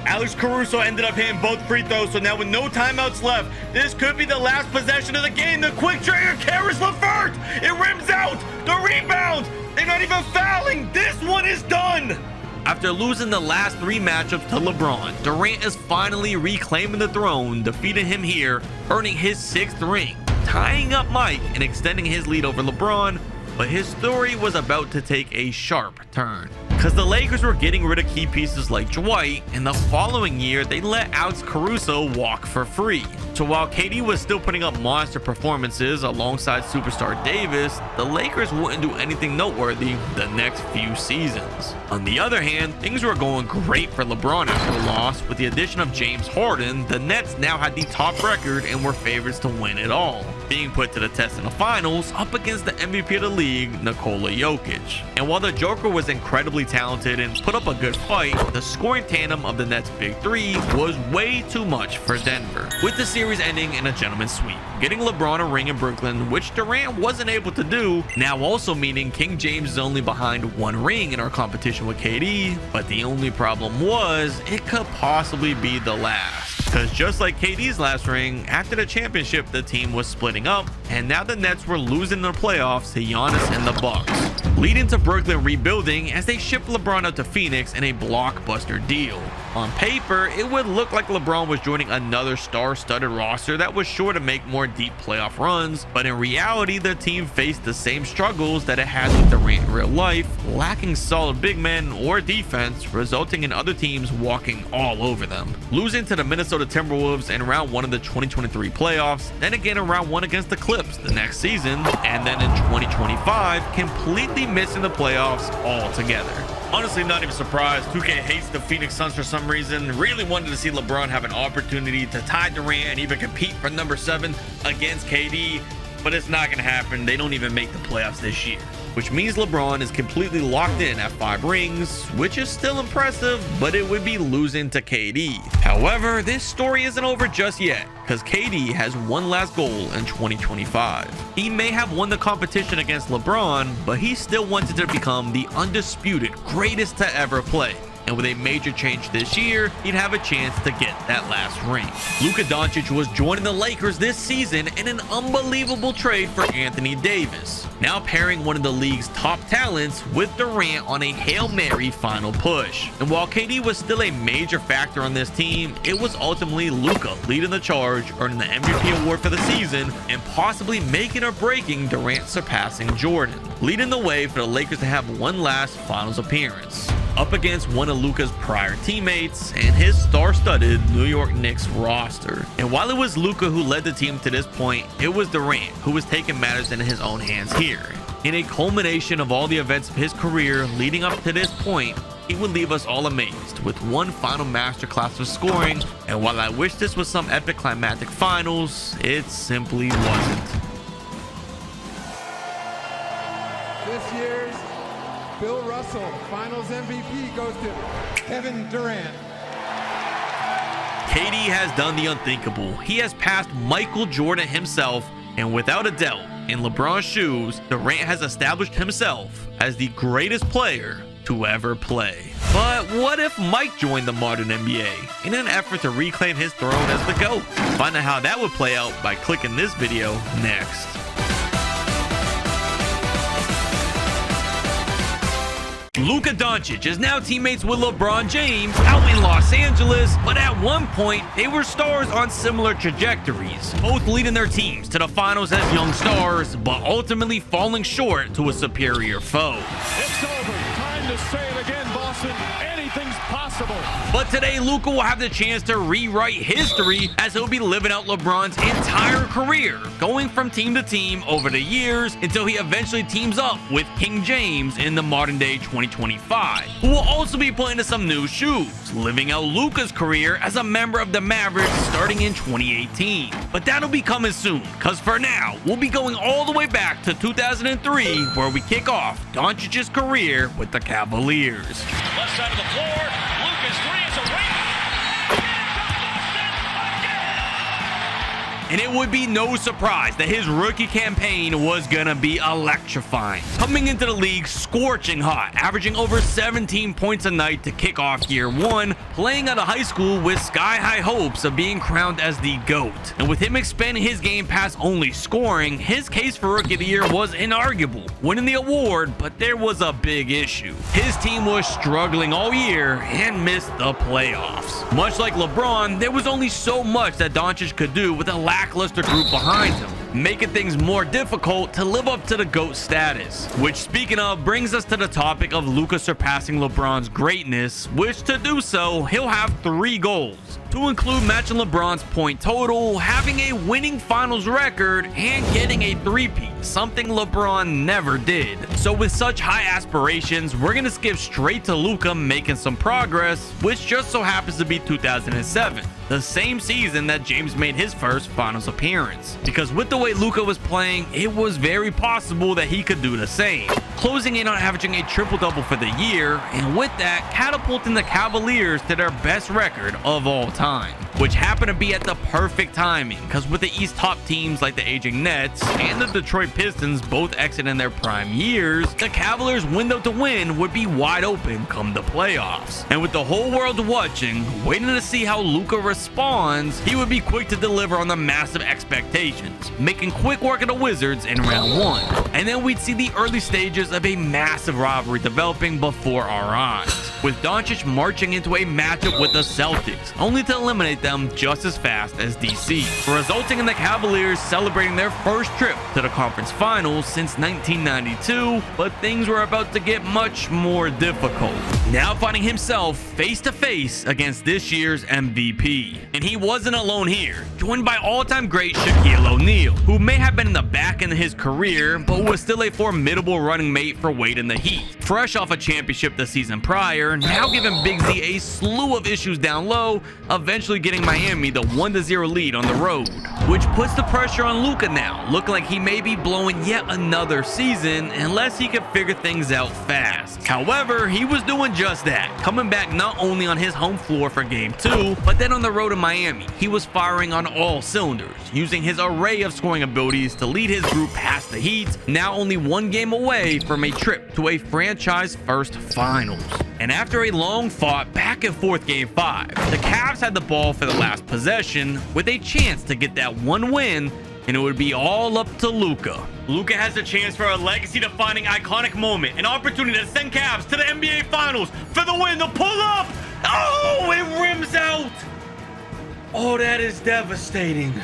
S1: Alex Caruso ended up hitting both free throws, so now with no timeouts left, this could be the last possession of the game. The quick trigger, Karis LeVert. It rims out. The rebound. They're not even fouling. This one is done. After losing the last 3 matchups to LeBron, Durant is finally reclaiming the throne, defeating him here, earning his 6th ring, tying up Mike and extending his lead over LeBron. But his story was about to take a sharp turn, because the Lakers were getting rid of key pieces like Dwight, and the following year they let Alex Caruso walk for free. So while KD was still putting up monster performances alongside superstar Davis, the Lakers wouldn't do anything noteworthy the next few seasons. On the other hand, things were going great for LeBron after the loss. With the addition of James Harden, the Nets now had the top record and were favorites to win it all, being put to the test in the finals up against the MVP of the league, Nikola Jokic. And while the Joker was incredibly talented and put up a good fight, the scoring tandem of the Nets' big 3 was way too much for Denver, with the series ending in a gentleman's sweep, getting LeBron a ring in Brooklyn, which Durant wasn't able to do, now also meaning King James is only behind 1 ring in our competition with KD. But the only problem was it could possibly be the last, because just like KD's last ring, after the championship the team was splitting up, and now the Nets were losing the playoffs to Giannis and the Bucks, leading to Brooklyn rebuilding as they shipped LeBron out to Phoenix in a blockbuster deal. On paper, it would look like LeBron was joining another star-studded roster that was sure to make more deep playoff runs, but in reality, the team faced the same struggles that it had with Durant in real life, lacking solid big men or defense, resulting in other teams walking all over them. Losing to the Minnesota Timberwolves in round 1 of the 2023 playoffs, then again in round 1 against the Clips the next season, and then in 2025, completely missing the playoffs altogether. Honestly, not even surprised. 2K hates the Phoenix Suns for some reason. Really wanted to see LeBron have an opportunity to tie Durant and even compete for number 7 against KD, but it's not going to happen. They don't even make the playoffs this year, which means LeBron is completely locked in at 5 rings, which is still impressive, but it would be losing to KD. However, this story isn't over just yet, because KD has one last goal in 2025. He may have won the competition against LeBron, but he still wanted to become the undisputed greatest to ever play. and with a major change this year, he'd have a chance to get that last ring. Luka Doncic was joining the Lakers this season in an unbelievable trade for Anthony Davis, now pairing one of the league's top talents with Durant on a Hail Mary final push. And while KD was still a major factor on this team, it was ultimately Luca leading the charge, earning the MVP award for the season and possibly making or breaking Durant surpassing Jordan, leading the way for the Lakers to have one last finals appearance up against one of Luca's prior teammates and his star-studded New York Knicks roster. And while it was Luca who led the team to this point, it was Durant who was taking matters into his own hands here. In a culmination of all the events of his career leading up to this point, he would leave us all amazed with one final masterclass of scoring, and while I wish this was some epic climactic finals, it simply wasn't.
S19: This year's Bill Russell Finals MVP goes to Kevin Durant.
S1: KD has done the unthinkable. He has passed Michael Jordan himself, and without a doubt, in LeBron's shoes, Durant has established himself as the greatest player to ever play. But what if Mike joined the modern NBA in an effort to reclaim his throne as the GOAT? Find out how that would play out by clicking this video next. Luka Doncic is now teammates with LeBron James out in Los Angeles, but at one point, they were stars on similar trajectories, both leading their teams to the finals as young stars, but ultimately falling short to a superior foe.
S14: It's over. Time to say it again, Boston. Anything's possible.
S1: But today, Luka will have the chance to rewrite history as he'll be living out LeBron's entire career, going from team to team over the years until he eventually teams up with King James in the modern day 2025, who will also be playing in some new shoes, living out Luka's career as a member of the Mavericks starting in 2018. But that'll be coming soon, because for now, we'll be going all the way back to 2003, where we kick off Doncic's career with the Cavaliers.
S9: Left side of the floor, Luka's three is a ring.
S1: And it would be no surprise that his rookie campaign was gonna be electrifying. Coming into the league scorching hot, averaging over 17 points a night to kick off year one, playing out of high school with sky-high hopes of being crowned as the GOAT. And with him expanding his game past only scoring, his case for Rookie of the Year was inarguable, winning the award, but there was a big issue. His team was struggling all year and missed the playoffs. Much like LeBron, there was only so much that Doncic could do with a lackluster group behind him, making things more difficult to live up to the GOAT status. Which, speaking of, brings us to the topic of Luka surpassing LeBron's greatness, which to do so, he'll have 3 goals, to include matching LeBron's point total, having a winning finals record, and getting a three-peat, something LeBron never did. So with such high aspirations, we're gonna skip straight to Luka making some progress, which just so happens to be 2007. The same season that James made his first finals appearance. Because with the way Luka was playing, it was very possible that he could do the same, closing in on averaging a triple-double for the year, and with that, catapulting the Cavaliers to their best record of all time, which happened to be at the perfect timing, because with the East top teams like the aging Nets and the Detroit Pistons both exiting their prime years, the Cavaliers' window to win would be wide open come the playoffs. And with the whole world watching, waiting to see how Luka responds, he would be quick to deliver on the massive expectations, making quick work of the Wizards in round 1. And then we'd see the early stages of a massive rivalry developing before our eyes, with Doncic marching into a matchup with the Celtics, only to eliminate them just as fast as DC, resulting in the Cavaliers celebrating their first trip to the conference finals since 1992, but things were about to get much more difficult, now finding himself face to face against this year's MVP. And he wasn't alone here, joined by all-time great Shaquille O'Neal, who may have been in the back end of his career, but was still a formidable running mate for Wade in the Heat. Fresh off a championship the season prior, now giving Big Z a slew of issues down low, eventually getting Miami the 1-0 lead on the road, which puts the pressure on Luka now, looking like he may be blowing yet another season unless he can figure things out fast. However, he was doing just that, coming back not only on his home floor for Game 2, but then on the road to Miami, he was firing on all cylinders, using his array of scoring abilities to lead his group past the Heat, now only 1 game away from a trip to a franchise first finals. And after a long fought back and forth game 5, the Cavs had the ball for the last possession with a chance to get that one win, and it would be all up to Luca. Luca has a chance for a legacy-defining iconic moment, an opportunity to send Cavs to the NBA Finals for the win, the pull-up. Oh, it rims out. Oh, that is devastating.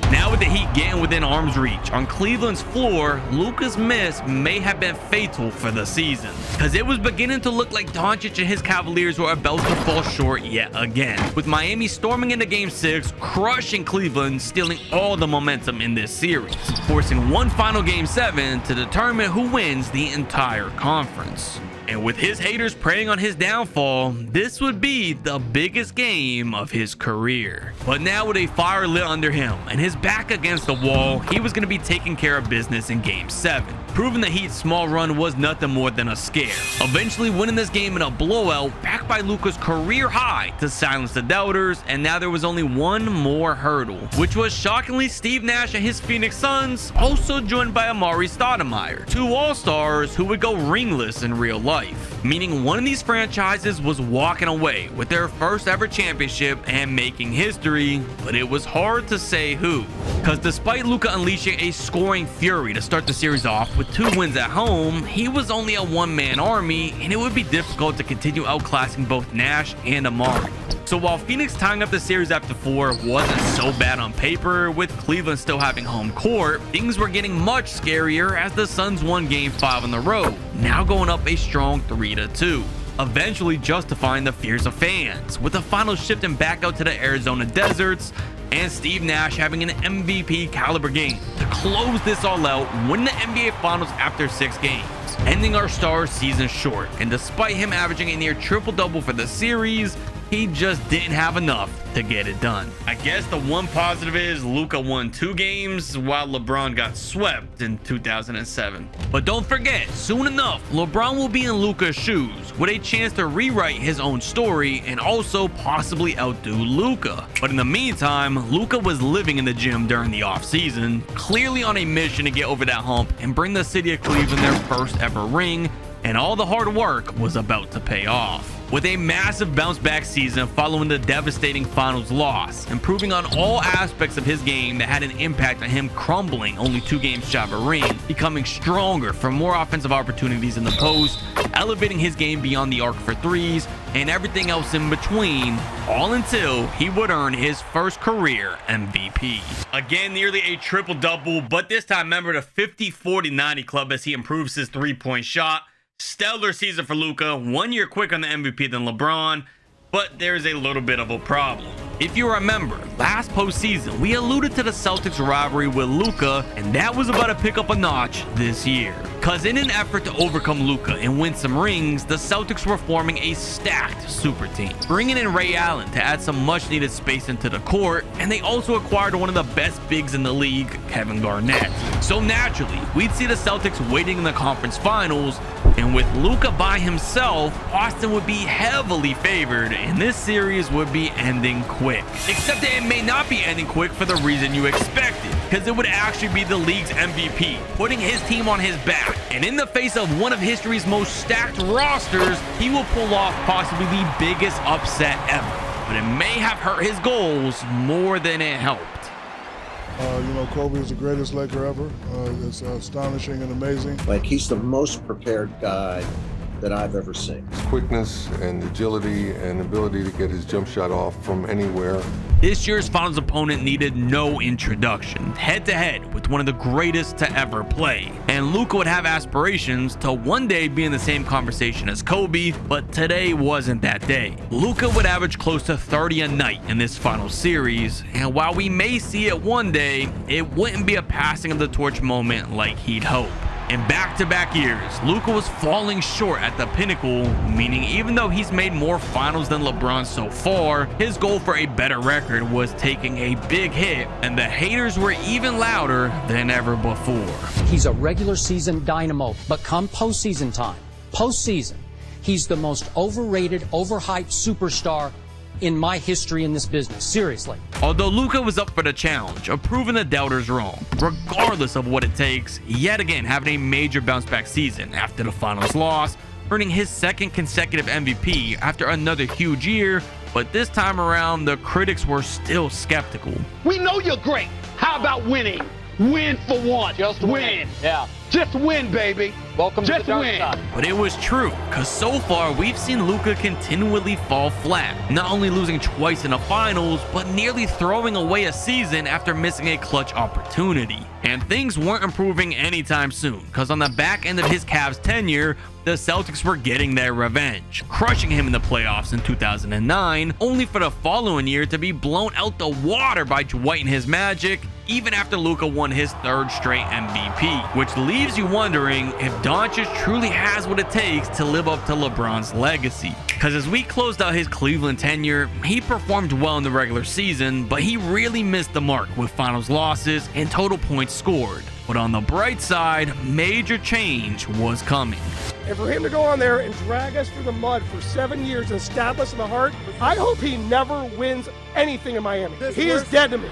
S1: Now with the Heat getting within arm's reach on Cleveland's floor, Luca's miss may have been fatal for the season, because it was beginning to look like Doncic and his Cavaliers were about to fall short yet again, with Miami storming into Game 6, crushing Cleveland, stealing all the momentum in this series, forcing one final Game 7 to determine who wins the entire conference. And with his haters preying on his downfall, this would be the biggest game of his career. But now with a fire lit under him and his back against the wall, he was going to be taking care of business in Game 7, proving the Heat's small run was nothing more than a scare, eventually winning this game in a blowout backed by Luca's career high to silence the doubters. And now there was only one more hurdle, which was shockingly Steve Nash and his Phoenix Suns, also joined by Amari Stoudemire, two all-stars who would go ringless in real life, meaning one of these franchises was walking away with their first ever championship and making history. But it was hard to say who, because despite Luca unleashing a scoring fury to start the series off with 2 wins at home, he was only a one-man army, and it would be difficult to continue outclassing both Nash and Amari. So while Phoenix tying up the series after 4 wasn't so bad on paper, with Cleveland still having home court, things were getting much scarier as the Suns won Game 5 on the road, now going up a strong 3-2, eventually justifying the fears of fans, with the final shifting back out to the Arizona deserts, and Steve Nash having an MVP caliber game to close this all out, win the NBA Finals after 6 games, ending our star season short. And despite him averaging a near triple-double for the series, he just didn't have enough to get it done. I guess the one positive is Luca won 2 games while LeBron got swept in 2007. But don't forget, soon enough, LeBron will be in Luca's shoes with a chance to rewrite his own story and also possibly outdo Luca. But in the meantime, Luca was living in the gym during the offseason, clearly on a mission to get over that hump and bring the city of Cleveland their first ever ring, and all the hard work was about to pay off, with a massive bounce back season following the devastating finals loss, improving on all aspects of his game that had an impact on him crumbling only 2 games shy of a ring, becoming stronger for more offensive opportunities in the post, elevating his game beyond the arc for threes, and everything else in between, all until he would earn his first career MVP. Again, nearly a triple-double, but this time member the 50-40-90 club as he improves his 3-point shot. Stellar season for Luca, 1 year quicker on the MVP than LeBron, but there's a little bit of a problem. If you remember, last postseason, we alluded to the Celtics rivalry with Luca, and that was about to pick up a notch this year. Cause in an effort to overcome Luca and win some rings, the Celtics were forming a stacked super team, bringing in Ray Allen to add some much needed space into the court, and they also acquired one of the best bigs in the league, Kevin Garnett. So naturally, we'd see the Celtics waiting in the conference finals, and with Luca by himself, Boston would be heavily favored, and this series would be ending quick. Except that it may not be ending quick for the reason you expected, because it would actually be the league's MVP, putting his team on his back, and in the face of one of history's most stacked rosters, he will pull off possibly the biggest upset ever. But it may have hurt his goals more than it helped.
S20: Kobe is the greatest Laker ever. It's astonishing and amazing.
S21: Like, he's the most prepared guy that I've ever seen.
S2: His quickness and agility and ability to get his jump shot off from anywhere.
S1: This year's finals opponent needed no introduction, head-to-head with one of the greatest to ever play. And Luca would have aspirations to one day be in the same conversation as Kobe, but today wasn't that day. Luca would average close to 30 a night in this final series, and while we may see it one day, it wouldn't be a passing of the torch moment like he'd hope. In back-to-back years, Luca was falling short at the pinnacle, meaning even though he's made more finals than LeBron so far, his goal for a better record was taking a big hit, and the haters were even louder than ever before.
S22: He's a regular season dynamo, but come postseason time, he's the most overrated, overhyped superstar in my history in this business, seriously.
S1: Although Luca was up for the challenge of proving the doubters wrong, regardless of what it takes, yet again having a major bounce back season after the finals loss, earning his second consecutive MVP after another huge year, but this time around, the critics were still skeptical.
S5: We know you're great. How about winning? Win for once. Just win.
S16: Yeah.
S5: Just win, baby.
S16: Welcome to the
S5: Just
S16: dark
S5: win.
S16: side.
S1: But it was true, because so far we've seen Luca continually fall flat, not only losing twice in the finals, but nearly throwing away a season after missing a clutch opportunity. And things weren't improving anytime soon, because on the back end of his Cavs tenure, the Celtics were getting their revenge, crushing him in the playoffs in 2009, only for the following year to be blown out the water by Dwight and his Magic, even after Luca won his third straight MVP, which leaves you wondering if Doncic truly has what it takes to live up to LeBron's legacy. Because as we closed out his Cleveland tenure, he performed well in the regular season, but he really missed the mark with finals losses and total points scored. But on the bright side, major change was coming.
S17: And for him to go on there and drag us through the mud for 7 years and stab us in the heart, I hope he never wins anything in Miami. He is dead to me.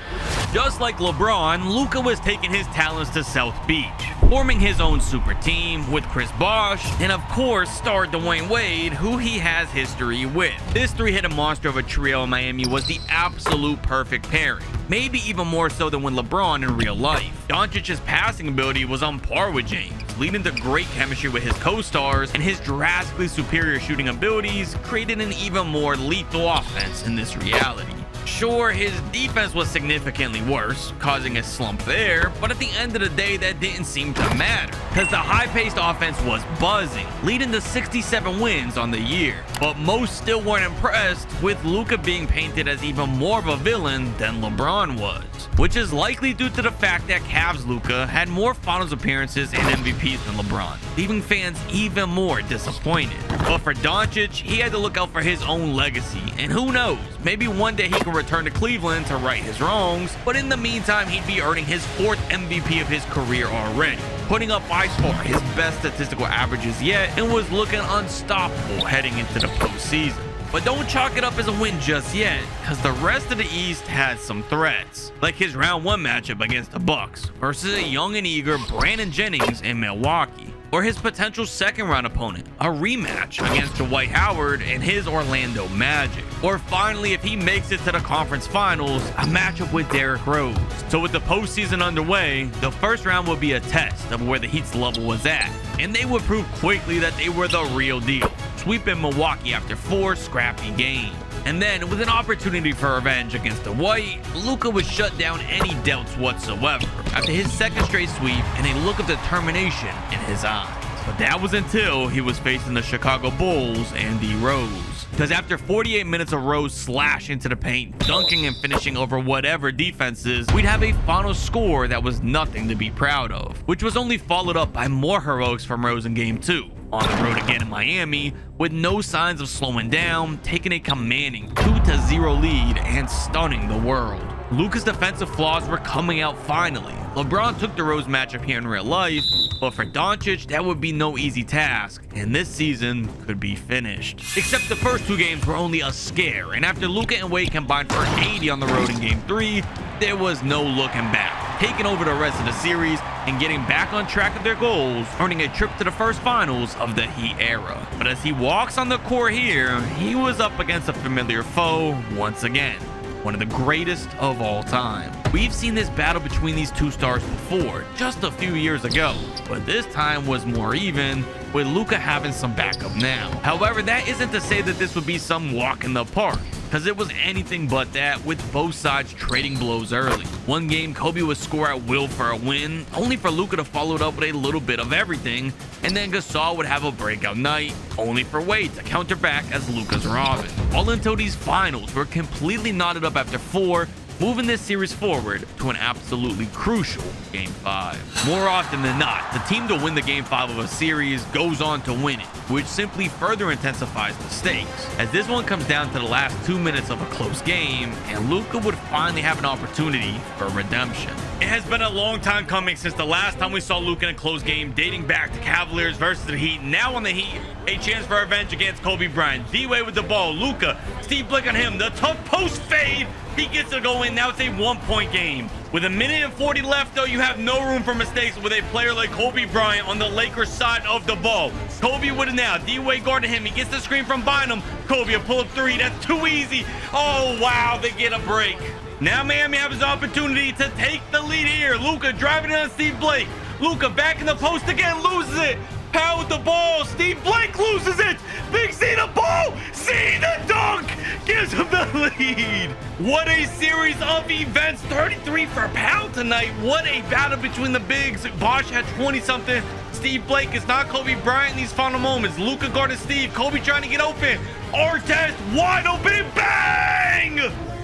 S1: Just like LeBron, Luca was taking his talents to South Beach, forming his own super team with Chris Bosh, and of course star Dwayne Wade, who he has history with. This three-headed monster of a trio in Miami was the absolute perfect pairing, maybe even more so than with LeBron in real life. Doncic's passing ability was on par with James, leading to great chemistry with his co-stars, and his drastically superior shooting abilities created an even more lethal offense in this reality. Sure, his defense was significantly worse, causing a slump there, but at the end of the day, that didn't seem to matter, because the high-paced offense was buzzing, leading to 67 wins on the year. But most still weren't impressed with Luca being painted as even more of a villain than LeBron was, which is likely due to the fact that Cavs Luca had more finals appearances and MVPs than LeBron, leaving fans even more disappointed. But for Doncic, he had to look out for his own legacy, and who knows, maybe one day he could return to Cleveland to right his wrongs, but in the meantime, he'd be earning his 4th MVP of his career already, putting up by far his best statistical averages yet, and was looking unstoppable heading into the postseason. But don't chalk it up as a win just yet, because the rest of the East has some threats, like his round 1 matchup against the Bucks versus a young and eager Brandon Jennings in Milwaukee, or his potential second round opponent, a rematch against Dwight Howard and his Orlando Magic, or finally, if he makes it to the conference finals, a matchup with Derrick Rose. So with the postseason underway, the first round will be a test of where the Heat's level was at, and they would prove quickly that they were the real deal, sweeping Milwaukee after 4 scrappy games. And then, with an opportunity for revenge against the White, Luca would shut down any doubts whatsoever after his second straight sweep and a look of determination in his eyes. But that was until he was facing the Chicago Bulls and D. Rose. Because after 48 minutes of Rose slash into the paint, dunking and finishing over whatever defenses, we'd have a final score that was nothing to be proud of, which was only followed up by more heroics from Rose in Game 2. On the road again in Miami, with no signs of slowing down, taking a commanding 2-0 lead and stunning the world. Luca's defensive flaws were coming out finally. LeBron took the Rose matchup here in real life, but for Doncic, that would be no easy task, and this season could be finished. Except the first 2 games were only a scare, and after Luca and Wade combined for 80 on the road in Game 3, there was no looking back, taking over the rest of the series and getting back on track of their goals, earning a trip to the first finals of the Heat era. But as he walks on the court here, he was up against a familiar foe once again, one of the greatest of all time. We've seen this battle between these two stars before, just a few years ago, but this time was more even, with Luca having some backup now. However, that isn't to say that this would be some walk in the park, because it was anything but that, with both sides trading blows early. One game, Kobe would score at will for a win, only for Luca to follow it up with a little bit of everything, and then Gasol would have a breakout night, only for Wade to counter back as Luca's Robin. All until these finals were completely knotted up after 4, moving this series forward to an absolutely crucial Game 5. More often than not, the team to win the Game 5 of a series goes on to win it, which simply further intensifies the stakes, as this one comes down to the last 2 minutes of a close game, and Luca would finally have an opportunity for redemption. It has been a long time coming since the last time we saw Luca in a close game, dating back to Cavaliers versus the Heat. Now on the Heat, a chance for revenge against Kobe Bryant. D-Wade with the ball, Luca, Steve Blick on him, the tough post fade. He gets to go in. Now it's a 1-point game. With a minute and 40 left, though, you have no room for mistakes with a player like Kobe Bryant on the Lakers side of the ball. Kobe with it now. D-Wade guarding him. He gets the screen from Bynum. Kobe a pull-up three. That's too easy. Oh, wow. They get a break. Now Miami has his opportunity to take the lead here. Luca driving it on Steve Blake. Luca back in the post again. Loses it. Powell with the ball. Steve Blake loses it. Big C the ball. See the dunk. Gives him the lead. What a series of events. 33 for Powell tonight. What a battle between the bigs. Bosh had 20-something. Steve Blake is not Kobe Bryant in these final moments. Luca guarding Steve. Kobe trying to get open. Artest wide open. Bang!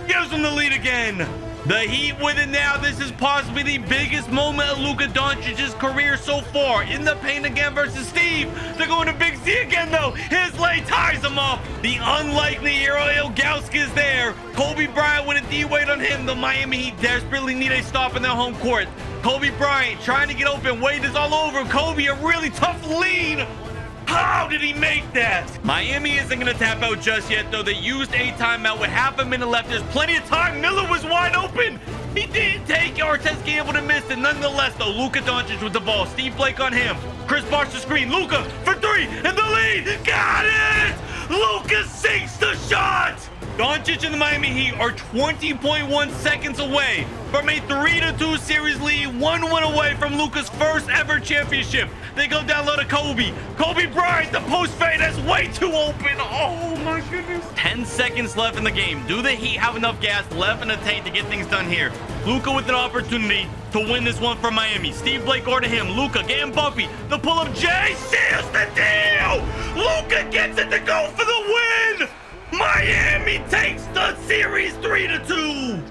S1: Gives him the lead again. The Heat with it now. This is possibly the biggest moment of Luka Doncic's career so far. In the paint again versus Steve. They're going to Big Z again, though. His lay ties him up. The unlikely hero Ilgauskas is there. Kobe Bryant with a D-Wade on him. The Miami Heat desperately need a stop in their home court. Kobe Bryant trying to get open. Wade is all over. Kobe, a really tough lead. How did he make that? Miami isn't going to tap out just yet, though. They used a timeout with half a minute left. There's plenty of time. Miller was wide open. He didn't take it. Artest able to miss it. Nonetheless, though, Luka Doncic with the ball. Steve Blake on him. Chris Bosh the screen. Luka for three. And the lead. Got it. Luka sinks the shot. Doncic and the Miami Heat are 20.1 seconds away from a 3-2 series lead, 1 away from Luka's first ever championship. They go down low to Kobe. Kobe Bryant, the post fade is way too open. Oh my goodness. 10 seconds left in the game. Do the Heat have enough gas left in the tank to get things done here? Luka with an opportunity to win this one for Miami. Steve Blake guarding him. Luka getting bumpy. The pull-up J seals the deal. Luka gets it to go for the win. Miami takes the series 3-2.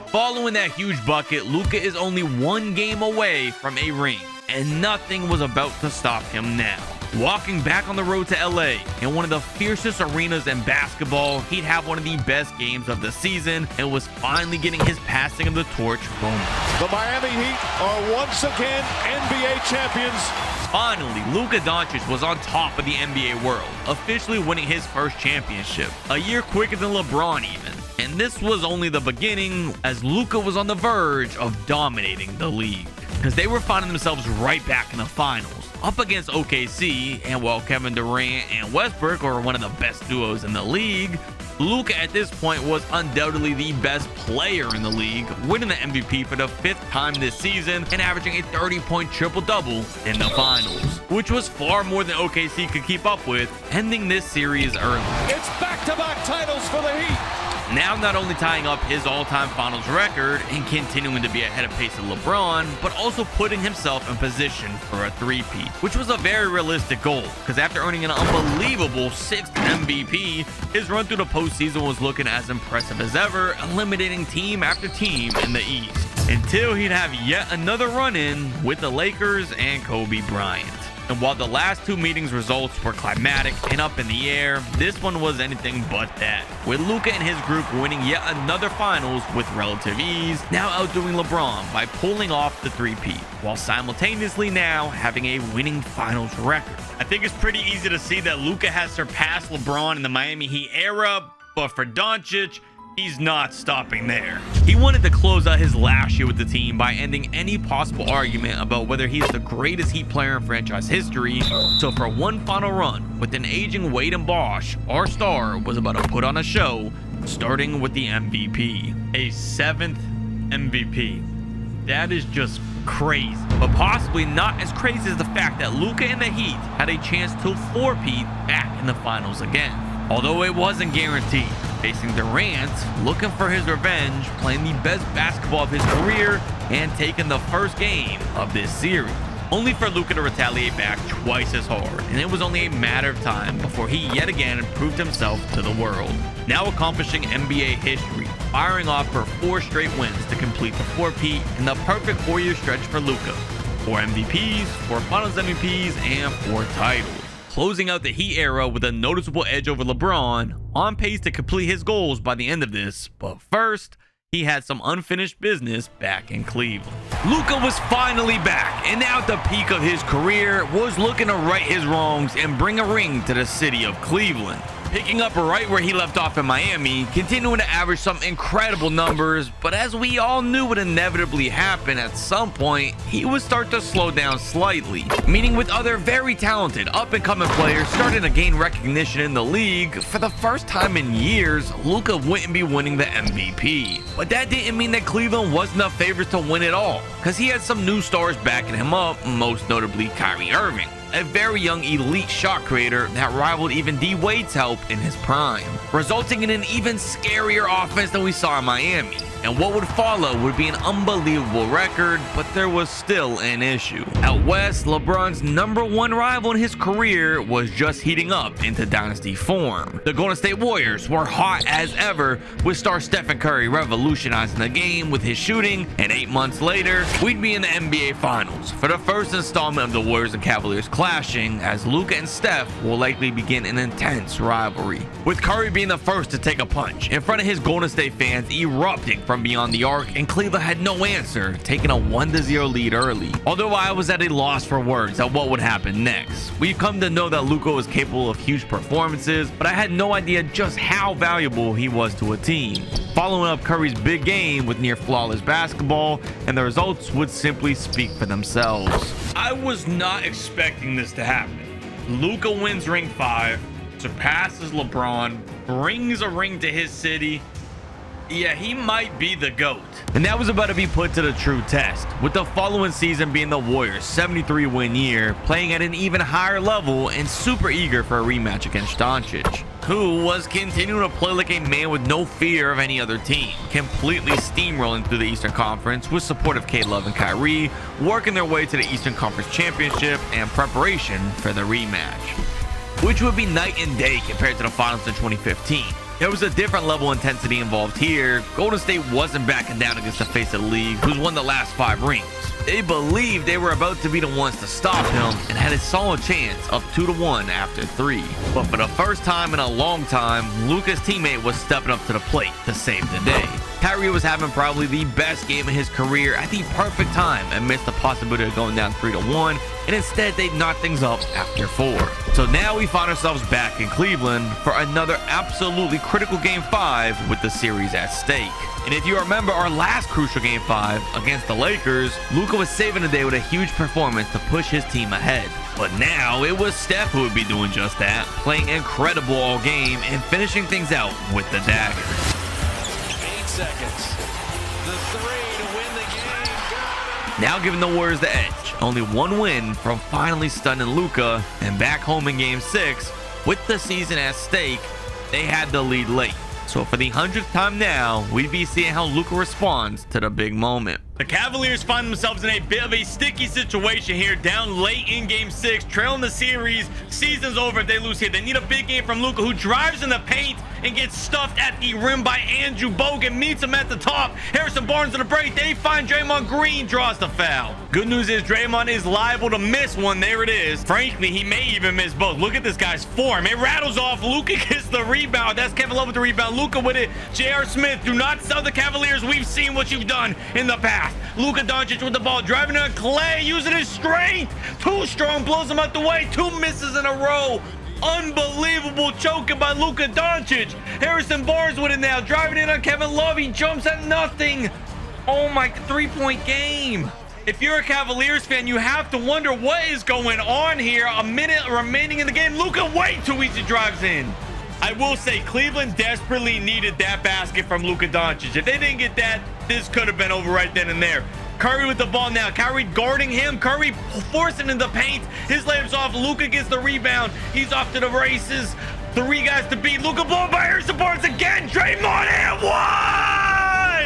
S1: Following that huge bucket, Luka is only 1 game away from a ring, and nothing was about to stop him now. Walking back on the road to LA in one of the fiercest arenas in basketball, he'd have one of the best games of the season and was finally getting his passing of the torch moment.
S14: The Miami Heat are once again NBA champions.
S1: Finally, Luka Doncic was on top of the NBA world, officially winning his first championship, a year quicker than LeBron even. And this was only the beginning, as Luka was on the verge of dominating the league, because they were finding themselves right back in the finals, up against OKC, and while Kevin Durant and Westbrook are one of the best duos in the league, Luka at this point was undoubtedly the best player in the league, winning the MVP for the 5th time this season and averaging a 30-point triple-double in the finals, which was far more than OKC could keep up with, ending this series early.
S14: It's back-to-back titles for the Heat.
S1: Now not only tying up his all-time finals record and continuing to be ahead of pace of LeBron, but also putting himself in position for a three-peat, which was a very realistic goal, because after earning an unbelievable 6th MVP, his run through the postseason was looking as impressive as ever, eliminating team after team in the East, until he'd have yet another run-in with the Lakers and Kobe Bryant. And while the last 2 meetings results were climatic and up in the air, this one was anything but that, with Luka and his group winning yet another finals with relative ease, now outdoing LeBron by pulling off the three-peat, while simultaneously now having a winning finals record. I think it's pretty easy to see that Luka has surpassed LeBron in the Miami Heat era, but for Doncic, he's not stopping there. He wanted to close out his last year with the team by ending any possible argument about whether he is the greatest Heat player in franchise history. So for one final run with an aging Wade and Bosh, our star was about to put on a show, starting with the MVP. A 7th MVP. That is just crazy, but possibly not as crazy as the fact that Luka and the Heat had a chance to four-peat back in the finals again, although it wasn't guaranteed. Facing Durant, looking for his revenge, playing the best basketball of his career, and taking the first game of this series, only for Luca to retaliate back twice as hard, and it was only a matter of time before he yet again proved himself to the world, now accomplishing NBA history, firing off for 4 straight wins to complete the four-peat in the perfect 4-year stretch for Luca. 4 MVPs, 4 Finals MVPs, and 4 titles, closing out the Heat era with a noticeable edge over LeBron, on pace to complete his goals by the end of this. But first, he had some unfinished business back in Cleveland. Luca was finally back, and now at the peak of his career, was looking to right his wrongs and bring a ring to the city of Cleveland. picking up right where he left off in Miami, continuing to average some incredible numbers, but as we all knew would inevitably happen at some point, he would start to slow down slightly, meaning with other very talented up-and-coming players starting to gain recognition in the league, for the first time in years, Luca wouldn't be winning the MVP. But that didn't mean that Cleveland wasn't the favorites to win it all, because he had some new stars backing him up, most notably Kyrie Irving, a very young elite shot creator that rivaled even D-Wade's help in his prime, resulting in an even scarier offense than we saw in Miami. And what would follow would be an unbelievable record, but there was still an issue. Out west, LeBron's #1 rival in his career was just heating up into dynasty form. The Golden State Warriors were hot as ever, with star Stephen Curry revolutionizing the game with his shooting, and 8 months later, we'd be in the NBA Finals for the first installment of the Warriors and Cavaliers clashing, as Luca and Steph will likely begin an intense rivalry, with Curry being the first to take a punch in front of his Golden State fans erupting from beyond the arc, and Cleveland had no answer, taking a 1-0 lead early. Although I was at a loss for words at what would happen next. We've come to know that Luca was capable of huge performances, but I had no idea just how valuable he was to a team. Following up Curry's big game with near flawless basketball, and the results would simply speak for themselves. I was not expecting this to happen. Luca wins ring 5, surpasses LeBron, brings a ring to his city. Yeah, he might be the GOAT. And that was about to be put to the true test, with the following season being the Warriors' 73-win year, playing at an even higher level and super eager for a rematch against Doncic, who was continuing to play like a man with no fear of any other team, completely steamrolling through the Eastern Conference with support of K-Love and Kyrie, working their way to the Eastern Conference Championship and preparation for the rematch, which would be night and day compared to the finals in 2015. There was a different level of intensity involved here. Golden State wasn't backing down against the face of the league, who's won the last 5 rings. They believed they were about to be the ones to stop him and had a solid chance of 2-1 after 3. But for the first time in a long time, Luca's teammate was stepping up to the plate to save the day. Kyrie was having probably the best game of his career at the perfect time amidst the possibility of going down 3-1, and instead they knocked things up after 4. So now we find ourselves back in Cleveland for another absolutely critical game 5 with the series at stake. And if you remember our last crucial game 5 against the Lakers, Luca was saving the day with a huge performance to push his team ahead. But now it was Steph who would be doing just that, playing incredible all game and finishing things out with the dagger.
S9: 8 seconds. The 3 to win the game.
S1: Now giving the Warriors the edge. Only 1 win from finally stunning Luca, and back home in game 6, with the season at stake, they had the lead late. So for the 100th time now, we'd be seeing how Luca responds to the big moment. The Cavaliers find themselves in a bit of a sticky situation here, down late in game 6, trailing the series. Season's over if they lose here. They need a big game from Luca, who drives in the paint and gets stuffed at the rim by Andrew Bogut, meets him at the top. Harrison Barnes on the break. They find Draymond Green, draws the foul. Good news is Draymond is liable to miss one. There it is. Frankly, he may even miss both. Look at this guy's form. It rattles off. Luca gets the rebound. That's Kevin Love with the rebound. Luca with it. J.R. Smith, do not sell the Cavaliers. We've seen what you've done in the past. Luka Doncic with the ball, driving on Clay, using his strength. Too strong, blows him out the way. 2 misses in a row. Unbelievable choking by Luka Doncic. Harrison Barnes with it now, driving in on Kevin Love. He jumps at nothing. Oh my, 3-point game. If you're a Cavaliers fan, you have to wonder what is going on here. A minute remaining in the game. Luka way too easy drives in. I will say Cleveland desperately needed that basket from Luka Doncic. If they didn't get that, this could have been over right then and there. Curry with the ball now. Kyrie guarding him. Curry forcing in the paint. His layups off. Luka gets the rebound. He's off to the races. 3 guys to beat. Luka ball by Harrison Barnes again. Draymond and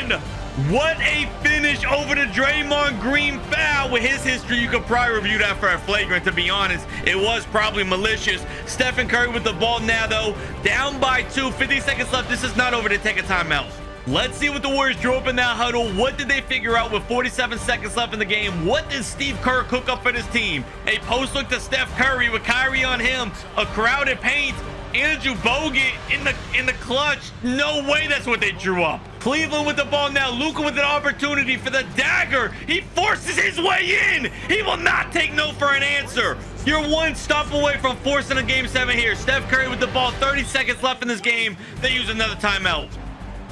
S1: 1! What a finish over the Draymond Green foul. With his history, you could probably review that for a flagrant, to be honest. It was probably malicious. Stephen Curry with the ball now, though. Down by 2. 50 seconds left. This is not over to take a timeout. Let's see what the Warriors drew up in that huddle. What did they figure out with 47 seconds left in the game? What did Steve Kerr cook up for this team? A post look to Steph Curry with Kyrie on him. A crowded paint. Andrew Bogut in the clutch. No way that's what they drew up. Cleveland with the ball now. Luca with an opportunity for the dagger. He forces his way in. He will not take no for an answer. You're one stop away from forcing a game 7 here. Steph Curry with the ball, 30 seconds left in this game. They use another timeout.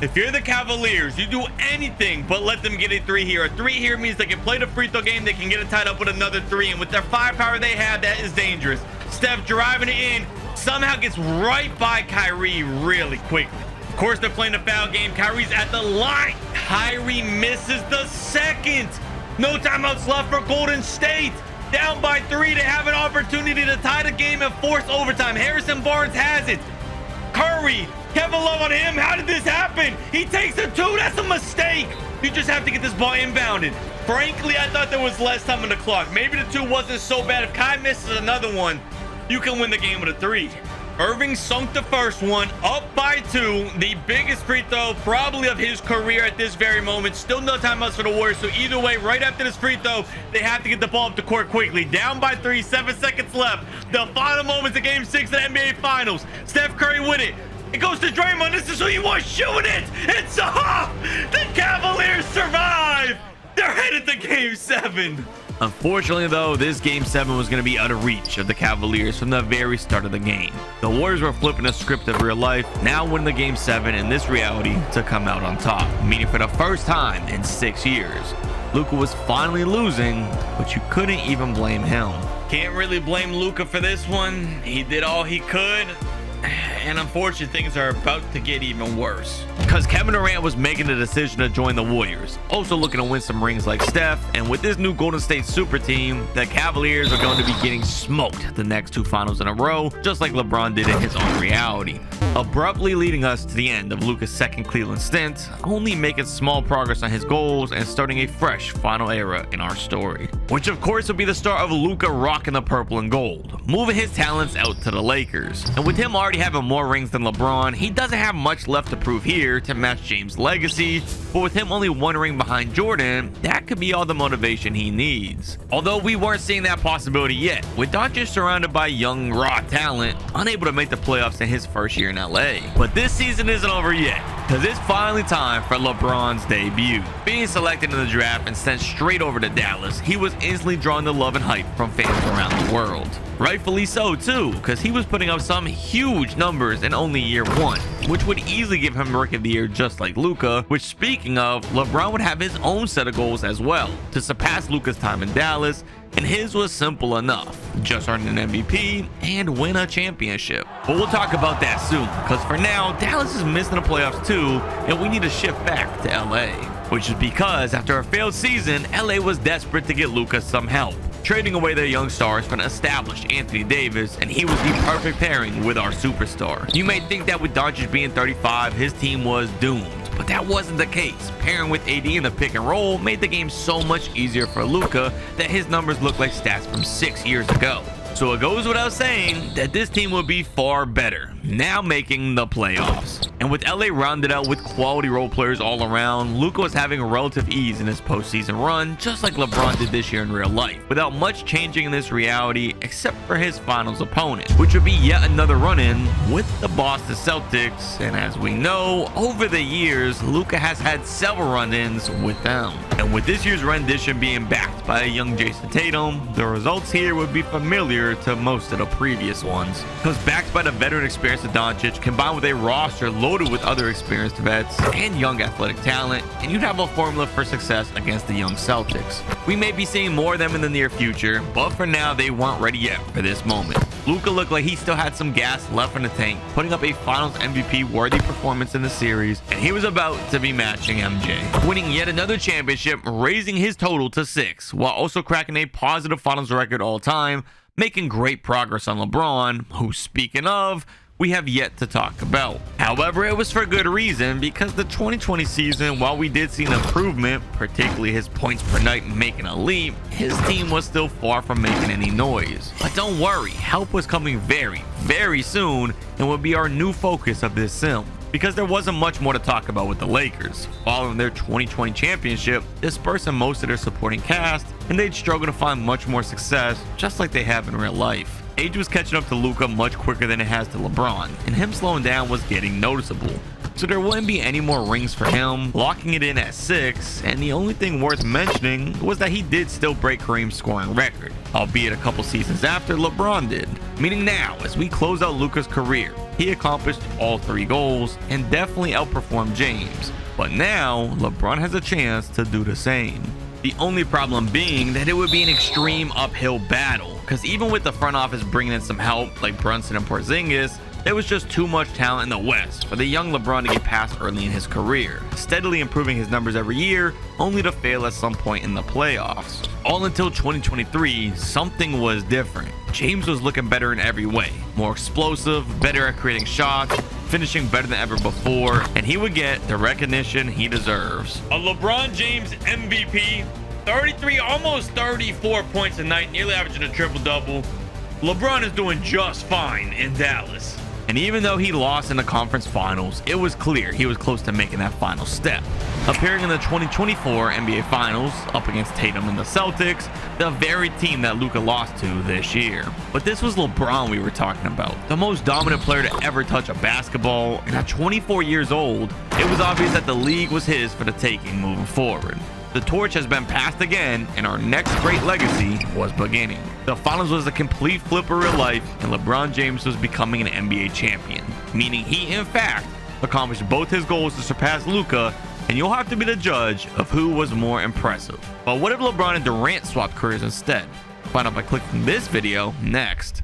S1: If you're the Cavaliers, you do anything but let them get a 3 here. A 3 here means they can play the free throw game. They can get it tied up with another 3. And with their firepower they have, that is dangerous. Steph driving it in, somehow gets right by Kyrie really quickly. Of course, they're playing the foul game. Kyrie's at the line. Kyrie misses the second. No timeouts left for Golden State. Down by 3. They have an opportunity to tie the game and force overtime. Harrison Barnes has it. Curry, Kevin Love on him. How did this happen? He takes a 2. That's a mistake. You just have to get this ball inbounded. Frankly, I thought there was less time on the clock. Maybe the 2 wasn't so bad. If Kai misses another one, you can win the game with a 3. Irving sunk the first one, up by 2. The biggest free throw probably of his career at this very moment. Still no timeouts for the Warriors. So either way, right after this free throw, they have to get the ball up the court quickly. Down by 3, 7 seconds left. The final moments of game 6 of the NBA Finals. Steph Curry with it. It goes to Draymond. This is who you want shooting it. It's off. The Cavaliers survive. They're headed to game 7. Unfortunately, though, this game 7 was going to be out of reach of the Cavaliers from the very start of the game. The Warriors were flipping a script of real life, now win the game 7 in this reality to come out on top, meaning for the first time in 6 years. Luca was finally losing, but you couldn't even blame him. Can't really blame Luca for this one. He did all he could. And unfortunately, things are about to get even worse because Kevin Durant was making the decision to join the Warriors, also looking to win some rings like Steph. And with this new Golden State super team, the Cavaliers are going to be getting smoked the next 2 finals in a row, just like LeBron did in his own reality, abruptly leading us to the end of Luca's second Cleveland stint, only making small progress on his goals and starting a fresh final era in our story, which of course will be the start of Luca rocking the purple and gold, moving his talents out to the Lakers. And with him already having more rings than LeBron, he doesn't have much left to prove here to match James' legacy, but with him only 1 ring behind Jordan, that could be all the motivation he needs. Although we weren't seeing that possibility yet, with Doncic surrounded by young raw talent, unable to make the playoffs in his first year in LA. But this season isn't over yet, because it's finally time for LeBron's debut. Being selected in the draft and sent straight over to Dallas, he was instantly drawing the love and hype from fans around the world. Rightfully so too, because he was putting up some huge numbers in only year 1, which would easily give him Rookie of the Year just like Luca, which speaking of, LeBron would have his own set of goals as well to surpass Luca's time in Dallas, and his was simple enough: just earn an MVP and win a championship. But we'll talk about that soon, because for now, Dallas is missing the playoffs too, and we need to shift back to LA. Which is because after a failed season, LA was desperate to get Luca some help, trading away their young stars for an established Anthony Davis, and he was the perfect pairing with our superstar. You may think that with Doncic being 35, his team was doomed, but that wasn't the case. Pairing with AD in the pick and roll made the game so much easier for Luca that his numbers look like stats from 6 years ago. So it goes without saying that this team will be far better, now making the playoffs. And with LA rounded out with quality role players all around, Luca was having relative ease in his postseason run, just like LeBron did this year in real life, without much changing in this reality except for his finals opponent, which would be yet another run-in with the Boston Celtics. And as we know, over the years, Luca has had several run-ins with them. And with this year's rendition being backed by a young Jason Tatum, the results here would be familiar to most of the previous ones, because backed by the veteran experience of Doncic combined with a roster loaded with other experienced vets and young athletic talent, and you'd have a formula for success against the young Celtics. We may be seeing more of them in the near future, but for now they weren't ready yet for this moment. Luca looked like he still had some gas left in the tank, putting up a Finals MVP worthy performance in the series, and he was about to be matching MJ, winning yet another championship, raising his total to 6, while also cracking a positive Finals record all time, making great progress on LeBron, who, speaking of, we have yet to talk about. However, it was for good reason, because the 2020 season, while we did see an improvement, particularly his points per night making a leap, his team was still far from making any noise. But don't worry, help was coming very, very soon and will be our new focus of this sim, because there wasn't much more to talk about with the Lakers. Following their 2020 championship, dispersing most of their supporting cast, and they'd struggle to find much more success, just like they have in real life. Age was catching up to Luca much quicker than it has to LeBron, and him slowing down was getting noticeable. so there wouldn't be any more rings for him, locking it in at 6. And the only thing worth mentioning was that he did still break Kareem's scoring record, albeit a couple seasons after LeBron did. Meaning now, as we close out Luca's career, he accomplished all 3 goals and definitely outperformed James. But now, LeBron has a chance to do the same. The only problem being that it would be an extreme uphill battle, because even with the front office bringing in some help like Brunson and Porzingis, there was just too much talent in the West for the young LeBron to get past early in his career, steadily improving his numbers every year, only to fail at some point in the playoffs. All until 2023, something was different. James was looking better in every way, more explosive, better at creating shots, finishing better than ever before, and he would get the recognition he deserves. A LeBron James MVP, 33, almost 34 points a night, nearly averaging a triple-double. LeBron is doing just fine in Dallas. And even though he lost in the conference finals, it was clear he was close to making that final step, appearing in the 2024 NBA Finals up against Tatum and the Celtics, the very team that Luca lost to this year. But this was LeBron we were talking about, the most dominant player to ever touch a basketball, and at 24 years old, it was obvious that the league was his for the taking moving forward. The torch has been passed again, and our next great legacy was beginning. The finals was a complete flip of real life, and LeBron James was becoming an NBA champion, meaning he, in fact, accomplished both his goals to surpass Luca, and you'll have to be the judge of who was more impressive. But what if LeBron and Durant swapped careers instead? Find out by clicking this video next.